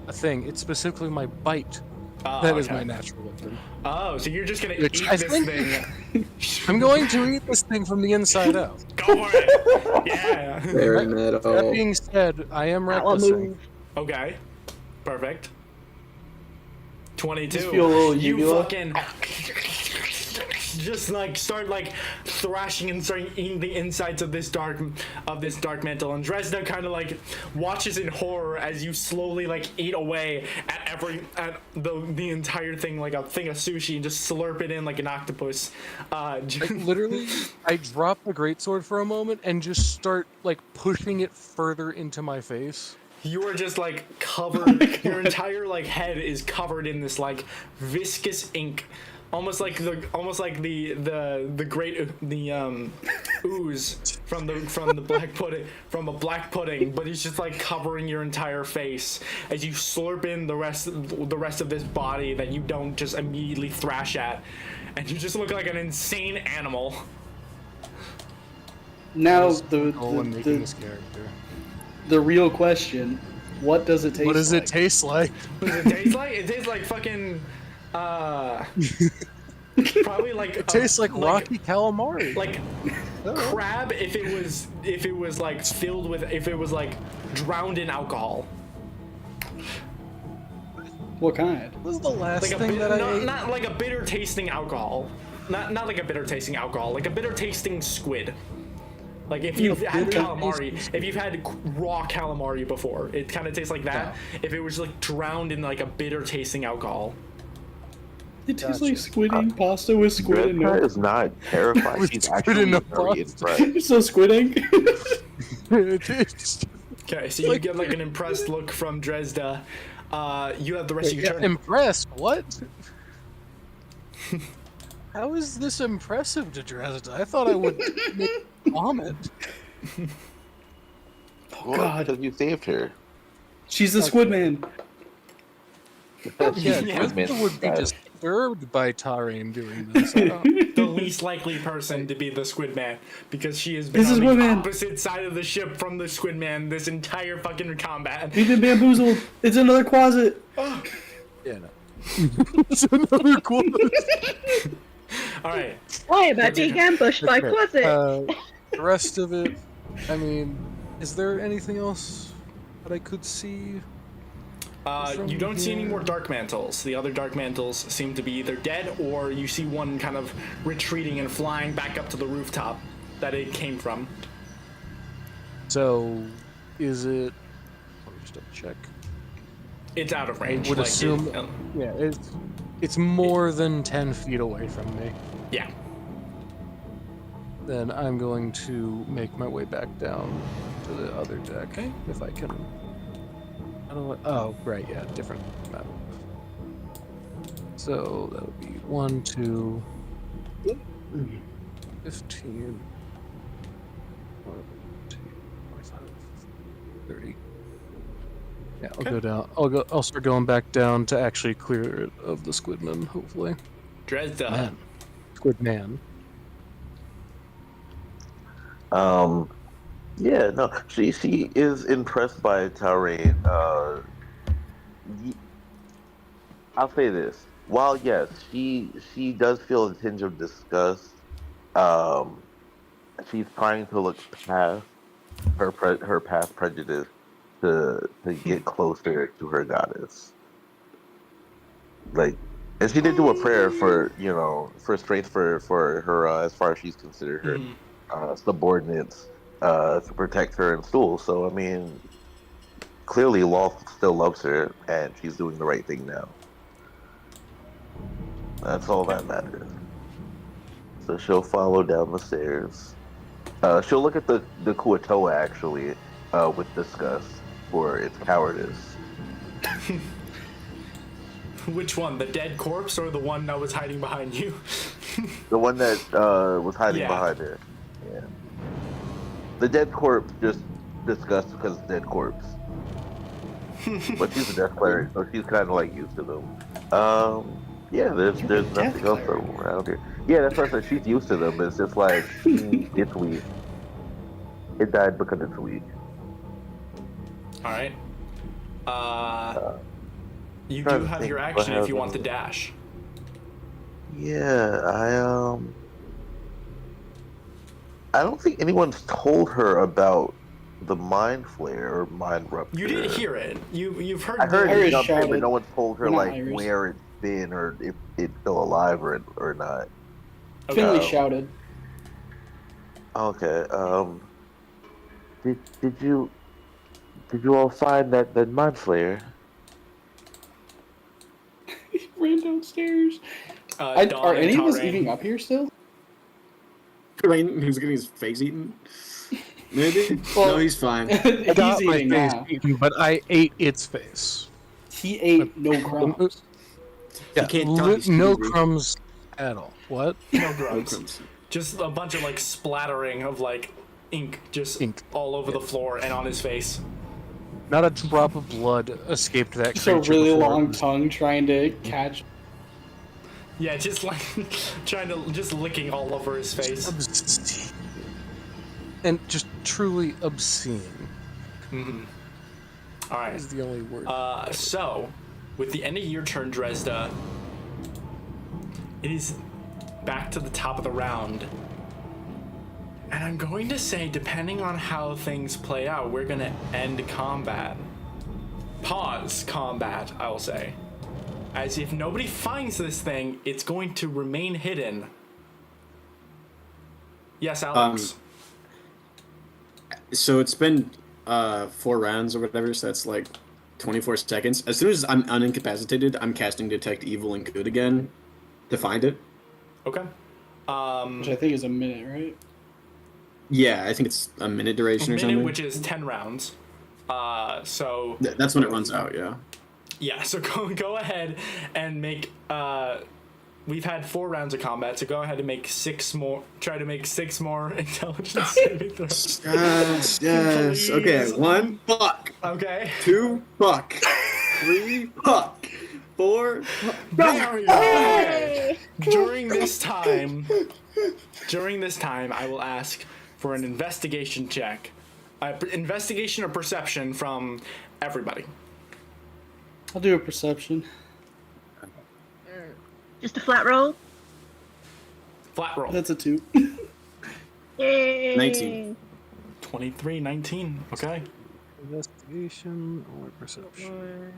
a thing. It's specifically my bite Oh, That is okay. my natural weapon. Oh, so you're just gonna Which eat I this think- thing? I'm going to eat this thing from the inside out. Go for it. Yeah. Very That metal. being said, I am Power recklessing. move. Okay. Perfect. 22. Just feel a little You uvula. fucking just like start like thrashing and starting eating the insides of this dark mantle, and Dresden kind of like watches in horror as you slowly like eat away at the entire thing like a thing of sushi and just slurp it in like an octopus. Like, literally, I drop the greatsword for a moment and just start like pushing it further into my face. You are just like covered. Your entire like head is covered in this like viscous ink, almost like the great ooze from the black pudding. But it's just like covering your entire face as you slurp in the rest of this body that you don't just immediately thrash at, and you just look like an insane animal. Now Goal in making this character. the real question: what does it taste? What does like? it taste like? What does it taste like? It tastes like fucking probably like It tastes like rocky calamari. like crab if it was like filled with, if it was like drowned in alcohol. What kind? What was the last Like a thing that I ate? not like a bitter tasting alcohol. Not like a bitter tasting alcohol, like a bitter tasting squid. Like if you've had bitter calamari, tasting if you've had raw calamari before, it kind of tastes like that. If it was like drowned in like a bitter tasting alcohol. It tastes like squid ink pasta with squid and Dresden no. is not terrified. With She's squid actually and no very pasta. impressed. So squid ink. Okay, so you get like an impressed look from Dresda. You have the rest of your turn. Impressed? What? How is this impressive to Dresda? I thought I would vomit. God. Because you saved her. She's the squid man. Yeah, Dresda would be disturbed by Tarine doing this. I don't- The least likely person to be the Squid Man, because she has been This is on the Squid Man. opposite side of the ship from the Squid Man this entire fucking combat. We've been bamboozled. It's another closet. Yeah, no. It's another quote. All right. Why am I being ambushed by Okay, closet? the rest of it, I mean, is there anything else that I could see? You don't see any more dark mantles. The other dark mantles seem to be either dead, or you see one kind of retreating and flying back up to the rooftop that it came from. So, is it? Let me just double check. It's out of range. I would like, assume. Yeah, it's more than 10 feet away from me. Yeah. Then I'm going to make my way back down to the other deck, Okay. if I can. I don't know. Oh, right, yeah, different map. So that would be 1, 2, 15, 1, 2, 25, 30. Yeah, I'll go down. I'll start going back down to actually clear it of the Squidman, hopefully. Dresda. Man. Squidman. Yeah, no, she is impressed by Tarine. I'll say this: while yes, she does feel a tinge of disgust, she's trying to look past her past prejudice to get closer to her goddess. Like, and she did do a prayer for for strength for her as far as she's considered her subordinates. To protect her in school. So I mean, clearly Law still loves her, and she's doing the right thing now. That's all that matters. So she'll follow down the stairs. She'll look at the Kuatoa actually, with disgust for its cowardice. Which one? The dead corpse or the one that was hiding behind you? The one that was hiding behind her. Yeah. The dead corpse just disgust because it's dead corpse. But she's a death cleric, so she's kind of like used to them. Yeah, there's nothing else around here. Yeah, that's what I said. She's used to them. It's just like it's weak. It died because it's weak. All right. You Trying do to have think your what action if you happened. want the dash. Yeah, I don't think anyone's told her about the mind flare or mind rupture. You did hear it. You've heard. I heard Iris it jump in, but shouted. no one's told her Not like Iris. where it's been or if it's still alive or not. Finley Um, shouted. Okay. Did you all find that mind flare? He ran downstairs. Dawn Are and any of us Tarain. eating up here still? Rain, who's getting his face eaten? Maybe? Well- No, he's fine. I got He's my eating face now. eaten, but I ate its face. He ate no crumbs. Yeah, can't tell he's no hungry. crumbs at all. What? No grubs. Just a bunch of like splattering of like ink just Ink. all over the floor and on his face. Not a drop of blood escaped that Just a creature really before it long was- tongue trying to catch. Yeah, just like trying to just licking all over his face. Obscene. And just truly obscene All right. is the only word. So, with the end of your turn, Dresda, it is back to the top of the round. And I'm going to say, depending on how things play out, we're going to end combat. Pause combat, I will say. As if nobody finds this thing, it's going to remain hidden. Yes, Alex. So it's been 4 rounds or whatever, so that's like 24 seconds. As soon as I'm unincapacitated, I'm casting Detect Evil and Good again to find it. Okay. Which I think is a minute, right? Yeah, I think it's a minute duration or Minute, something. which is 10 rounds. So That's when it runs out, yeah. yeah, so go ahead and make we've had 4 rounds of combat, so go ahead and make 6 more. Try to make 6 more intelligence saving throws. Yes, yes. Okay, Please. 1, fuck. Okay. 2, fuck. 3, fuck. 4, fuck. There we go. Okay. During this time, I will ask for an investigation check, investigation or perception from everybody. I'll do a perception. Just a flat roll? Flat roll. That's a 2. Yay! 19. 23, 19. Okay. Investigation or perception?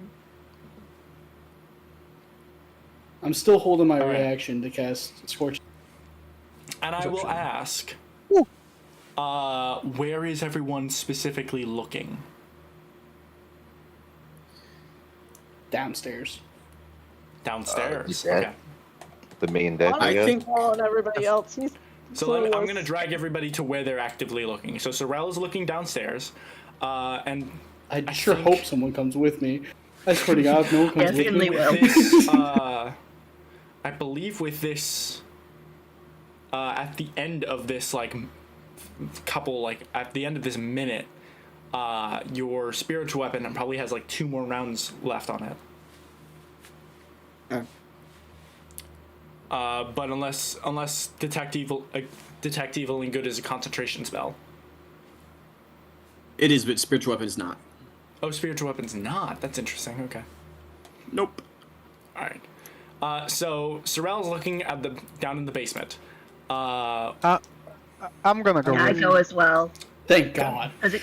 I'm still holding my All right. reaction to cast Scorch. And I will ask, where is everyone specifically looking? Downstairs. Downstairs. deck. Okay. The main deck, I I guess. think And everybody else. He's So I'm going to drag everybody to where they're actively looking. So Sorrel is looking downstairs, and I I sure think- hope someone comes with me. I swear to God, no one comes Yeah, with me. Finley will. with this, I believe with this, at the end of this at the end of this minute, your spiritual weapon probably has like 2 more rounds left on it. Okay. But unless detect evil and good is a concentration spell. It is, but spiritual weapon is not. Oh, spiritual weapon's not. That's interesting. Okay. Nope. All right. So Sorrel's looking at down in the basement. I'm gonna go And I with go as well. Thank God. Because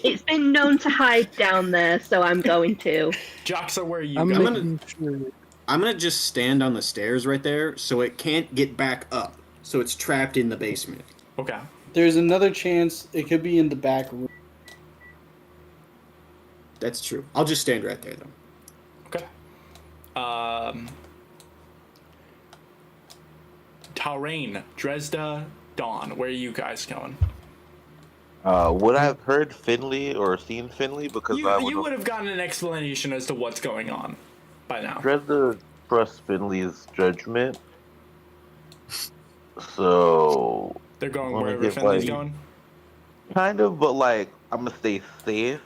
it's been known to hide down there, so I'm going to. Joxa, where are you I'm going? making sure. I'm gonna just stand on the stairs right there, so it can't get back up. So it's trapped in the basement. Okay. There's another chance it could be in the back room. That's true. I'll just stand right there, though. Okay. Tarain, Dresda, Dawn, where are you guys going? Would I have heard Finley or seen Finley? Because I You would would have gotten an explanation as to what's going on by now. Dresda trust Finley's judgment. So They're going Wanna wherever get, Finley's like- going. kind of, but like I'm gonna stay safe.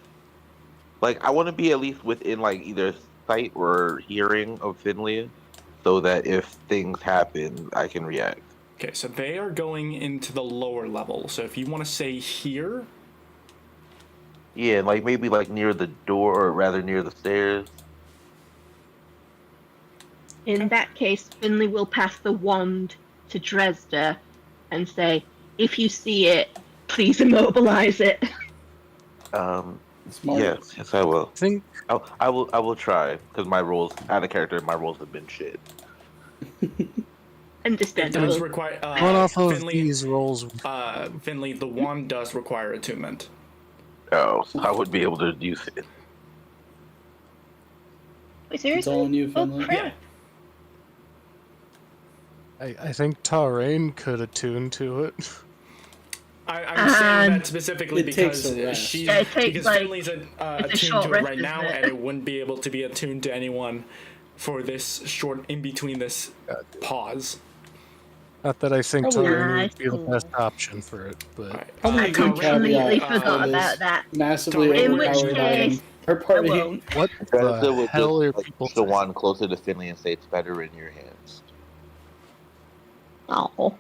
Like I want to be at least within like either sight or hearing of Finley, so that if things happen, I can react. Okay, so they are going into the lower level. So if you want to say here, Yeah, like maybe like near the door, or rather near the stairs. In that case, Finley will pass the wand to Dresda and say, if you see it, please immobilize it. Smart. Yes, I will. I think I will try because my roles, out of character, my roles have been shit. It does Understandable. require one off of Finley. these rolls. Finley, the wand does require attunement. Oh, so I would be able to use it. Wait, It's seriously? all on you, Oh, Finley. crap. I think Tarain could attune to it. I'm saying that specifically It takes because a rest. she's Yeah, it takes, because like, Finley's it's a attuned short to it rest, right now, isn't it? and it wouldn't be able to be attuned to anyone for this short in between this pause. Not that I think Probably Tarain would be the not. best option for it, but Right. Probably I a good completely caveat forgot for about this that. massively In which overpowered case, item. Her I party. won't. what Dresda the would hell are just people push the saying? wand closer to Finley and say it's better in your hands. Oh.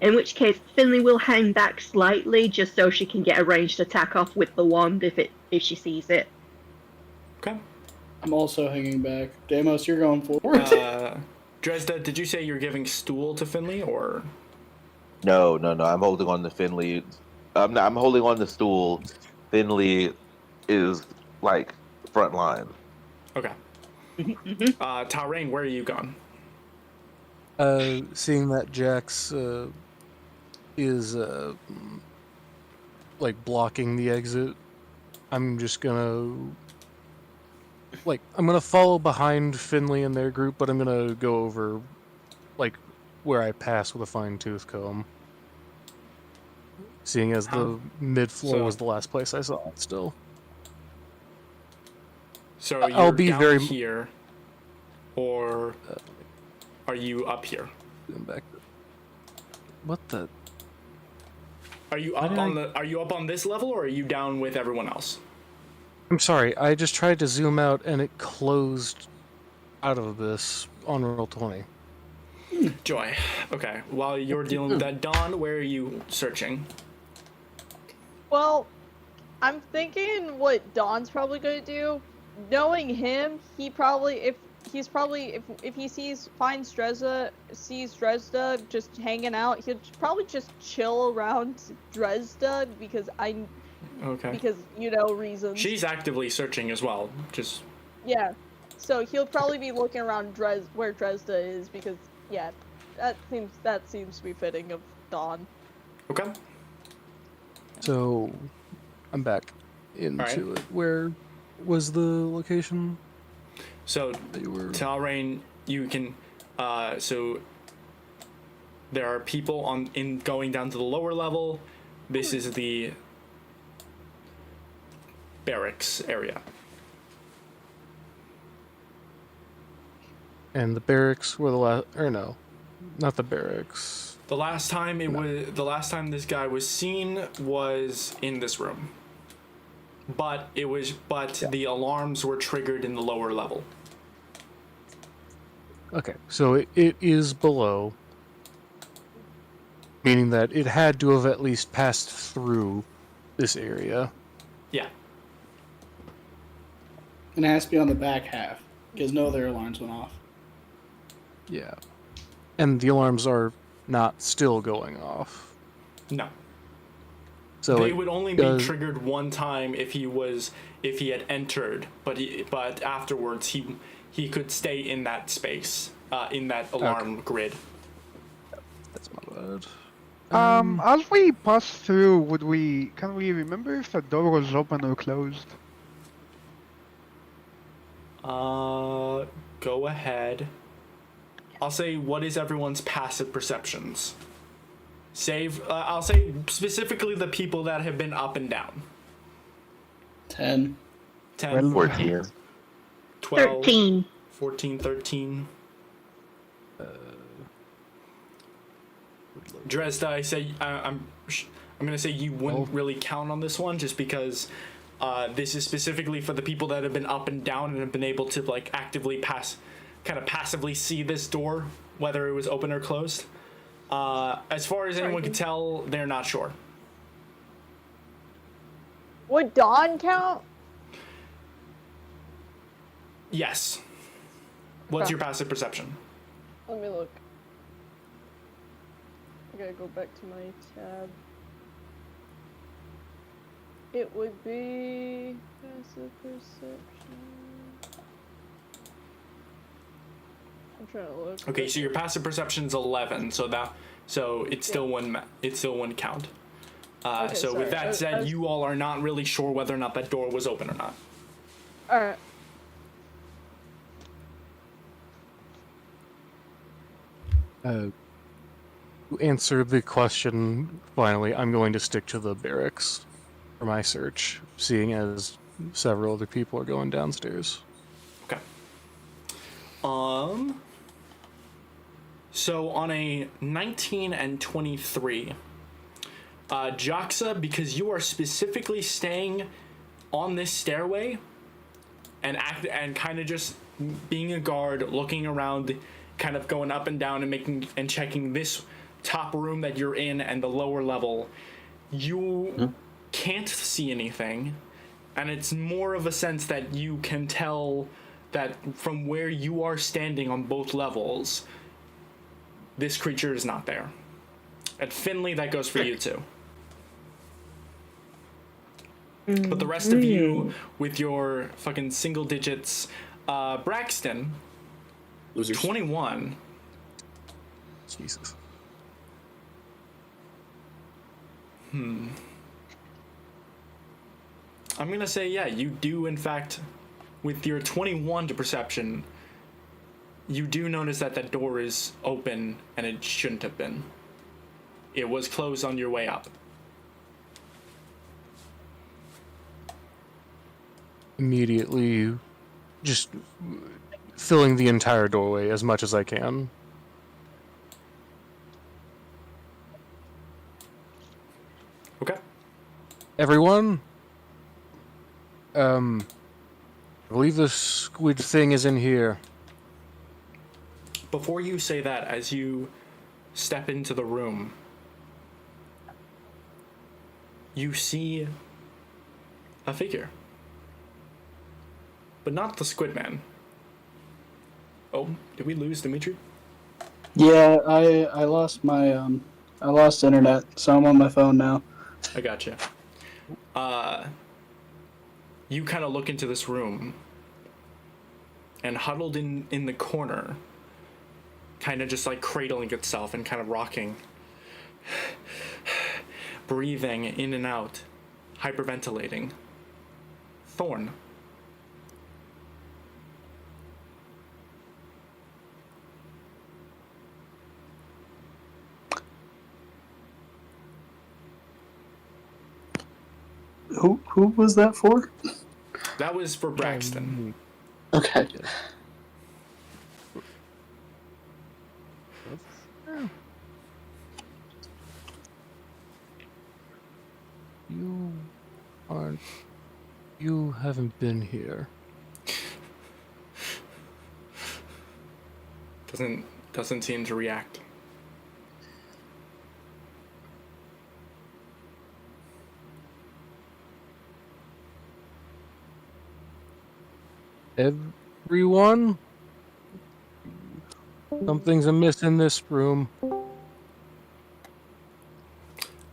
In which case, Finley will hang back slightly just so she can get a ranged attack off with the wand if she sees it. Okay. I'm also hanging back. Deimos, you're going forward. Dresda, did you say you're giving stool to Finley or? No. I'm holding on to Finley. I'm holding on the stool. Finley is like front line. Okay. Tarain, where are you gone? Seeing that Jax is like blocking the exit, I'm just gonna I'm gonna follow behind Finley and their group, but I'm gonna go over like where I pass with a fine-tooth comb. Seeing as the mid-floor So- was the last place I saw it still. So I'll you're be down very- here, or are you up here? Going back. What the? Are you up did on Are you up on this level, or are you down with everyone else? I'm sorry, I just tried to zoom out and it closed out of this on roll 20. Joy. Okay. While you're dealing with that, Dawn, where are you searching? Well, I'm thinking what Don's probably gonna do. Knowing him, he probably if he finds Dresda just hanging out, he'll probably just chill around Dresda because Okay. reasons. She's actively searching as well. Just Yeah. So he'll probably be looking around where Dresda is because that seems to be fitting of Dawn. okay. So, I'm back into Alright. it. Where was the location So that you were? Talrain, you can. So there are people in going down to the lower level. This is the barracks area. And the barracks were the last, or no, not the barracks. The last time this guy was seen was in this room. But the alarms were triggered in the lower level. Okay, so it is below, meaning that it had to have at least passed through this area. Yeah. And it has to be on the back half because no other alarms went off. Yeah. And the alarms are not still going off. No. So They it would only does- be triggered one time if he had entered, but afterwards he could stay in that space, in that alarm grid. That's my bad. As we pass through, can we remember if the door was open or closed? Go ahead. I'll say, what is everyone's passive perceptions? I'll say specifically the people that have been up and down. 10. 10, 14. 12, 13. 14, 13. Dresda, I say, I'm gonna say you wouldn't really count on this one just because this is specifically for the people that have been up and down and have been able to actively passively see this door, whether it was open or closed. As far as anyone can tell, they're not sure. Would Dawn count? Yes. What's your passive perception? Let me look. I gotta go back to my tab. It would be passive perception. I'm trying to look. Okay, so your passive perception is 11, so it's still one count. Okay, so with sorry. that said, you all are not really sure whether or not that door was open or not. Alright. To answer the question, finally, I'm going to stick to the barracks for my search, seeing as several other people are going downstairs. Okay. So on a 19 and 23, Joxa, because you are specifically staying on this stairway and kind of just being a guard, looking around, kind of going up and down and checking this top room that you're in and the lower level, you can't see anything, and it's more of a sense that you can tell that from where you are standing on both levels, this creature is not there. And Finley, that goes for you too. But the rest of you, with your fucking single digits, Braxton, Losers. 21. Jesus. I'm gonna say, yeah, you do, in fact, with your 21 to perception, you do notice that that door is open and it shouldn't have been. It was closed on your way up. Immediately, just filling the entire doorway as much as I can. Okay. Everyone, I believe the squid thing is in here. Before you say that, as you step into the room, you see a figure. But not the Squidman. Oh, did we lose Dimitri? Yeah, I lost my I lost internet, so I'm on my phone now. I gotcha. You kind of look into this room, and huddled in the corner, kind of just like cradling itself and kind of rocking, breathing in and out, hyperventilating. Thorn. Who was that for? That was for Braxton. Okay. You haven't been here. Doesn't seem to react. Everyone? Something's amiss in this room.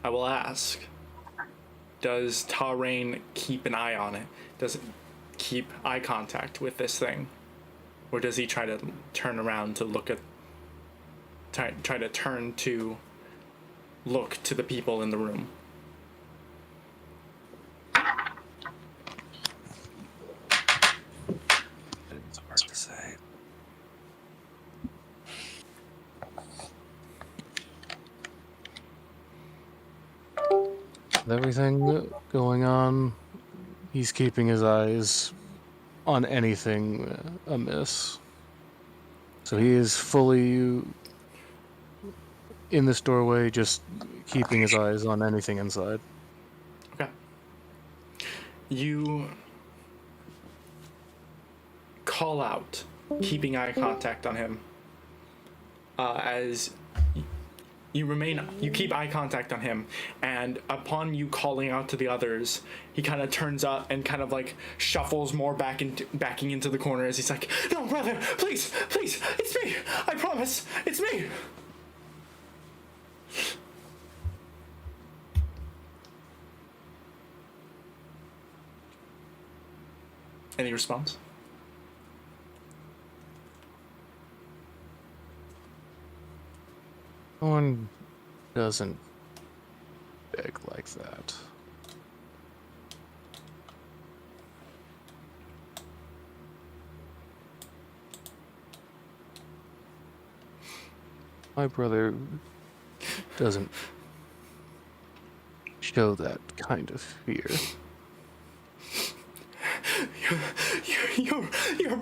I will ask, does Tarain keep an eye on it? Does it keep eye contact with this thing? Or does he try to turn around to look at... try to turn to look to the people in the room? It's hard to say. With everything going on, he's keeping his eyes on anything amiss. So he is fully in this doorway, just keeping his eyes on anything inside. Okay. You call out, keeping eye contact on him, as you keep eye contact on him, and upon you calling out to the others, he kind of turns up and kind of like shuffles more backing into the corner as he's like, no, brother, please, it's me, I promise, it's me. Any response? No one doesn't beg like that. My brother doesn't show that kind of fear. Your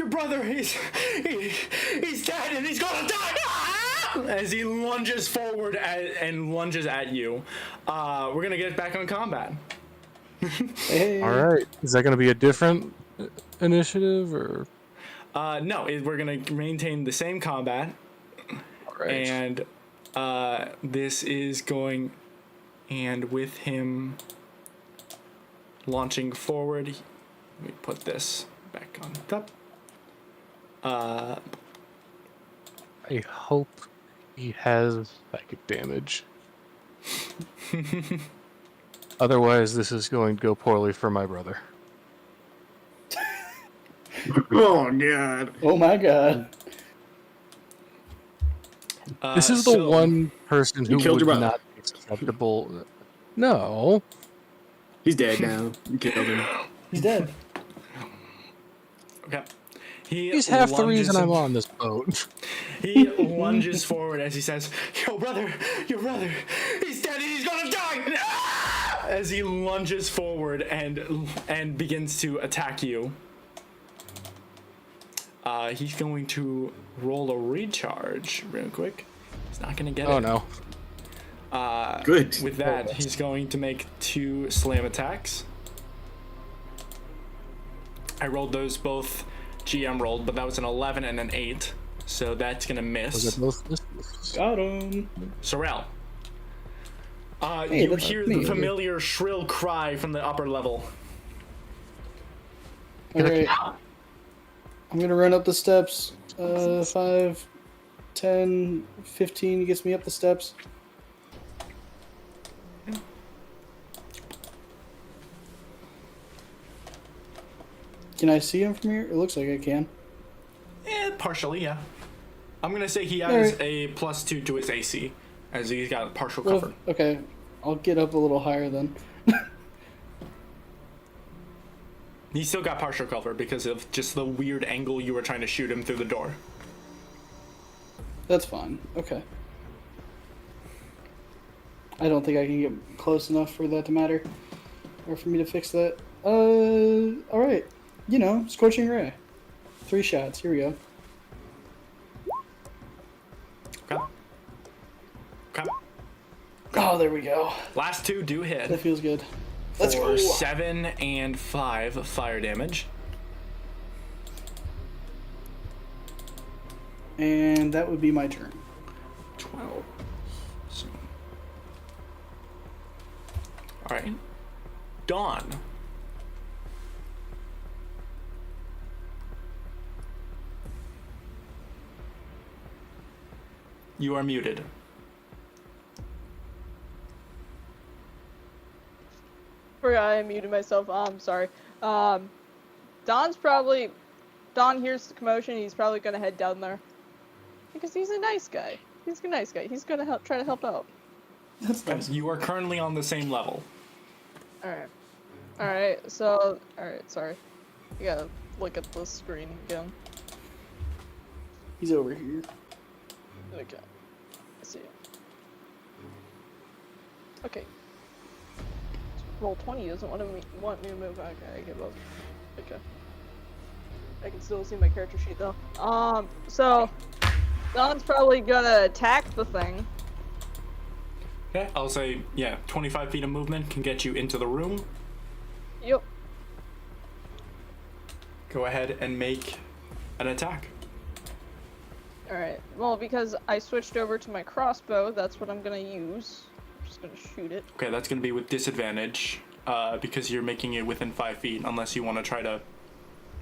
brother, he's dead and he's gonna die. As he lunges forward and lunges at you. We're gonna get back on combat. Hey. All right, is that going to be a different initiative or? No, we're gonna maintain the same combat. All right. And this is going, and with him launching forward, let me put this back on top. I hope he has psychic damage. Otherwise, this is going to go poorly for my brother. Oh god. Oh my god. This is the one person who killed would your brother. not be acceptable. No. He's dead now. You killed him. He's dead. Okay. He's half the reason I'm on this boat. He lunges forward as he says, your brother, he's dead and he's gonna die! As he lunges forward and begins to attack you. He's going to roll a recharge real quick. He's not gonna get it. Oh no. Good. With that, he's going to make 2 slam attacks. I rolled those both. GM rolled, but that was an 11 and an 8, so that's gonna Was miss. it both misses? Got him. Sorrel, Hey, you that's hear me. the familiar shrill cry from the upper level. Alright. I'm gonna run up the steps. 5, 10, 15 gets me up the steps. Can I see him from here? It looks like I can. Partially, yeah. I'm gonna say he has Alright. a +2 to his AC, as he's got partial Well, cover. okay. I'll get up a little higher then. He still got partial cover because of just the weird angle you were trying to shoot him through the door. That's fine. Okay. I don't think I can get close enough for that to matter. Or for me to fix that. Alright. You know, Scorching Ray. 3 shots. Here we go. Okay. Okay. Oh, there we go. Last 2 do That hit feels good. Let's for go. 7 and 5 fire damage. And that would be my turn. 12. So. All right. Dawn. You are muted. Forgot I muted myself. I'm sorry. Don hears the commotion. He's probably gonna head down there because he's a nice guy. He's a nice guy. He's gonna try to help out. That's nice. You are currently on the same level. Alright. So, alright. Sorry. I gotta look at the screen again. He's over here. Okay. I see it. Okay. Roll 20 doesn't want me to move. Okay, I give up. Okay. I can still see my character sheet though. So Don's probably gonna attack the thing. Okay, I'll say, yeah, 25 feet of movement can get you into the room. Yep. Go ahead and make an attack. Alright, well, because I switched over to my crossbow, that's what I'm gonna use. I'm just gonna shoot it. Okay, that's gonna be with disadvantage, because you're making it within 5 feet, unless you want to try to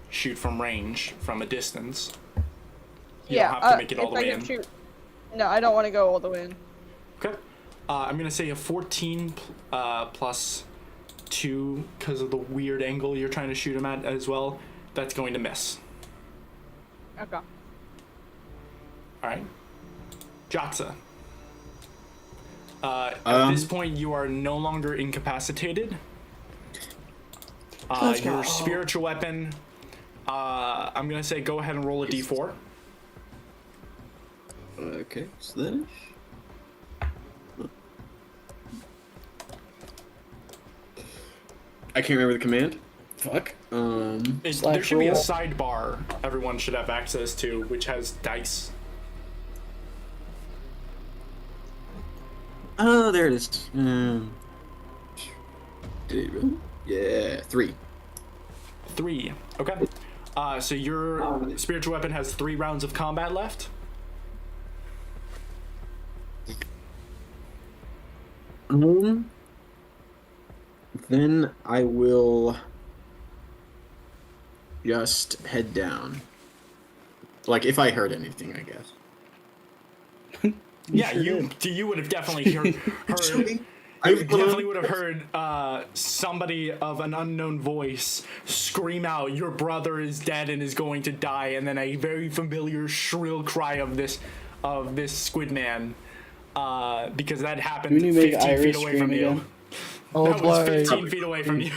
shoot from range, from a distance. You don't have to make it all the way in. Shoot... No, I don't want to go all the way in. Okay. I'm gonna say a 14 plus 2, because of the weird angle you're trying to shoot him at as well. That's going to miss. Okay. Alright. Jotza. At this point, you are no longer incapacitated. Your spiritual weapon, I'm gonna say go ahead and roll a d4. Okay, so then... I can't remember the command. Fuck. There should be a sidebar everyone should have access to, which has dice. Oh, there it is. Did it really? Yeah, 3. 3. Okay. So your spiritual weapon has 3 rounds of combat left. Then I will just head down. Like, if I heard anything, I guess. Yeah, you would have definitely heard you definitely would have heard somebody of an unknown voice scream out, "Your brother is dead and is going to die," and then a very familiar shrill cry of this Squidman, because that happened 15 feet away from you. That was 15 feet away from you.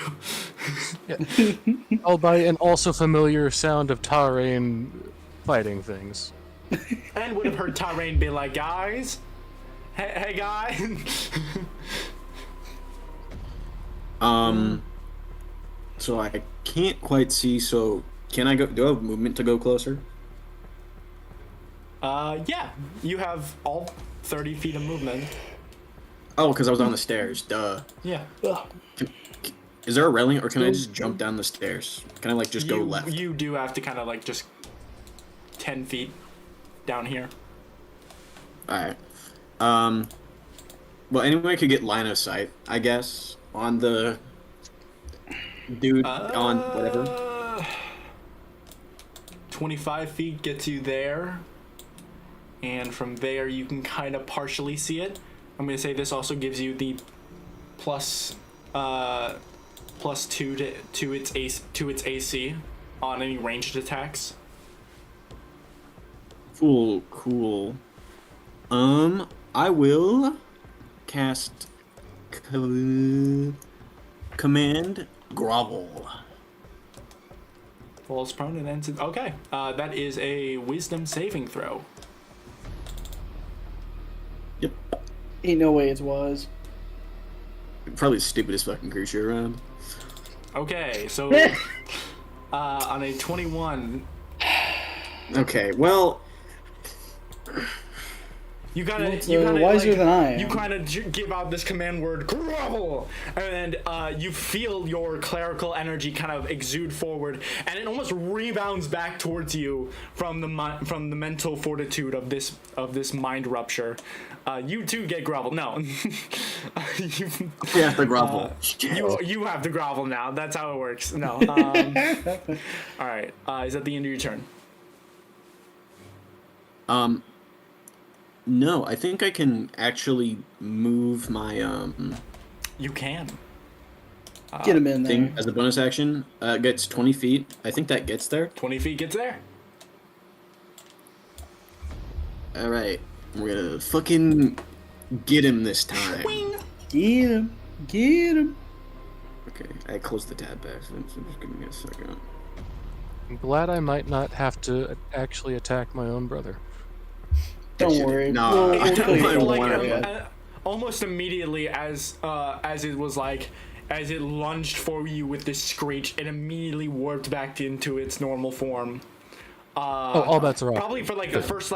All by an also familiar sound of Tarain fighting things. And would have heard Tarain be like, "Guys, hey guys." So I can't quite see, so can I go, do I have movement to go closer? Yeah, you have all 30 feet of movement. Oh, because I was on the stairs, duh. Yeah. Is there a railing, or can I just jump down the stairs? Can I, like, just go left? You do have to kind of, like, just 10 feet down here. Alright. Well, anyway, I could get line of sight, I guess, on the dude, on whatever. 25 feet gets you there. And from there, you can kind of partially see it. I'm going to say this also gives you the plus 2 to its AC on any ranged attacks. Cool. I will cast command grovel. Falls prone and ends. Okay, that is a wisdom saving throw. Yep. Ain't no way it's wise. Probably the stupidest fucking creature around. Okay, so on a 21. Okay, well. You gotta wiser like, than I am. You kind of give out this command word, grovel, and you feel your clerical energy kind of exude forward, and it almost rebounds back towards you from the mental fortitude of this mind rupture. You too get grovel. No, you have to grovel. You have to grovel now. That's how it works. No. All right. Is that the end of your turn? No, I think I can actually move my You can. Get him in there. Thing as a bonus action. Gets 20 feet. I think that gets there. 20 feet gets there. All right, we're gonna fucking get him this time. Get him. Okay, I closed the tab back. So just give me a second. I'm glad I might not have to actually attack my own brother. Don't worry. No, We'll kill you. Almost immediately as it was like, as it lunged for you with this screech, it immediately warped back into its normal form. All bets are off. Probably for like the first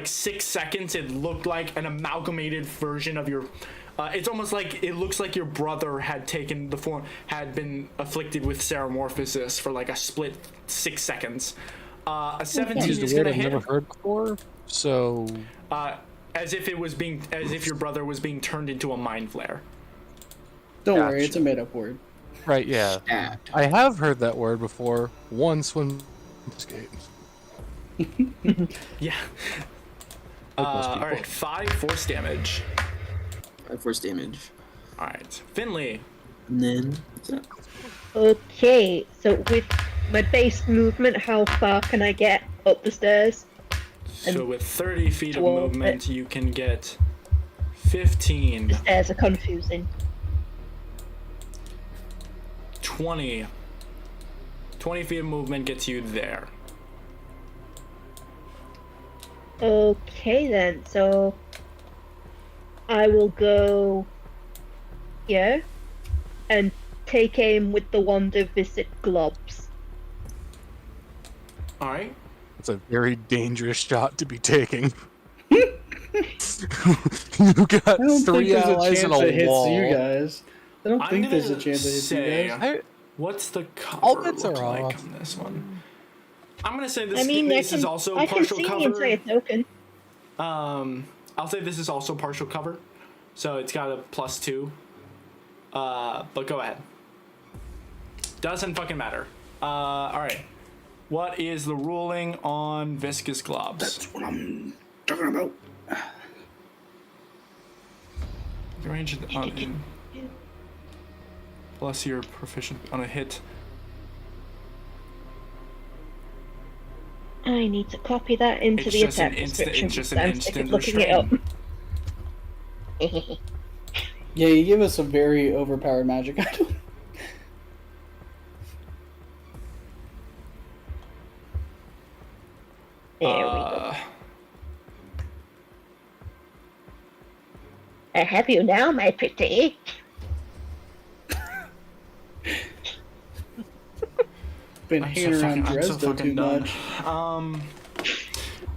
6 seconds, it looked like an amalgamated version of your. It's almost like it looks like your brother had taken the form, had been afflicted with ceramorphosis for like a split 6 seconds. A 17 Used is a word gonna I've never hit. heard before. So As if your brother was being turned into a mind flare. Don't worry, Gotcha. it's a made-up word. right, yeah. Stabbed. I have heard that word before once when this game. Yeah. Like most All people. right, 5 force damage. 5 force damage. All right, Finley. And then what's that? Okay, so with my base movement, how far can I get up the stairs? So with 30 feet of Well, movement, you can get 15, The stairs are confusing. 20. 20 feet of movement gets you there. Okay then, so I will go here and take aim with the wand of visit globs. All right. It's a very dangerous shot to be taking. You got I don't think 3 there's a allies chance and it a hits wall. you guys. I don't I'm think there's a gonna chance it hits you say- guys. What's the All cover bets look are like off. on this one? I'm gonna say this. I mean, this is also I can partial see the cover. entire token. I'll say this is also partial cover, so it's got a +2. But go ahead. Doesn't fucking matter. All right. What is the ruling on viscous globs? That's what I'm talking about. The range plus you're proficient on a hit. I need to copy that into It's the just an attack instant- description. it's just because an I'm sick of instant looking it up. Yeah, you give us a very overpowered magic item. There we go. I have you now, my pretty. Been hanging around I'm so Dresden fucking too done. much.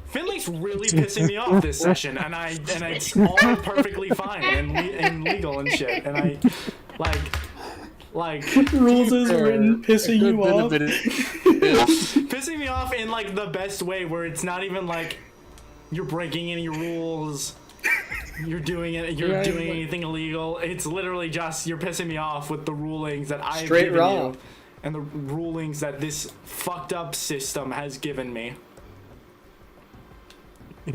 Finley's really pissing me off this session, and it's all perfectly fine and legal and shit, and I like Rules as written, pissing you off. pissing me off in like the best way, where it's not even like you're breaking any rules, you're doing anything illegal. It's literally just you're pissing me off with the rulings that I've Straight given raw. you, and the rulings that this fucked up system has given me.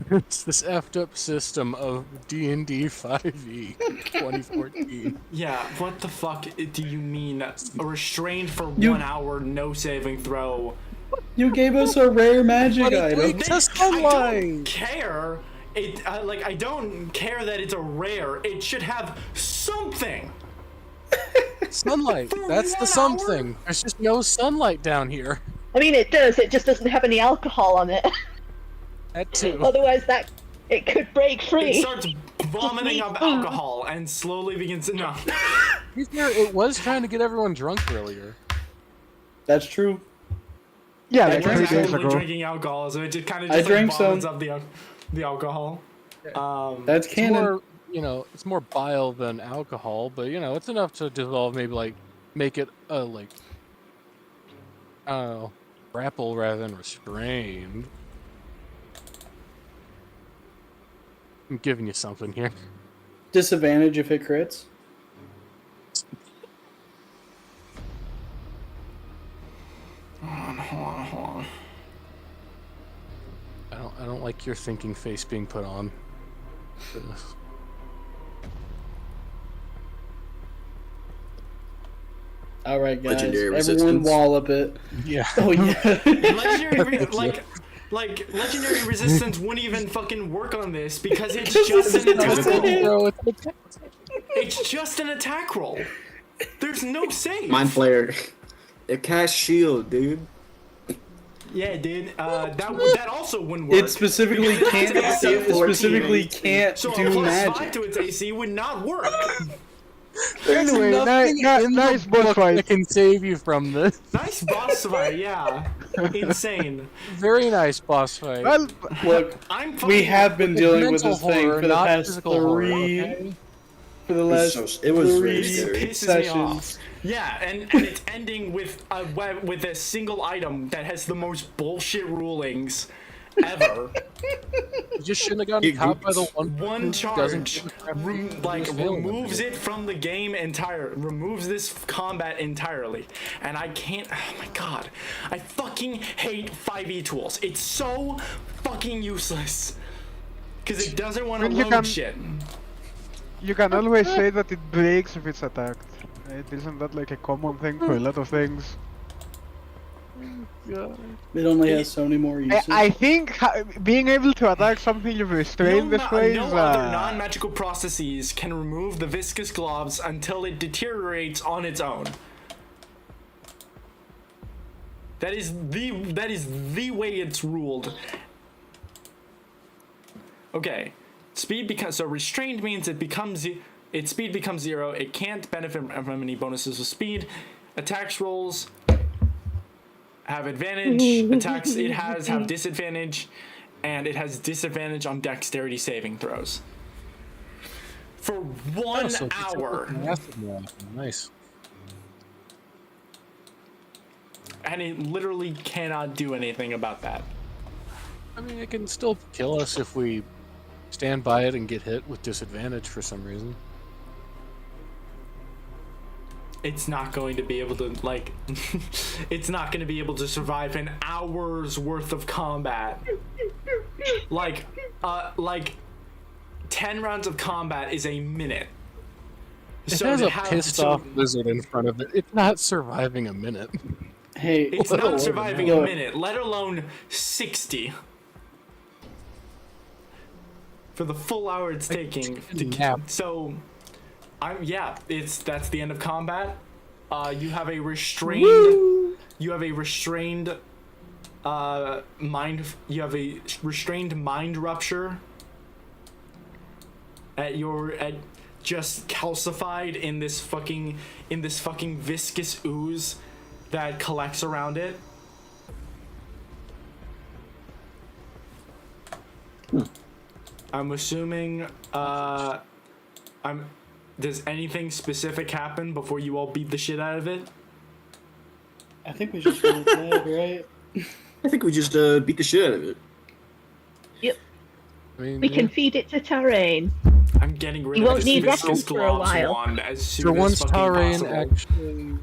It's this effed up system of D&D 5e 2014. Yeah, what the fuck do you mean? Restrained for You- 1 hour, no saving throw. You gave us a rare magic But it item. leaks to I sunlight. don't care. I don't care that it's a rare. It should have something. Sunlight. For That's the 1 something. There's just no sunlight down here. I mean, it does. It just doesn't have any alcohol on it. That too. Otherwise, it could break It free. starts vomiting up alcohol and slowly begins to no. To be fair, it was trying to get everyone drunk earlier. That's true. Yeah, I like drank 3 some. days Actually ago. drinking alcohol, so it just kind of I just drank vomits some. up the alcohol. That's It's canon. more, it's more bile than alcohol, but it's enough to dissolve. Maybe like make it grapple rather than restrained. I'm giving you something here. Disadvantage if it crits. Hold on. I don't like your thinking face being put on. for this. All right, guys. Legendary Everyone resistance. wallop it. Yeah. Oh yeah. Legendary resistance wouldn't even fucking work on this because it's just an attack roll. Bro, It's just an attack roll. There's no save. Mind Flayer. It casts shield, dude. Yeah, dude. That also wouldn't work. It specifically Because can't. it's AC It 14. specifically can't So a do +5 magic. to its AC would not work. Anyway, nothing in nice the boss book fight. that can save you from this. Nice boss fight, yeah. Insane. Very nice boss fight. Well, Look, I'm fucking, we have been dealing with Mental this thing horror, for the not past physical horror, three. okay? For the last It was three really scary. Pisses me off. sessions. Yeah, and it's ending with a single item that has the most bullshit rulings ever. You just shouldn't have gotten caught by the One who charge doesn't removes it from the game removes this combat entirely. And I can't, oh my god, I fucking hate 5e tools. It's so fucking useless. Because it doesn't want to load shit. You can always say that it breaks if it's attacked. Isn't that like a common thing for a lot of things? It only has so many more uses. I think being able to attack something you've restrained this way no is other non-magical processes can remove the viscous globs until it deteriorates on its own. That is the way it's ruled. Okay, so restrained means its speed becomes 0. It can't benefit from any bonuses with speed. Attacks rolls have advantage. Attacks it has have disadvantage, and it has disadvantage on dexterity saving throws. For 1 hour. Nice. And it literally cannot do anything about that. I mean, it can still kill us if we stand by it and get hit with disadvantage for some reason. It's not going to be able to, like, it's not going to be able to survive an hour's worth of combat. Like 10 rounds of combat is a minute. It has a pissed off lizard in front of it. It's not surviving a minute. Hey, it's not surviving a minute, let alone 60. For the full hour it's taking to so that's the end of combat. You have a restrained mind rupture at just calcified in this fucking viscous ooze that collects around it. I'm assuming does anything specific happen before you all beat the shit out of it? I think we just rolled dead, right? I think we just beat the shit out of it. Yep. I mean, We can feed it to Tarain. I'm getting rid You of won't need this weapons for a globs while. wand as soon For as once, fucking Tarain possible. actually,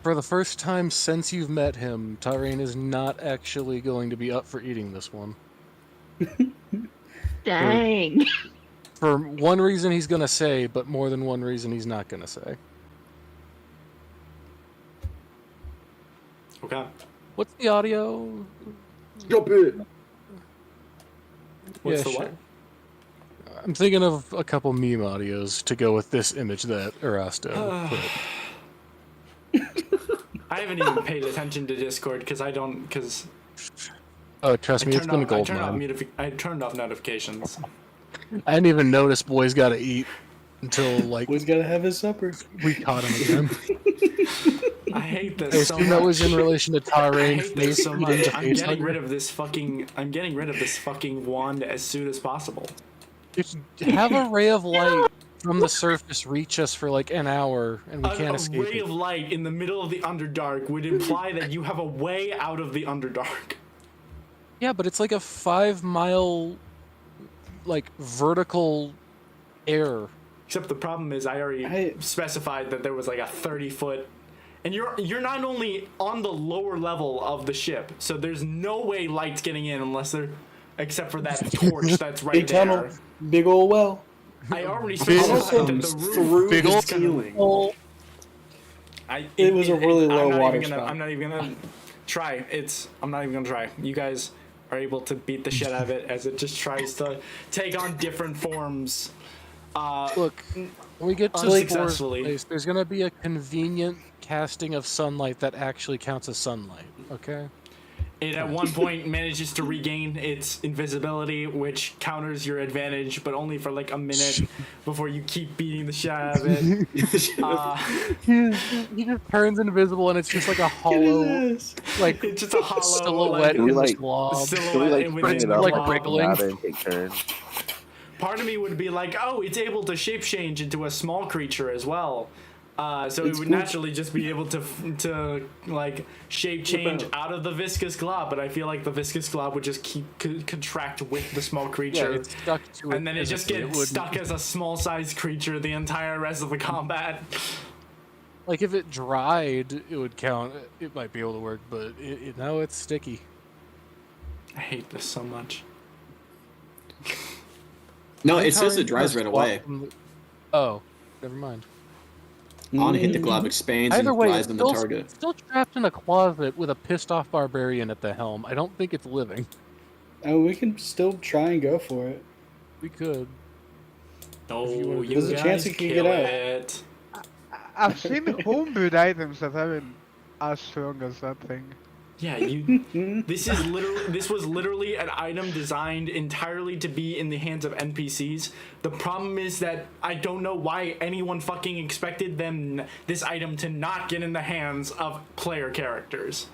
for the first time since you've met him, Tarain is not actually going to be up for eating this one. Dang. For one reason he's gonna say, but more than one reason he's not gonna say. Okay. What's the audio? Jump it. What's Yeah, the sure. what? I'm thinking of a couple meme audios to go with this image that Erasto put. I haven't even paid attention to Discord because Oh, trust me, it's been a gold I turned off notifications. I didn't even notice Boy's Gotta Eat until like Boy's gotta have his supper. we caught him again. I hate this I so assume much. that was in relation to I Tarain hate this so much. I'm face getting hugger. rid of this fucking wand as soon as possible. Just have a ray of light from the surface reach us for like an hour and we can't A escape ray it. of light in the middle of the Underdark would imply that you have a way out of the Underdark. Yeah, but it's like a 5-mile like vertical air. Except the problem is I already specified that there was like a 30-foot, and you're not only on the lower level of the ship, so there's no way light's getting in except for that torch that's right Big there. tunnel, big old well. I already Big specified that the roof through big the old ceiling. It was a really low water spot. I'm not even gonna try. I'm not even gonna try. You guys are able to beat the shit out of it as it just tries to take on different forms. Look, when we get to Unsuccessfully. Spore's place, there's gonna be a convenient casting of sunlight that actually counts as sunlight, okay? It at one point manages to regain its invisibility, which counters your advantage, but only for like a minute before you keep beating the shit out of it. He just turns invisible and it's just like a hollow, like It's just a hollow silhouette Can we, in this like, blob. Can we silhouette like within bring it the up like blob. wriggling? and take turns? Part of me would be like, oh, it's able to shape change into a small creature as well. So it would naturally just be able to like shape change out of the viscous glob, but I feel like the viscous glob would just keep contract with the small creature, it's stuck to it and then it just gets stuck as a small sized creature the entire rest of the combat. Like if it dried, it would count. It might be able to work, but now it's sticky. I hate this so much. No, it says it dries right away. Oh, never mind. On hit, the glob expands Either and way, flies it's on the target. still trapped in a closet with a pissed off barbarian at the helm. I don't think it's living. Oh, we can still try and go for it. We could. No, you There's a guys chance it can kill get out. it. I've seen homebrewed items that aren't as strong as that thing. Yeah, this was literally an item designed entirely to be in the hands of NPCs. The problem is that I don't know why anyone fucking expected this item to not get in the hands of player characters.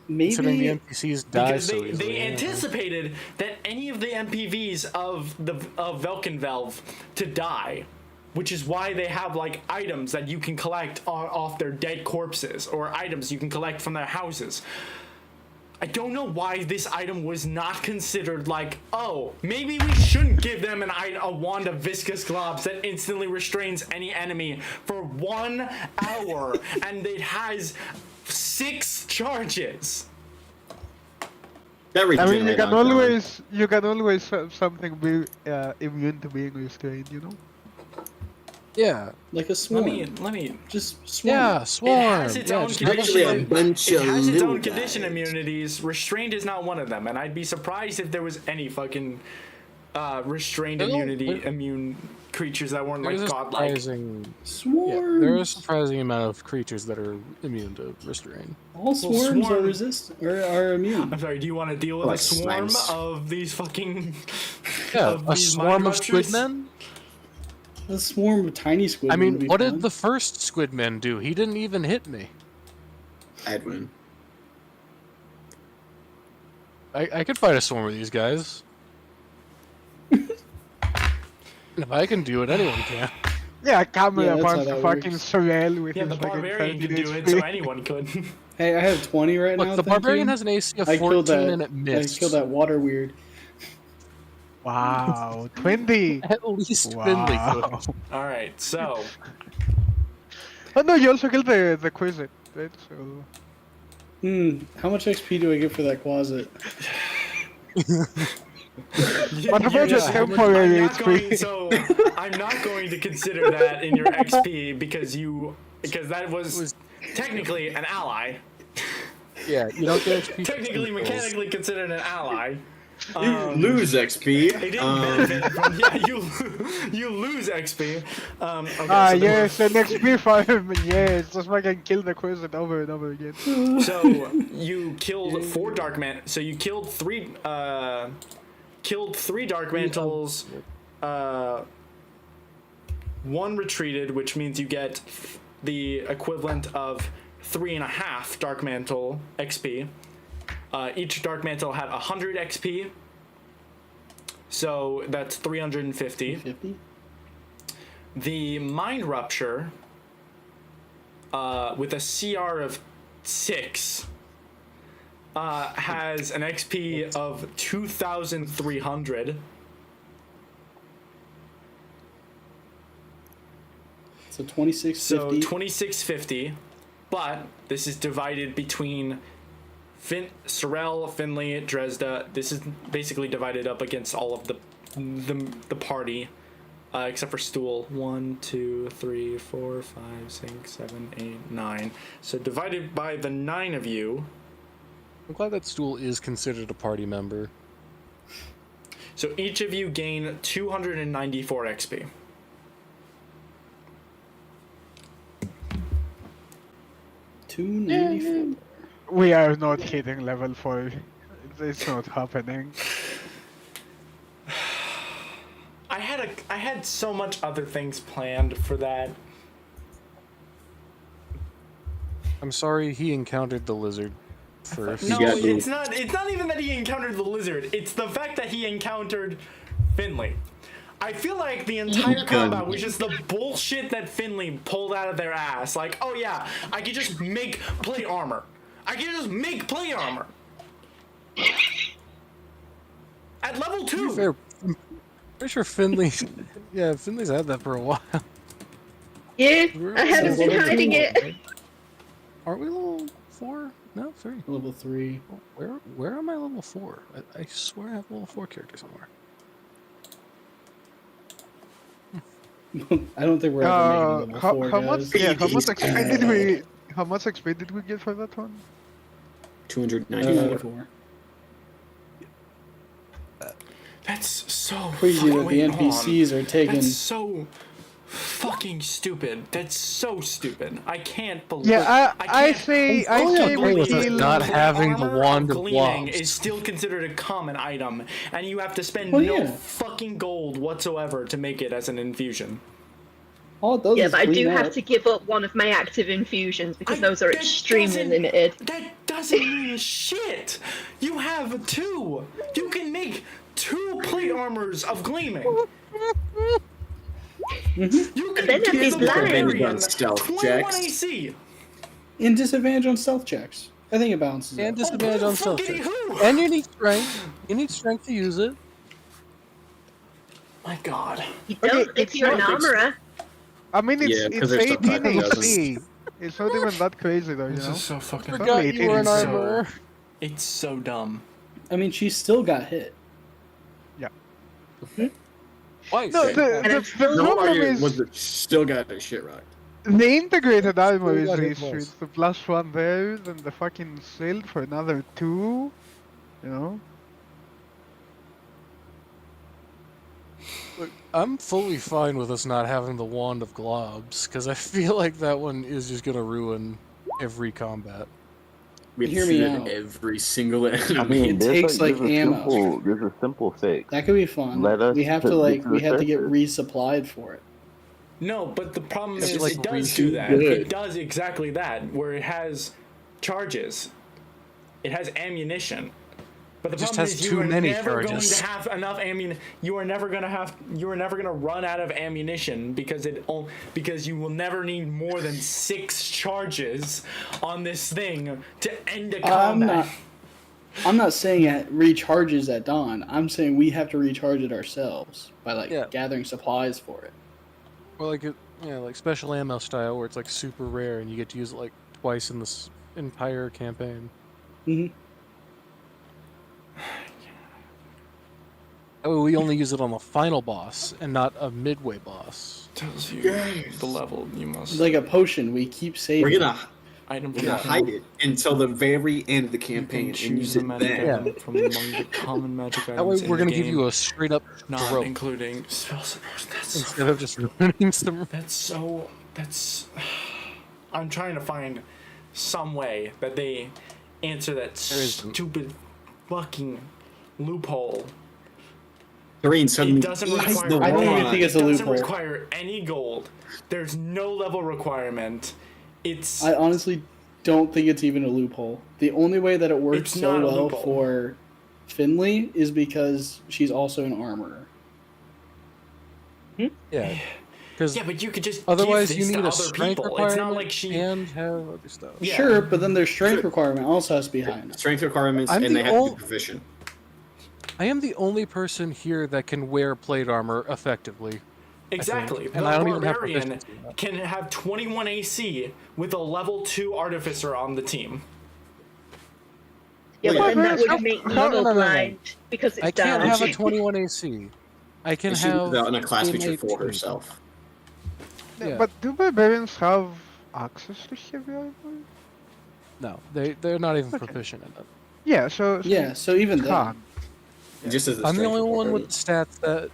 Maybe the NPCs die Because so they easily. anticipated that any of the NPVs of Velkenvelv to die, which is why they have like items that you can collect off their dead corpses or items you can collect from their houses. I don't know why this item was not considered like, oh, maybe we shouldn't give them a wand of viscous globs that instantly restrains any enemy for 1 hour and it has 6 charges. I mean, you can always have something be immune to being restrained, you know? Yeah. like a swarm. Let me Just swarm. Yeah, swarm. It has its own Actually, a condition. bunch It of has its little own condition guys. immunities. Restrained is not one of them, and I'd be surprised if there was any fucking restrained immune creatures that weren't like There's a godlike. Swarm. there is a surprising amount of creatures that are immune to restrain. All swarms swarm- are are immune. I'm sorry. Do you want to deal with Like a swarm slimes. of these fucking? Yeah, of a these swarm mind of ruptures? squidmen? A swarm of tiny squid. I mean, would be what fun. did the first squidman do? He didn't even hit me. Edwin. I could fight a swarm of these guys. If I can do it, anyone can. Yeah, Camera Yeah, that's how wants to that fucking works. Sorel with Yeah, his the fucking barbarian 30 can do it, HP. so anyone could. Hey, I have 20 right now. Look, the thank barbarian you. has an AC of I killed 14 that. and it I missed. killed that water weird. Wow, 20! At least Finley could. Wow. All right, so Oh no, you also killed the Quizit, right? So... How much XP do I get for that closet? What about the just- temporary I'm not going, HP? so I'm not going to consider that in your XP because that was technically an ally. Yeah, you don't get XP. for Technically, singles. mechanically considered an ally. You lose XP. It didn't benefit from, you lose XP. Okay, Yes, an XP farm, yes, just fucking kill the Quizit over and over again. So you killed 4 dark man. So you killed 3 dark mantles. 1 retreated, which means you get the equivalent of 3.5 dark mantle XP. Each dark mantle had 100 XP. So that's 350. 50? The mind rupture with a CR of 6 has an XP of 2,300. So 2650. So 2650, but this is divided between Sorel, Finley, Dresda. This is basically divided up against all of the party, except for Stool. 1, 2, 3, 4, 5, 6, 7, 8, 9. So divided by the 9 of you. I'm glad that Stool is considered a party member. So each of you gain 294 XP. $294. We are not hitting level 4. It's not happening. I had so much other things planned for that. I'm sorry he encountered the lizard first. No, got it's not even that he encountered the lizard. It's the fact that he encountered Finley. I feel like the entire Gun. combat was just the bullshit that Finley pulled out of their ass. Like, oh yeah, I could just make plate armor. I can just make plate armor. At level To be 2. fair, I'm pretty sure Finley's had that for a while. Yeah, We're I haven't been level hiding 2. it. Aren't we level 4? No, 3. Level 3. Where am I level 4? I swear I have a level 4 character somewhere. I don't think we're ever making level 4, how much? guys. Yeah, how much XP did we? How much XP did we get for that one? 294. 294. That's so Crazy fucking, that the wait, hold on. NPCs are taking. That's so fucking stupid. That's so stupid. I can't believe. Yeah, I can't say okay we with us kill. not having the armor wand of of gleaming globs. is still considered a common item, and you have to spend Well, no yeah. fucking gold whatsoever to make it as an infusion. All it does Yeah, is but I do clean have up. to give up one of my active infusions because those are That extremely doesn't- limited. That doesn't mean shit. You have 2. You can make 2 plate armors of gleaming. You can then I'd be give the blind. barbarian Stealth 21 checks. AC. In disadvantage on stealth checks. I think it balances And out. disadvantage on stealth fuckity checks. who? And you need strength. You need strength to use it. My God. You don't if it's you're an not- armorer. I mean, Yeah, 'cause it's there's stuff 18 that doesn't. AC. It's not even that crazy though, you This know. is so fucking. Forgot you were an so- armorer. It's so dumb. I mean, she still got hit. Why? No, the problem is was it still got a shit rocked. the integrated armor Still is got really hit sweet. once. The +1 there, then the fucking shield for another 2. You know. Look, I'm fully fine with us not having the wand of globs because I feel like that one is just gonna ruin every combat. We Hear have me to shoot out. at every single enemy. I mean, It takes, like, ammo. There's a simple fix. That could be fun. Let us we have put to this to we the have to get surface. resupplied for it. No, but the problem It's is like it does reshoot do that. good. It does exactly that, where it has charges. It has ammunition. But the It just problem has is too you are many never charges. going to have enough ammunition. You are never going to run out of ammunition because because you will never need more than 6 charges on this thing to end a combat. I'm not saying it recharges at dawn. I'm saying we have to recharge it ourselves by Yeah. gathering supplies for it. Or like like special ammo style where it's like super rare and you get to use it like twice in this entire campaign. hmm Oh, we only use it on the final boss and not a midway boss. Tells you the level you must. Like a potion, we keep saving. We're gonna Item hide it until the very end of the You campaign can and choose use the it magic then. item from among the common magic items That way in we're the gonna give game, you a straight up not rope including spell suppression. That's instead of just running some. That's. I'm trying to find some way that they answer that There isn't. stupid fucking loophole. Doreen suddenly It doesn't eats require. the I don't even wand. think it's a it doesn't loophole. require any gold. There's no level requirement. It's. I honestly don't think it's even a loophole. The only way that it works It's so not a well loophole. for Finley is because she's also an armorer. Yeah, because yeah, but you could just otherwise give you this need to a other strength people. It's requirement not like she. and have other stuff. Yeah. Sure, but then their strength requirement also has to be high enough. Strength requirements, I'm and the they have to ol- be proficient. I am the only person here that can wear plate armor effectively. Exactly. And The I don't even have barbarian proficiency in that. can have 21 AC with a level 2 artificer on the team. Yeah, Wait, but then that no, would make me no, go no, no. blind because it's I can't down. have a 21 AC. I can And she have was out in a class feature innate for strength. herself. Yeah. But do barbarians have access to heavy armor? No, they're not even Okay. proficient in it. Yeah, so Yeah, so even then, Con. Just as a I'm the strength only one with requirement. stats that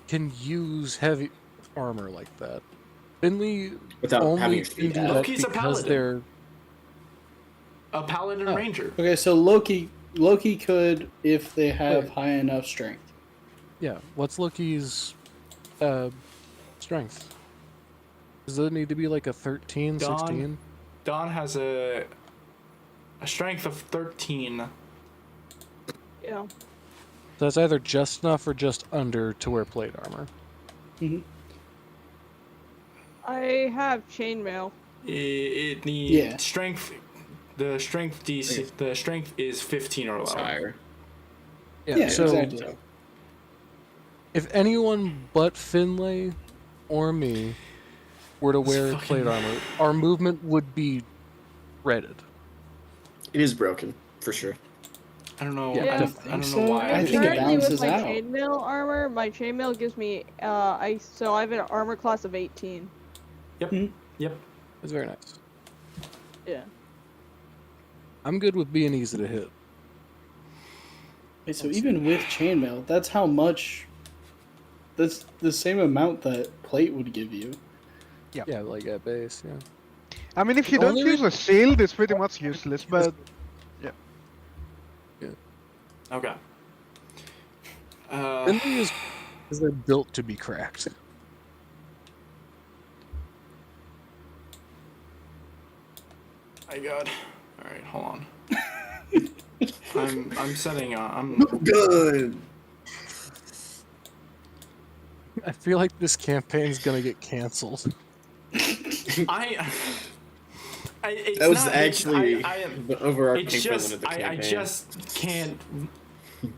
can use heavy armor like that. Finley Without having only your can speed do up. that Loki's a because paladin. they're A paladin Oh. ranger. okay, so Loki could if they have Wait. high enough strength. yeah. What's Loki's strength? Does it need to be like a 13, Dawn. 16? Dawn has a strength of 13. Yeah. So that's either just enough or just under to wear plate armor. I have chainmail. The strength. The strength DC. The strength is 15 or It's lower. higher. Yeah, so exactly. if anyone but Finlay or me were to wear fucking- plate armor, our movement would be shredded. It is broken, for sure. I don't know. Yeah, I don't think know so. why. I think it Currently with balances my out. chainmail armor, my chainmail gives me I have an armor class of 18. Yep. It's very nice. Yeah. I'm good with being easy to hit. Wait, so even with chainmail, that's how much. That's the same amount that plate would give you. Yeah, like at base, yeah. I mean, if you The don't only use a shield, it's pretty much useless, but Okay. Finlay is because they're built to be cracked. My God. All right, hold on. I'm setting. I'm. Good. I feel like this campaign's gonna get canceled. It's That was not, actually I am. the overarching It's villain just of the I campaign. just can't.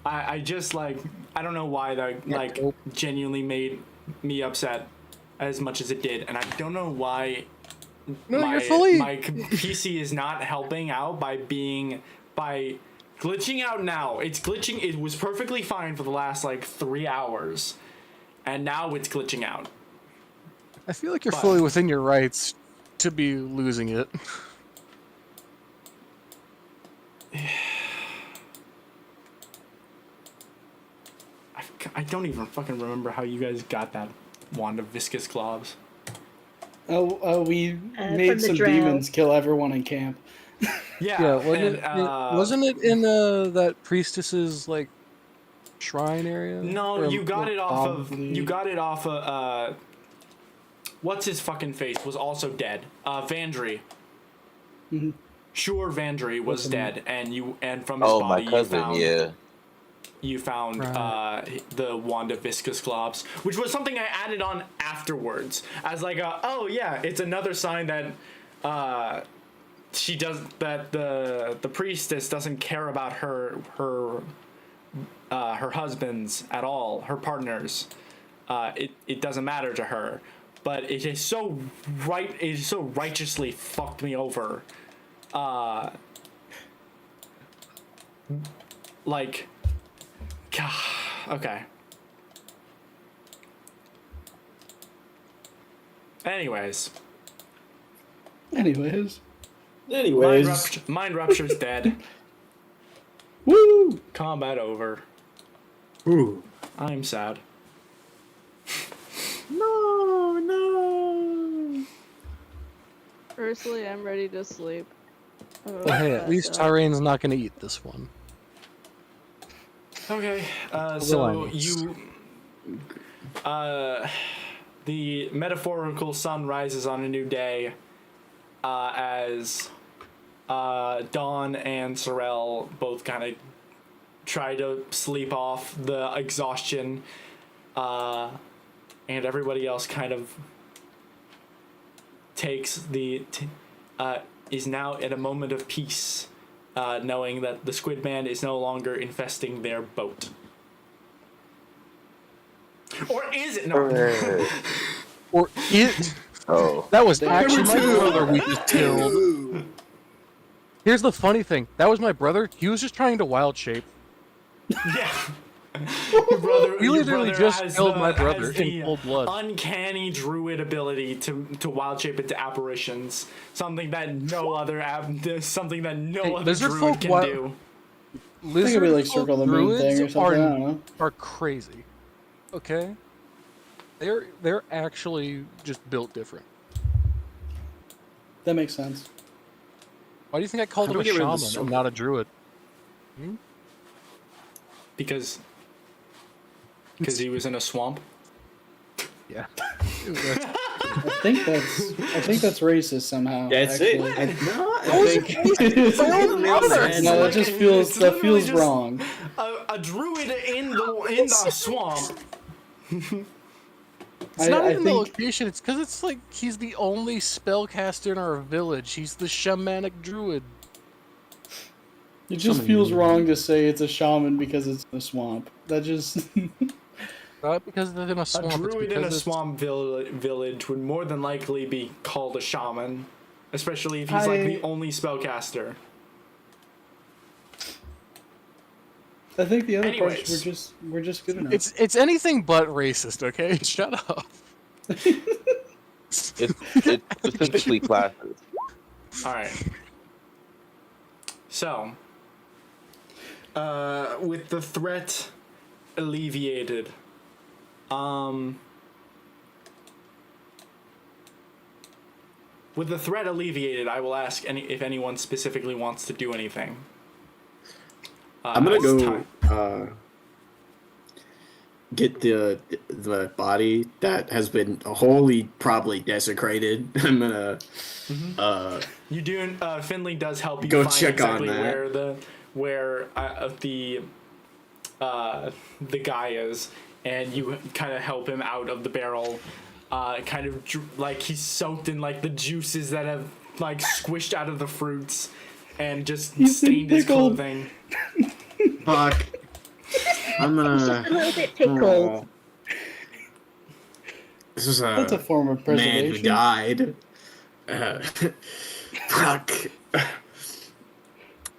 I just like I don't know why that like Nope. genuinely made me upset as much as it did, and I don't know why. No, my, you're fully. my PC is not helping out by glitching out now. It's glitching. It was perfectly fine for the last like 3 hours, and now it's glitching out. I feel like you're but- fully within your rights to be losing it. I don't even fucking remember how you guys got that wand of viscous globs. We from made the some drow. demons kill everyone in camp. Yeah, Wasn't it in that priestess's like shrine area? No, Or, you got like, it off of. probably- You got it off of. What's his fucking face was also dead. Vandry. Mhm. Sure, Vandry was What's the dead, and from his Oh, body my cousin, you found Right. the wand of viscous globs, which was something I added on afterwards as like oh yeah, it's another sign that she does that the priestess doesn't care about her husbands at all, her partners. It doesn't matter to her, but it is so righteously fucked me over. Like, okay. Anyways, mind rupture's dead. Woo! Combat over. Ooh. I'm sad. No. Personally, I'm ready to sleep. Well, hey, at least Tyrann's not gonna eat this one. Okay, Will so I you, the metaphorical sun rises on a new day, as Dawn and Sorel both kind of try to sleep off the exhaustion, and everybody else kind of takes is now at a moment of peace. Knowing that the Squidman is no longer infesting their boat. Or is it? No. Or it. Oh. That was actually my brother we just killed. Here's the funny thing. That was my brother. He was just trying to wild shape. Yeah. We your literally brother just has killed my has brother the in cold blood. Uncanny druid ability to wild shape into apparitions. Something that no other something that no Hey, other lizard druid folk can do. I think it'd be like folk Circle the Moon druids thing or something. I don't know. are crazy. Okay? They're actually just built different. That makes sense. Why do you think I called How him a do we get rid of the shaman sword? and not a druid? Because he was in a swamp. Yeah. I think that's racist somehow. That's actually. it. No, I think. No, that just feels literally It's not I even the think location. It's because it's like he's the only spellcaster in our village. He's the shamanic druid. it just feels wrong to say it's a shaman because it's in a swamp. That just Not because they're in a A swamp. it's druid in a because it's- swamp village would more than likely be called a shaman, especially if he's like the only spellcaster. I think the other Anyways. parts we're just good enough. It's anything but racist. Okay, shut up. It's specifically classes. All right. So, with the threat alleviated, I will ask if anyone specifically wants to do anything. I'm gonna it's go time. get the body that has been wholly probably desecrated. I'm gonna You do. Finley does help you Go find check on exactly that. where the guy is, and you kind of help him out of the barrel. Kind of like he's soaked in like the juices that have like squished out of the fruits, and just He's stained his pickled. clothing. fuck. I'm Just gonna. a little bit pickled. Oh. This is That's a form of man who preservation. died. Fuck. Oh,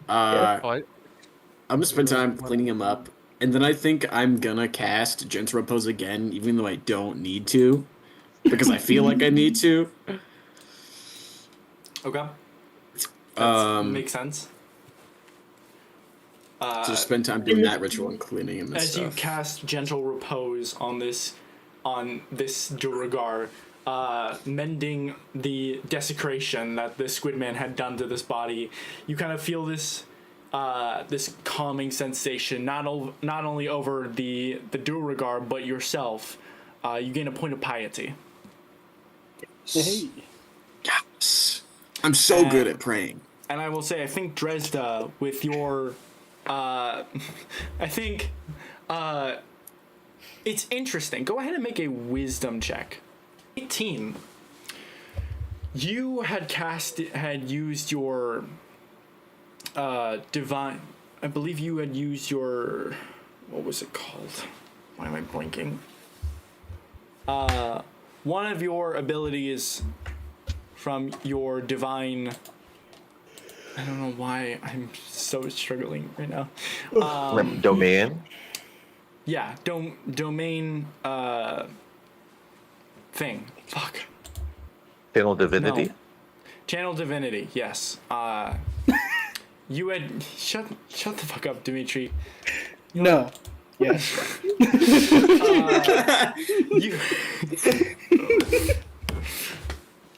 I- I'm gonna spend time cleaning him up, and then I think I'm gonna cast Gentle Repose again, even though I don't need to, because I feel like I need to. Okay. Makes sense. So spend time doing that ritual and cleaning him and As you stuff. cast gentle repose on this Duragar, mending the desecration that the Squidman had done to this body, you kind of feel this this calming sensation, not only over the Duragar but yourself. You gain a point of piety. Hey. Yes. I'm so good at praying. And I will say, I think Dresda, with your, I think, it's interesting. Go ahead and make a wisdom check. 18. You had used your, divine, I believe you had used your, what was it called? Why am I blinking? One of your abilities from your divine, I don't know why I'm so struggling right now. Domain. Yeah, domain thing. Fuck. Channel divinity. No. Channel divinity. Yes. You had shut the fuck up, Dimitri. No. Yes. You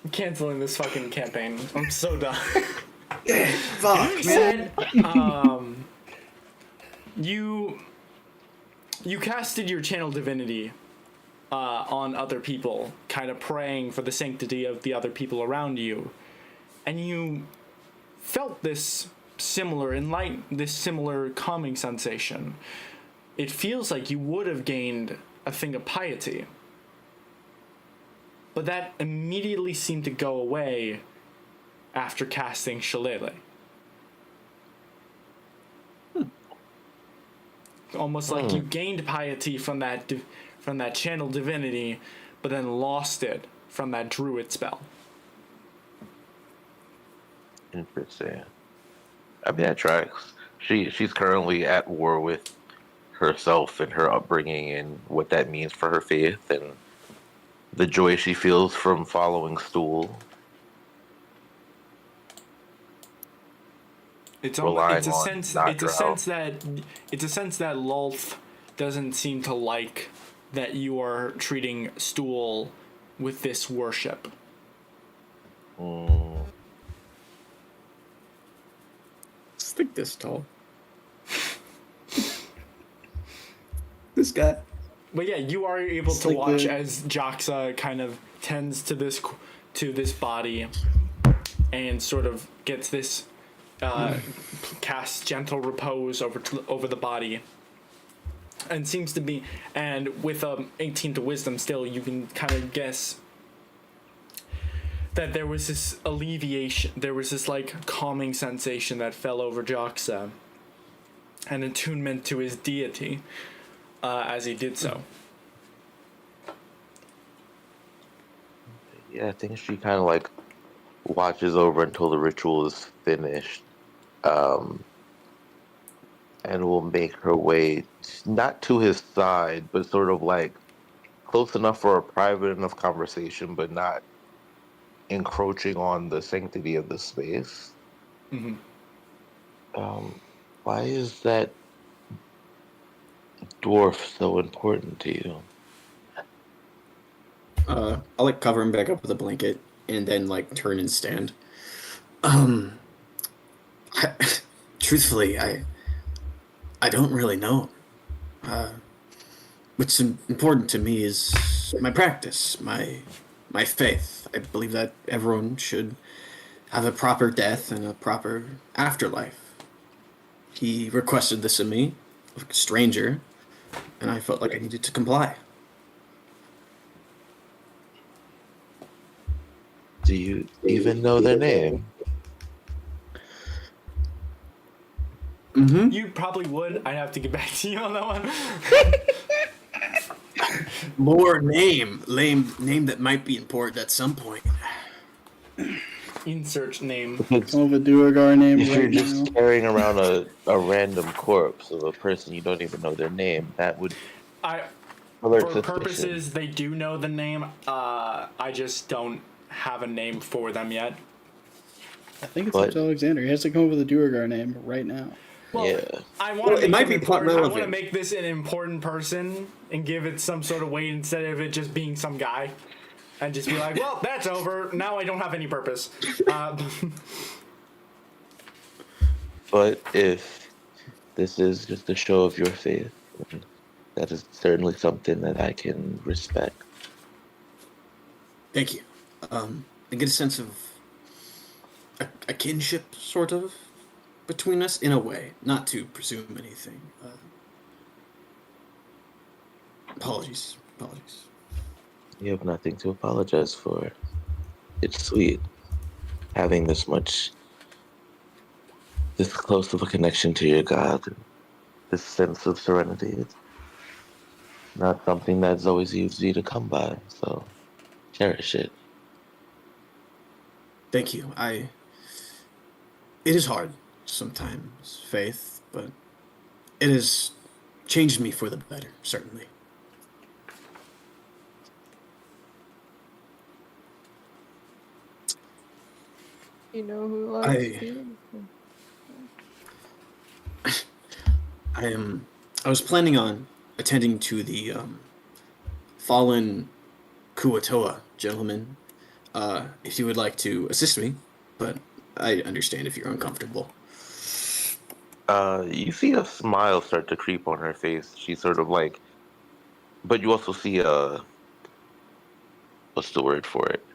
I'm canceling this fucking campaign. I'm so done. Fuck, man. You casted your channel divinity on other people, kind of praying for the sanctity of the other people around you, and you felt this similar calming sensation. It feels like you would have gained a thing of piety, but that immediately seemed to go away after casting Shillelagh. Almost like you gained piety from that channel divinity, but then lost it from that druid spell. Interesting. I mean, that tracks. She's currently at war with herself and her upbringing and what that means for her faith and the joy she feels from following Stool. It's Relying a on sense not it's a your sense that Lolth doesn't seem to like that you are treating Stool with this worship. Stick this tall. This guy. But yeah, you are able It's to like watch the- as Joxa kind of tends to this body and sort of gets this casts gentle repose over the body. and seems to be, and with 18 to wisdom still, you can kind of guess that there was this alleviation, there was this like calming sensation that fell over Joxa, an attunement to his deity as he did so. Yeah, I think she kind of like watches over until the ritual is finished, and will make her way not to his side, but sort of like close enough for a private enough conversation, but not encroaching on the sanctity of the space. Mm-hmm. Why is that dwarf so important to you? I'll like cover him back up with a blanket and then like turn and stand. Truthfully, I don't really know. What's important to me is my practice, my faith. I believe that everyone should have a proper death and a proper afterlife. He requested this of me, a stranger, and I felt like I needed to comply. Do you even know their name? Mm-hmm. You probably would. I'd have to get back to you on that one. More name that might be important at some point. Insert name. Come with a Duergar name If you're right just now. carrying around a random corpse of a person you don't even know their name, that would alert For suspicion. purposes, they do know the name. I just don't have a name for them yet. I think it's up to Alexander. He has to come up with a Duergar name right now. Well, Yeah. I want to it might be plot I want to relevant. make this an important person and give it some sort of weight instead of it just being some guy, and just be like, well, that's over. Now I don't have any purpose. But if this is just a show of your faith, that is certainly something that I can respect. Thank you. I get a sense of a kinship, sort of, between us, in a way. Not to presume anything. Apologies. You have nothing to apologize for. It's sweet having this close of a connection to your God, this sense of serenity. It's not something that's always easy to come by, so cherish it. Thank you. It is hard sometimes, faith, but it has changed me for the better, certainly. You know who loves you? I was planning on attending to the fallen Kuatoa gentleman, if you would like to assist me, but I understand if you're uncomfortable. You see a smile start to creep on her face. She's sort of like, but you also see what's the word for it?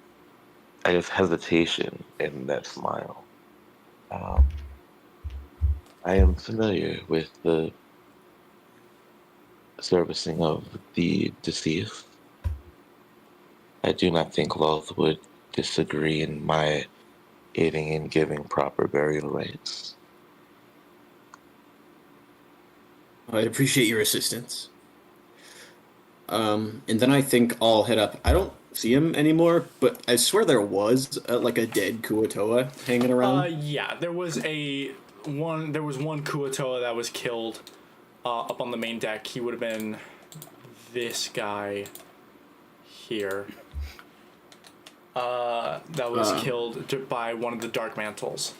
I guess hesitation in that smile. I am familiar with the servicing of the deceased. I do not think Loth would disagree in my aiding in giving proper burial rites. I appreciate your assistance. And then I think I'll head up. I don't see him anymore, but I swear there was like a dead Kuatoa hanging around. Yeah, there was one Kuatoa that was killed up on the main deck. He would have been this guy here. That was killed by one of the Dark Mantles.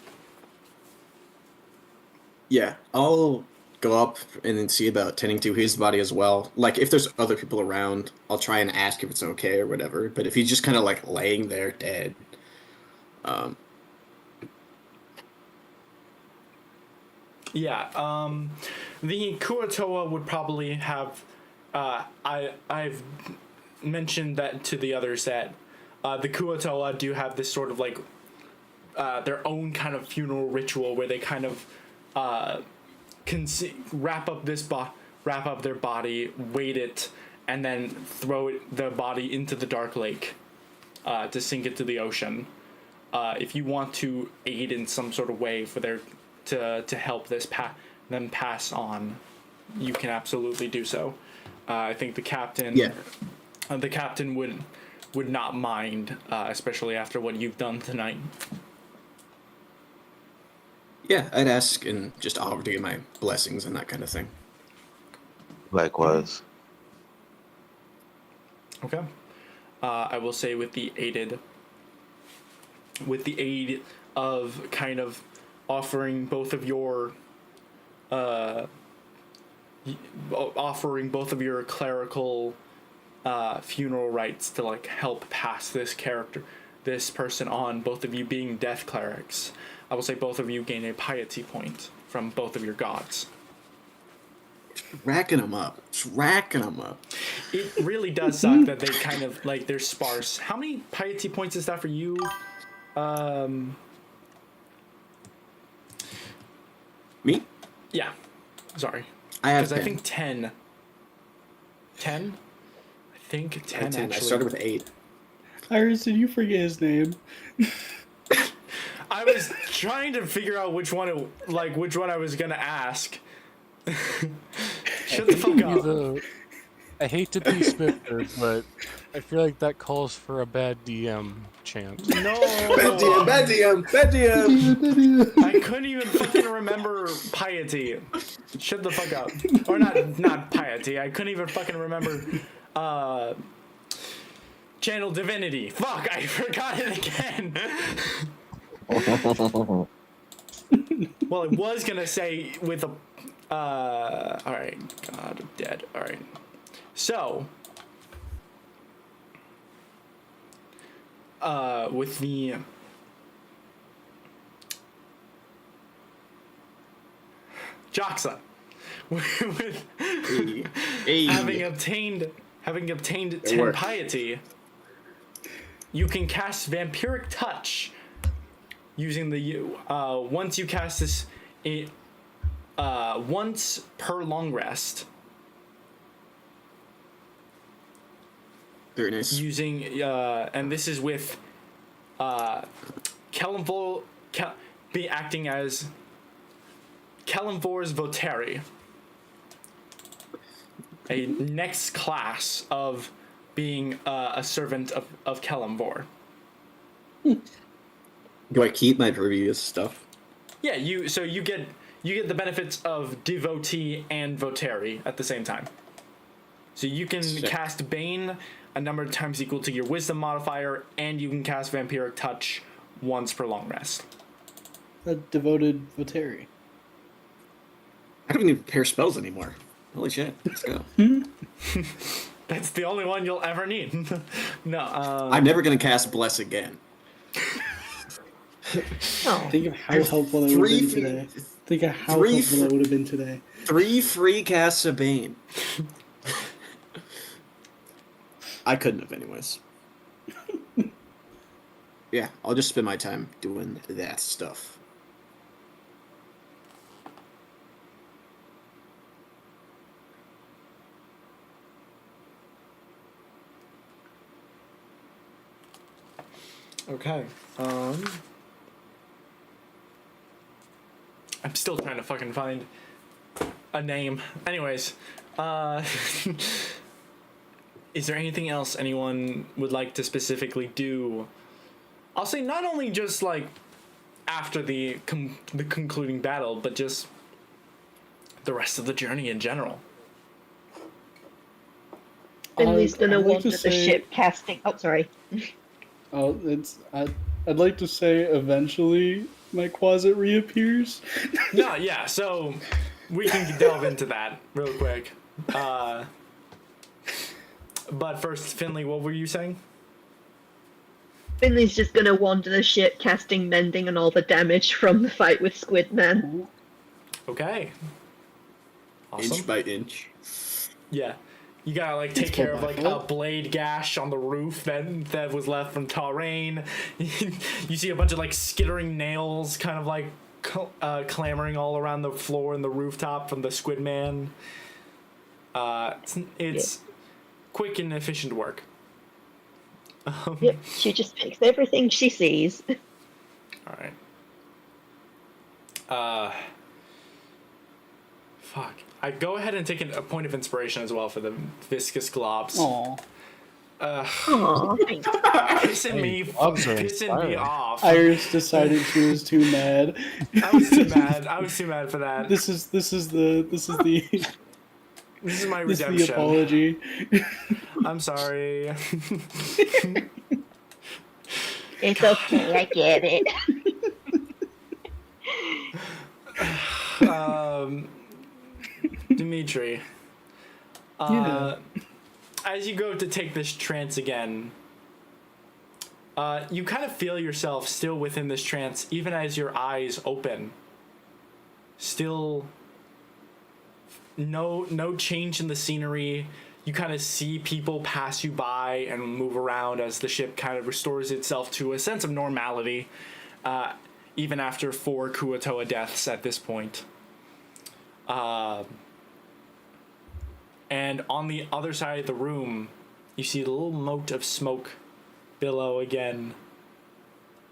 Yeah, I'll go up and then see about tending to his body as well. Like, if there's other people around, I'll try and ask if it's okay or whatever. But if he's just kind of like laying there dead, the Kuatoa would probably have. I've mentioned that to the others that the Kuatoa do have this sort of like their own kind of funeral ritual where they kind of wrap up wrap up their body, weight it, and then throw the body into the dark lake to sink it to the ocean. If you want to aid in some sort of way for to help them pass on, you can absolutely do so. I think the captain would not mind, especially after what you've done tonight. Yeah, I'd ask and just offer to get my blessings and that kind of thing. Likewise. Okay. I will say with the aid of kind of offering both of your clerical funeral rites to like help pass this person on, both of you being death clerics, I will say both of you gain a piety point from both of your gods. Racking them up. It really does suck that they kind of like they're sparse. How many piety points is that for you? Me? Yeah. Sorry. I have 'Cause 10. I think 10. 10? I think 10 10. actually. I started with 8. Iris, did you forget his name? I was trying to figure out which one I was gonna ask. Shut the fuck up. I hate to be Spitzer, but I feel like that calls for a bad DM chant. No. Bad DM. I couldn't even fucking remember piety. Shut the fuck up. Or not piety. I couldn't even fucking remember channel divinity. Fuck, I forgot it again. Well, I was gonna say with a alright, God of Dead. Alright. So with the Joxa, with having obtained 10 piety, you can cast Vampiric Touch using the once you cast this once per long rest. Very nice. Using and this is with Kelemvor be acting as Kelemvor's Voteri, a next class of being a servant of Kelemvor. Do I keep my previous stuff? Yeah, you get the benefits of devotee and Voteri at the same time. So you can cast Bane a number of times equal to your Wisdom modifier, and you can cast Vampiric Touch once per long rest. A devoted Voteri. I don't even prepare spells anymore. Holy shit, let's go. That's the only one you'll ever need. No, I'm never gonna cast Bless again. Think of how helpful that would have been today. Think of how helpful that would have been today. 3 free casts of Bane. I couldn't have anyways. Yeah, I'll just spend my time doing that stuff. Okay. I'm still trying to fucking find a name. Anyways, is there anything else anyone would like to specifically do? I'll say not only just like after the concluding battle, but just the rest of the journey in general. Finley's gonna I'd like wander to the say- ship casting. Oh, sorry. Oh, I'd like to say eventually my closet reappears. No, yeah, so we can delve into that real quick. But first, Finley, what were you saying? Finley's just gonna wander the ship, casting mending and all the damage from the fight with Squidman. Okay. Awesome. Inch by inch. Yeah. You gotta like take care of like a blade gash on the roof that was left from Tarain. You see a bunch of like skittering nails kind of like clamoring all around the floor and the rooftop from the Squidman. It's quick and efficient work. Yep, she just picks everything she sees. All right. Fuck. I go ahead and take a point of inspiration as well for the viscous globs. Aw. Aw, thanks. Pissing me inspiring. off. Iris decided she was too mad. I was too mad. I was too mad for that. This is the This is my this is the redemption. apology. I'm sorry. It's okay, I get it. Dimitri. As you go to take this trance again, you kind of feel yourself still within this trance, even as your eyes open. Still, no change in the scenery. You kind of see people pass you by and move around as the ship kind of restores itself to a sense of normality, even after 4 Kuatoa deaths at this point. And on the other side of the room, you see the little mote of smoke billow again,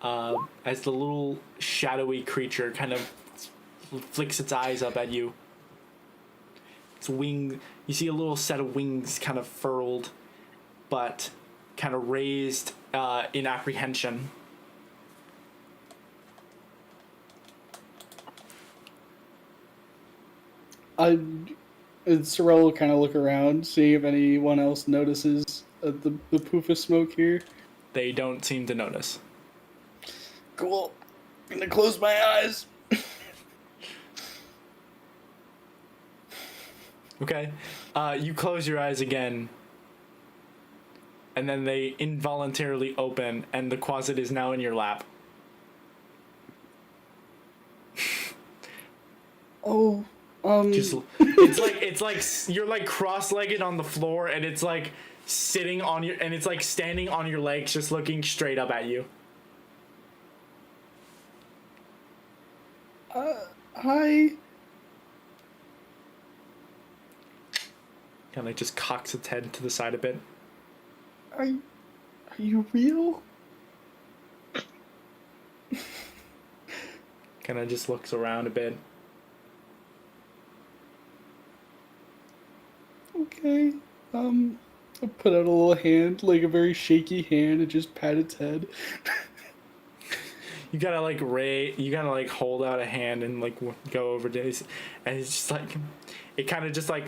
as the little shadowy creature kind of flicks its eyes up at you. Its wing, you see a little set of wings kind of furled, but kind of raised in apprehension. Sorrel will kind of look around, see if anyone else notices the poof of smoke here. They don't seem to notice. Cool. I'm gonna close my eyes. Okay. You close your eyes again, and then they involuntarily open, and the quasit is now in your lap. Oh, Just, it's like you're like cross-legged on the floor, and it's like sitting on your, and it's like standing on your legs, just looking straight up at you. hi. Kind of just cocks its head to the side a bit. Are you real? Kind of just looks around a bit. Okay. I'll put out a little hand, like a very shaky hand, and just pat its head. You gotta like you gotta like hold out a hand and like go over to his, and it's just like, it kind of just like,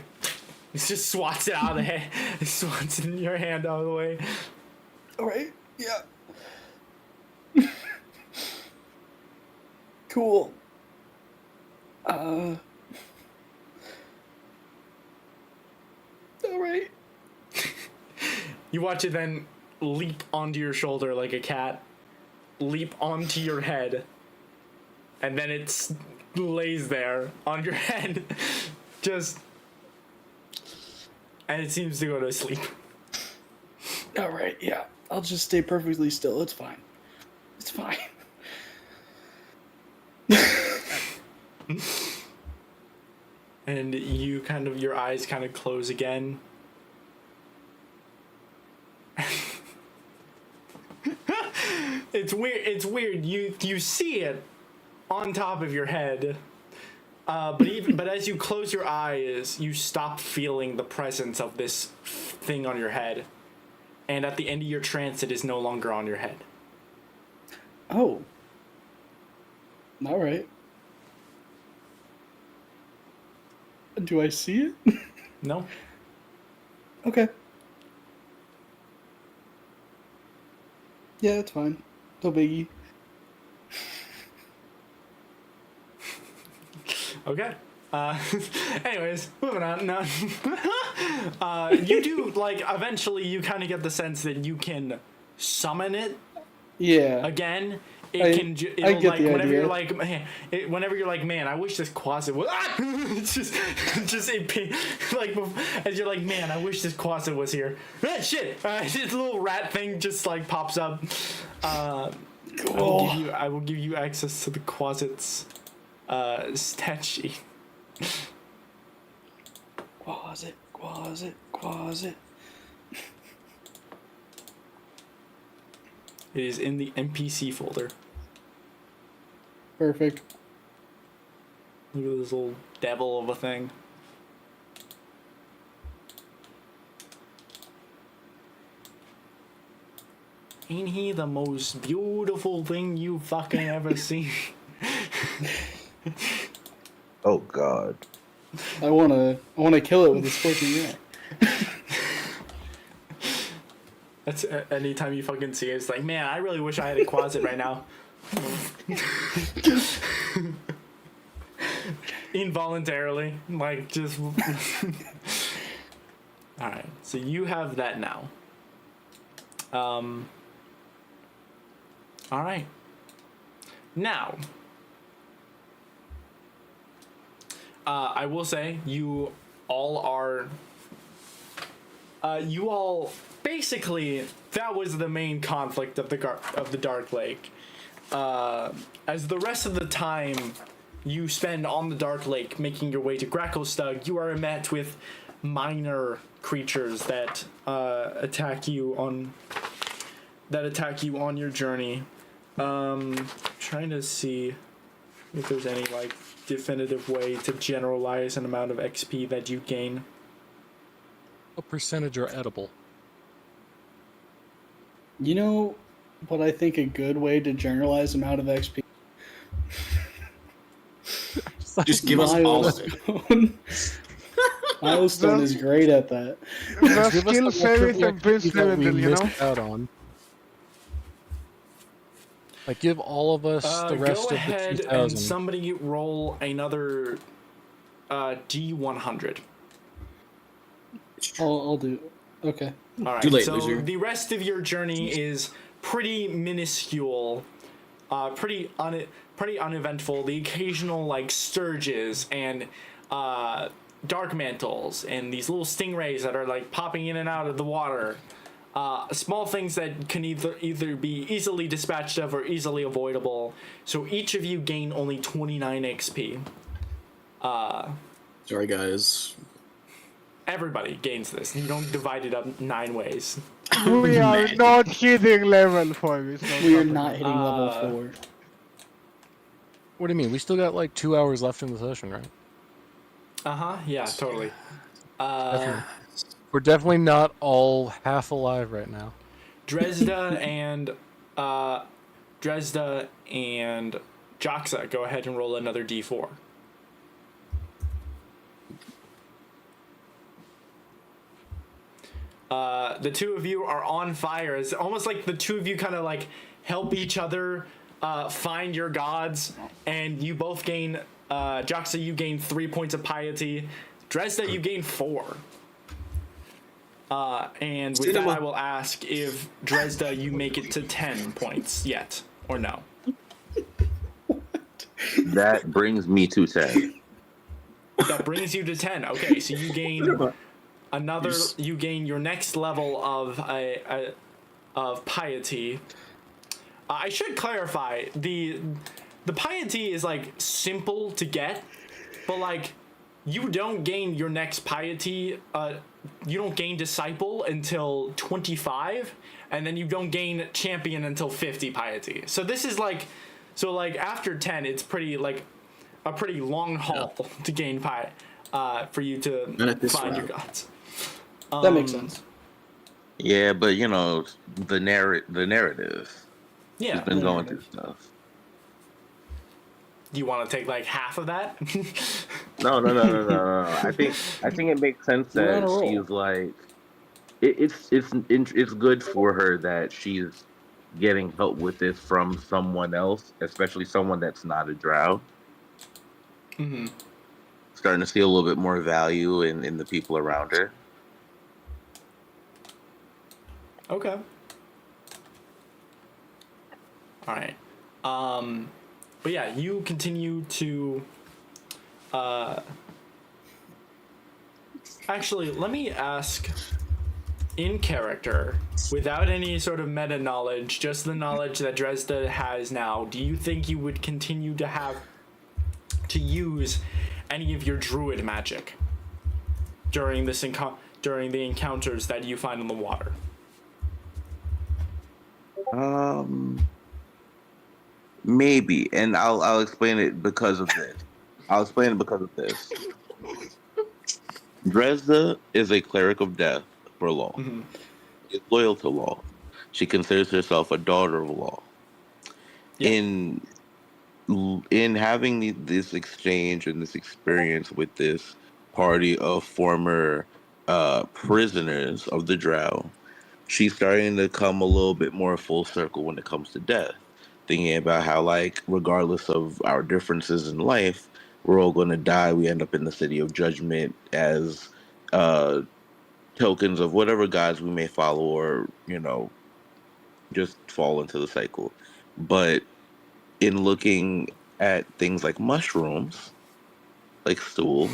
it just swats it out of the hand, it swats in your hand out of the way. Alright, yeah. Cool. Alright. You watch it then leap onto your shoulder like a cat, leap onto your head, and then it lays there on your head, just, and it seems to go to sleep. Alright, yeah. I'll just stay perfectly still. It's fine. It's fine. And you kind of, your eyes kind of close again. It's weird. You see it on top of your head. But as you close your eyes, you stop feeling the presence of this thing on your head. And at the end of your trance, it is no longer on your head. Oh. Alright. Do I see it? No? Okay. Yeah, it's fine. No biggie. Okay. Anyways, moving on. No. You do, like, eventually you kind of get the sense that you can summon it Yeah. again. I It'll get like, the whenever idea. you're like, man, whenever you're like, man, I wish this quasit was, it's just like, as you're like, man, I wish this quasit was here. Ah, shit! This little rat thing just like pops up. Cool. I will give you access to the quasit's stat sheet. Quasit. Quasit. It is in the NPC folder. Perfect. Look at this little devil of a thing. Ain't he the most beautiful thing you fucking ever seen? Oh God. I wanna kill it with a scorching ray. That's anytime you fucking see it, it's like, man, I really wish I had a closet right now. Involuntarily, like just. All right, so you have that now. All right. Now, I will say you all are. You all basically that was the main conflict of the Dark Lake. As the rest of the time you spend on the Dark Lake making your way to Gracklestug, you are met with minor creatures that attack you on your journey. Trying to see if there's any like definitive way to generalize an amount of XP that you gain. What percentage are edible? You know what I think a good way to generalize amount of XP? Just give us all of it. Milestone is great at that. The Give us skill the savings and prince that we level, you know? missed out on. Like, give all of us the rest Go of the ahead 2,000. and somebody roll another D100. I'll do. Okay. All right. Too late, so loser. the rest of your journey is pretty minuscule, pretty uneventful. The occasional like sturges and dark mantles and these little stingrays that are like popping in and out of the water. Small things that can either be easily dispatched of or easily avoidable. So each of you gain only 29 XP. Sorry, guys. Everybody gains this. You don't divide it up 9 ways. We are not hitting level 4. We are not hitting level 4. What do you mean? We still got like 2 hours left in the session, right? Yeah, totally. We're definitely not all half alive right now. Dresda and Joxa, go ahead and roll another D4. The two of you are on fire. It's almost like the two of you kind of like help each other find your gods, and you both gain. Joxa, you gain 3 points of piety. Dresda, you gain 4. And with that, I will ask if Dresda, you make it to 10 points yet, or no? That brings me to 10. That brings you to 10. Okay, so you gain another. You gain your next level of piety. I should clarify the piety is like simple to get, but like you don't gain your next piety. You don't gain disciple until 25, and then you don't gain champion until 50 piety. So this is like, after 10, it's pretty like a pretty long haul to gain for you to find your gods. That makes sense. Yeah, but you know the narrative. Yeah, She's been going through stuff. Do you want to take like half of that? No. I think it makes sense that she's like, it's good for her that she's getting help with this from someone else, especially someone that's not a drow. Mm-hmm. Starting to see a little bit more value in the people around her. Okay. All right. But yeah, you continue to. Actually, let me ask, in character, without any sort of meta knowledge, just the knowledge that Dresda has now, do you think you would continue to use any of your druid magic during during the encounters that you find on the water? Maybe, and I'll explain it because of this. I'll explain it because of this. Dresda is a cleric of death for law. Mm-hmm. Is loyal to law. She considers herself a daughter of law. Yeah. In having this exchange and this experience with this party of former prisoners of the Drow, she's starting to come a little bit more full circle when it comes to death. Thinking about how, like, regardless of our differences in life, we're all going to die. We end up in the city of judgment as uh, tokens of whatever gods we may follow, or just fall into the cycle. But in looking at things like mushrooms, like stool,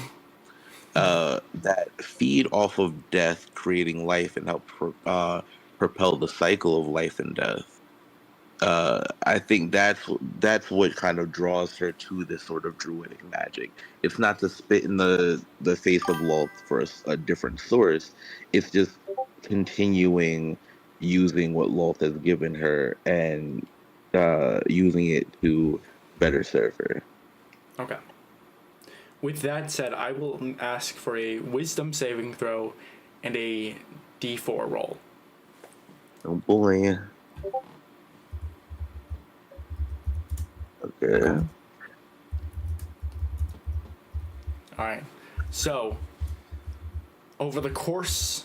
that feed off of death, creating life, and help propel the cycle of life and death. I think that's what kind of draws her to this sort of druidic magic. It's not to spit in the face of Lolth for a different source. It's just continuing using what Lolth has given her and using it to better serve her. Okay. With that said, I will ask for a wisdom saving throw and a d4 roll. Oh boy. Okay. All right. So, over the course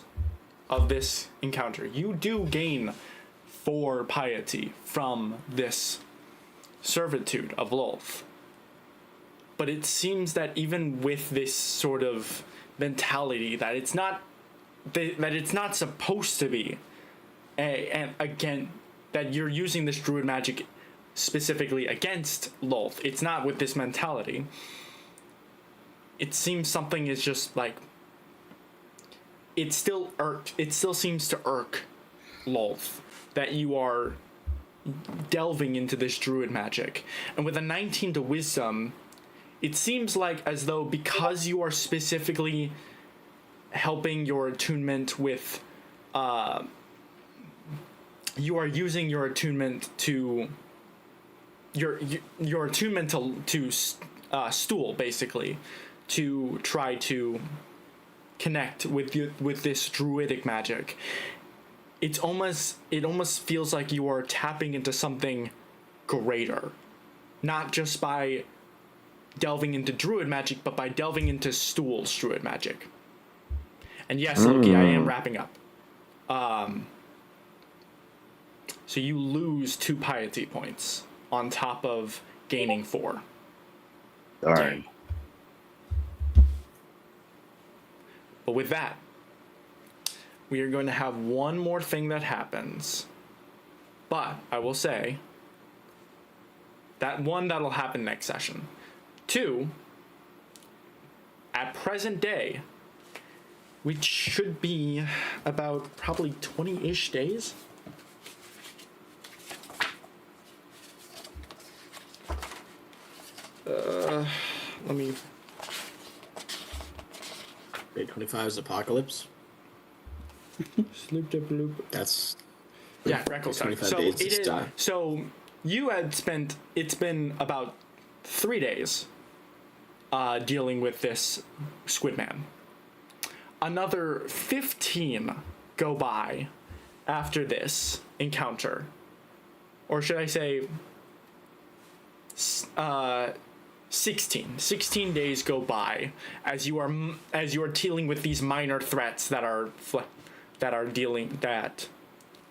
of this encounter, you do gain 4 piety from this servitude of Lolth. But it seems that even with this sort of mentality that it's not supposed to be, and again, that you're using this druid magic specifically against Lolth, it's not with this mentality. It seems something is just like, it still seems to irk Lolth that you are delving into this druid magic. And with a 19 to wisdom, it seems like as though because you are specifically helping your attunement with, you are using your attunement to your attunement to stool, basically, to try to connect with this druidic magic. It almost feels like you are tapping into something greater, not just by delving into druid magic, but by delving into Stool's druid magic. And yes, Loki, I am wrapping up. So you lose 2 piety points on top of gaining 4. All right. But with that, we are going to have one more thing that happens. But I will say that that'll happen next session. 2, at present day, which should be about probably 20-ish days. Let me... Day 25 is Apocalypse. Sloop dip loop. That's... Yeah, Reckles. 25 So days it to is, die. so you had spent, it's been about 3 days dealing with this Squidman. Another 15 go by after this encounter. Or should I say 16 days go by as you are dealing with these minor threats that are dealing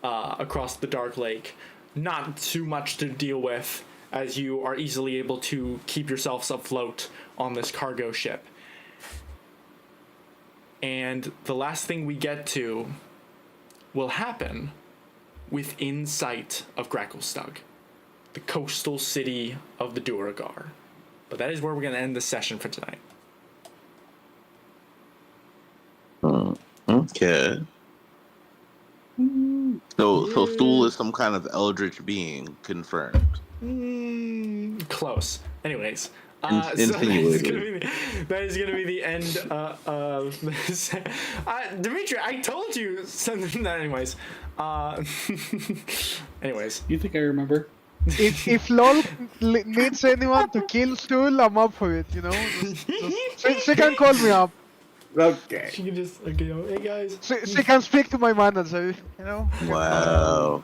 across the Dark Lake. Not too much to deal with, as you are easily able to keep yourselves afloat on this cargo ship. And the last thing we get to will happen within sight of Gracklestug, the coastal city of the Duergar. But that is where we're going to end this session for tonight. Okay. So Stool is some kind of eldritch being, confirmed. Close. Anyways, Insinuated. that is gonna be the end of this. Dimitri, I told you something. Anyways, anyways. You think I remember? If LOL needs anyone to kill Stool, I'm up for it. You know, she can call me up. Okay. She can just hey guys. She can speak to my manager. You know. Wow.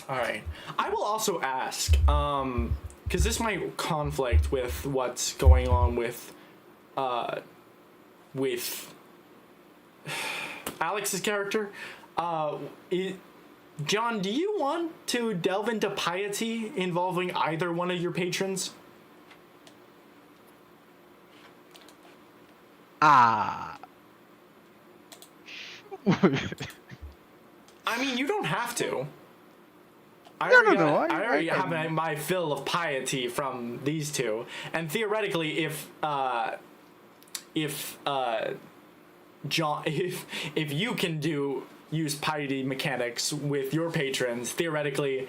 All right. I will also ask, because this might conflict with what's going on with Alex's character. John, do you want to delve into piety involving either one of your patrons? Ah. I mean, you don't have to. I already have my fill of piety from these two, and theoretically, if John, if you can use piety mechanics with your patrons, theoretically,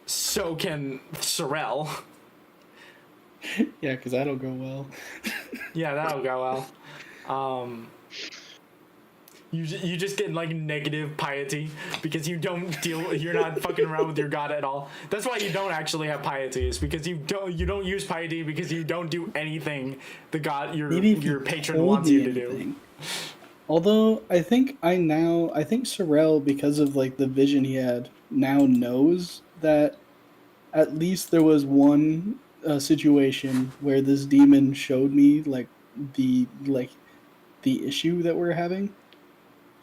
so can Sorrel. Yeah, because that'll go well. Yeah, that'll go well. You just get like negative piety because you're not fucking around with your god at all. That's why you don't actually have piety, is because you don't use piety because you don't do anything the god your patron wants you to do. Although I think Sorrel, because of like the vision he had, now knows that at least there was one situation where this demon showed me the issue that we're having.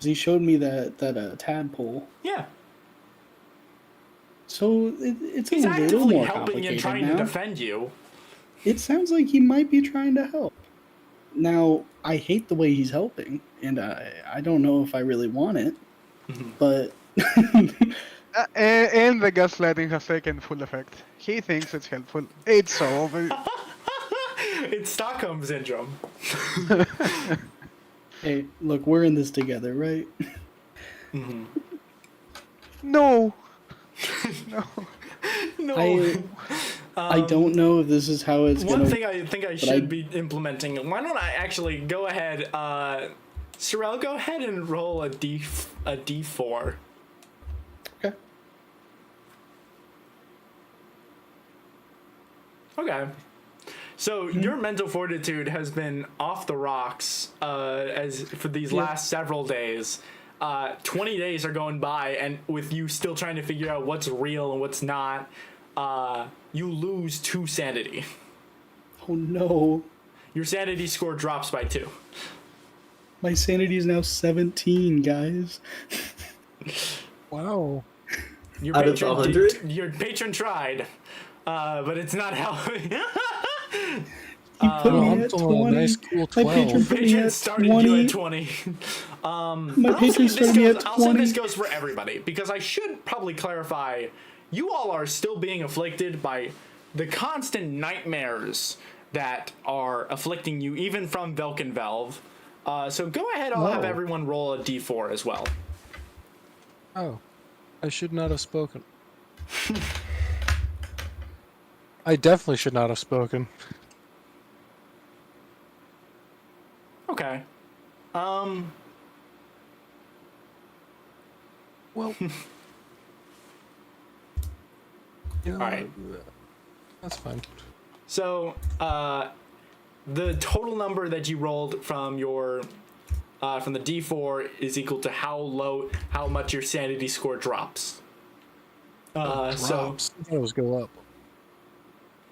He showed me that tadpole. Yeah. So it's He's a little actively more helping complicated and trying now. to defend you. It sounds like he might be trying to help. Now, I hate the way he's helping, and I don't know if I really want it, but... And the gaslighting has taken full effect. He thinks it's helpful. It's so over. It's Stockholm syndrome. Hey, look, we're in this together, right? Mm-hmm. No. No. No. I don't know if this is how it's One gonna... thing I think I should be implementing. Why don't I actually go ahead, Sorrel, go ahead and roll a D4. Okay. Okay. So your mental fortitude has been off the rocks as for these last several days. 20 days are going by, and with you still trying to figure out what's real and what's not, you lose 2 sanity. Oh no. Your sanity score drops by 2. My sanity is now 17, guys. Wow. Your Out of the 100? Your patron tried, but it's not helping. He put me I'm at still on a 20. nice cool My 12. patron put me Patron at started 20. you at 20. My patron started me at I'll say 20. this goes for everybody, because I should probably clarify, you all are still being afflicted by the constant nightmares that are afflicting you, even from Velkenvelve. So go ahead, I'll have Whoa. everyone roll a d4 as well. Oh, I should not have spoken. I definitely should not have spoken. Okay. Well, you know, Alright. That's fine. So, the total number that you rolled from your from the D4 is equal to how much your sanity score drops. So Drops. I thought it was go up.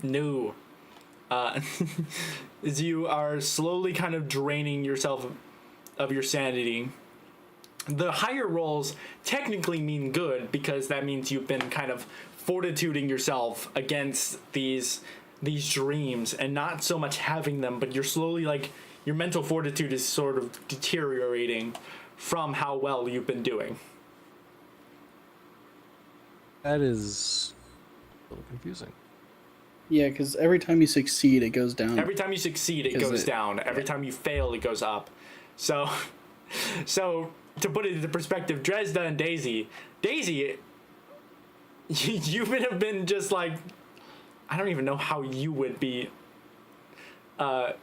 no. As you are slowly kind of draining yourself of your sanity. The higher rolls technically mean good, because that means you've been kind of fortituding yourself against these dreams and not so much having them, but you're slowly, like, your mental fortitude is sort of deteriorating from how well you've been doing. That is a little confusing. Yeah, because every time you succeed, it goes down. Every time you succeed, it goes down. Every time you fail, it goes up. So to put it into perspective, Dresda and Daisy, you would have been just like, I don't even know how you would be.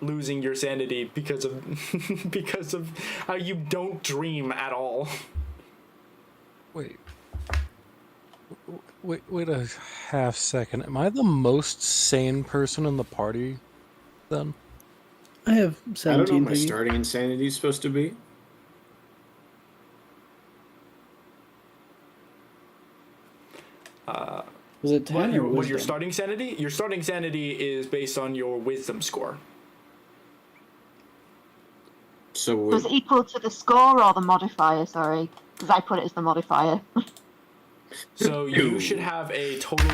losing your sanity because of because of how you don't dream at all. Wait a half second. Am I the most sane person in the party then? I have I don't know 17. what my starting insanity is supposed to be. Was it 10 or What your wisdom? starting sanity? Your starting sanity is based on your wisdom score. So Was it equal to the score or the modifier? Sorry, because I put it as the modifier. So you should have a total.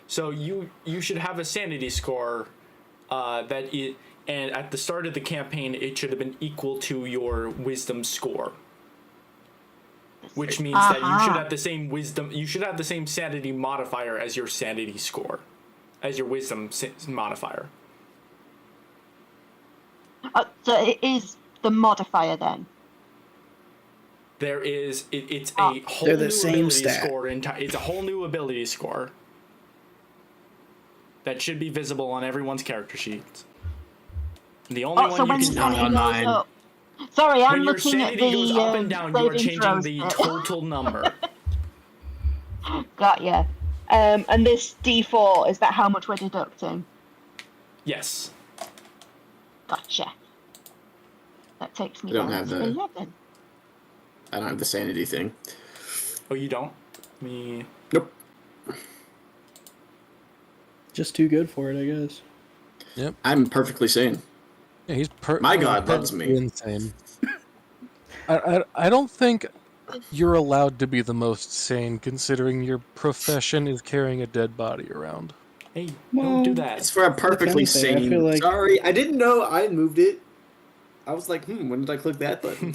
So you should have a sanity score and at the start of the campaign, it should have been equal to your wisdom score. Which means that you should have the same wisdom. You should have the same sanity modifier as your sanity score, as your wisdom modifier. So it is the modifier then. There is it's a whole They're the new same ability stat. score. It's a whole new ability score that should be visible on everyone's character sheets. The only So one when you can sanity on goes mine. up. Sorry, I'm when your looking at sanity the goes up and down, you are saving changing throws the bit. total number. Got ya. And this D4, is that how much we're deducting? Yes. Gotcha. That takes me I don't down have to the- 11. I don't have the sanity thing. Oh, you don't? Me. Nope. Just too good for it, I guess. I'm perfectly sane. Yeah, he's My God loves me. insane. I don't think you're allowed to be the most sane, considering your profession is carrying a dead body around. Hey, Well, don't do that. It's for a perfectly That's kinda fair. I sane. feel like- Sorry, I didn't know I moved it. I was like, when did I click that button?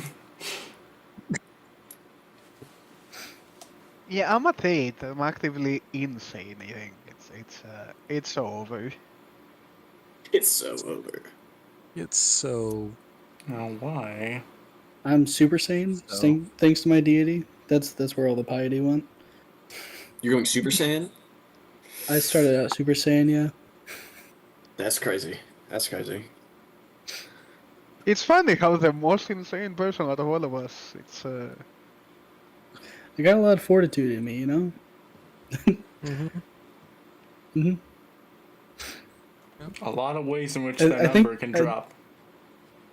Yeah, I'm at 8. I'm actively insane. I think it's over. It's so over. It's so. Oh, why? I'm super sane, thanks to my deity. That's where all the piety went. You're going Super Saiyan? I started out super sane, yeah. That's crazy. That's crazy. It's funny how the most insane person out of all of us. It's I got a lot of fortitude in me, you know? A lot of ways in which I that think- number can drop.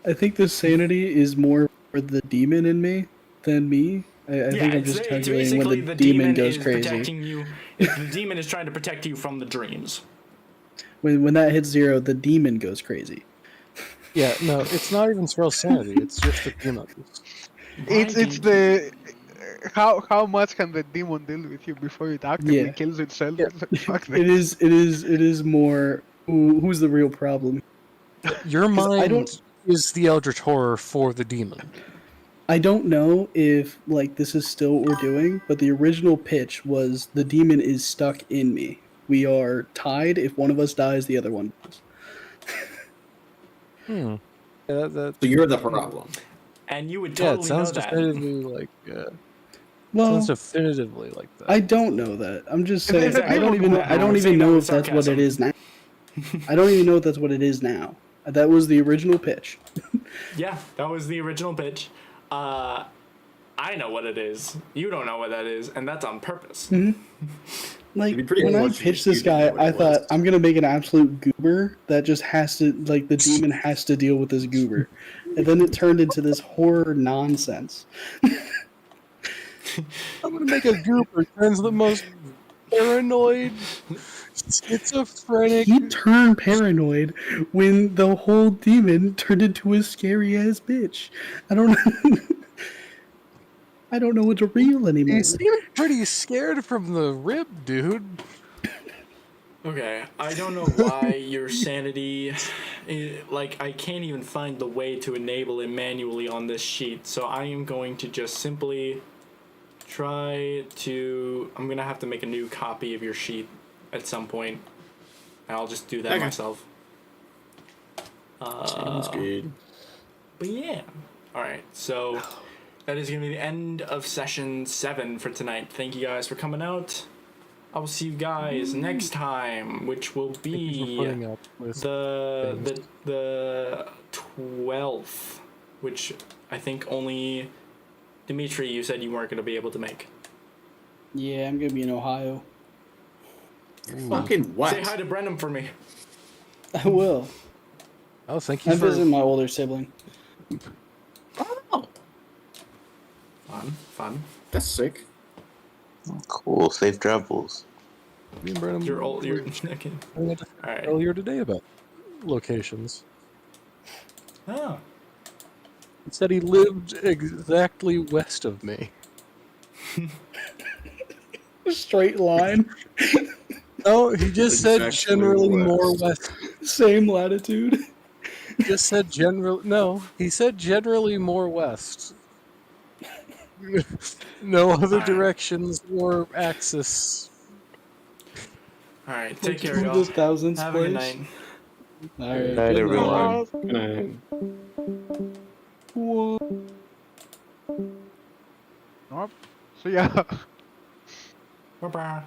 I think the sanity is more for the demon in me than me. I think I'm just calculating when basically the demon goes is crazy. protecting you. The demon is trying to protect you from the dreams. When that hits 0, the demon goes crazy. Yeah, no, it's not even real sanity. It's just the demons. it's the how much can the demon deal with you before it actively Yeah. kills itself? Yeah. It's like, fuck It is more who's the real problem. Your 'Cause I mind don't- is the eldritch horror for the demon. I don't know if like this is still what we're doing, but the original pitch was the demon is stuck in me. We are tied. If one of us dies, the other one does. Hmm. Yeah, that So you're the problem. And you would yeah, it totally sounds know that. definitively like. Well, Sounds definitively like that. I don't know that. I'm just saying. Exactly. I don't even saying that know with if that's what sarcasm. it is now. I don't even know if that's what it is now. That was the original pitch. Yeah, that was the original pitch. I know what it is. You don't know what that is, and that's on purpose. Like It'd be pretty when I unfortunate pitched if this you didn't guy, know what I it thought was. I'm gonna make an absolute goober that just has to like the demon has to deal with this goober, and then it turned into this horror nonsense. I'm gonna make a goober turns the most paranoid, schizophrenic. He turned paranoid when the whole demon turned into a scary ass bitch. I don't know. I don't know what's real anymore. He seemed pretty scared from the rib, dude. Okay, I don't know why your sanity, like, I can't even find the way to enable it manually on this sheet, so I am going to just simply try to, I'm gonna have to make a new copy of your sheet at some point, and I'll just do that Okay. myself. Sounds good. But yeah, alright, so that is gonna be the end of session 7 for tonight. Thank you guys for coming out. I will see you guys next time, which will Thank you for be putting up with the 12th, which I think only Dimitri, you said you weren't going to be able to make. Yeah, I'm gonna be in Ohio. Fucking what? Say hi to Brenham for me. I will. Oh, thank you I'm for visiting my older sibling. Oh, Fun. that's sick. Cool. Safe travels. me and Brenham You're old. You're were okay. talking All right. earlier today about locations. Oh. He said he lived exactly west of me. Straight line, No, he just said Exactly generally west. more west. same latitude. Just said general. No, he said generally more west. No other Alright. directions or axis. All right. Take care, Two y'all. to thousands Have a good place. night. All right, Night, good everyone. night. Good night. Whoa. Nope. So yeah. Bye bye.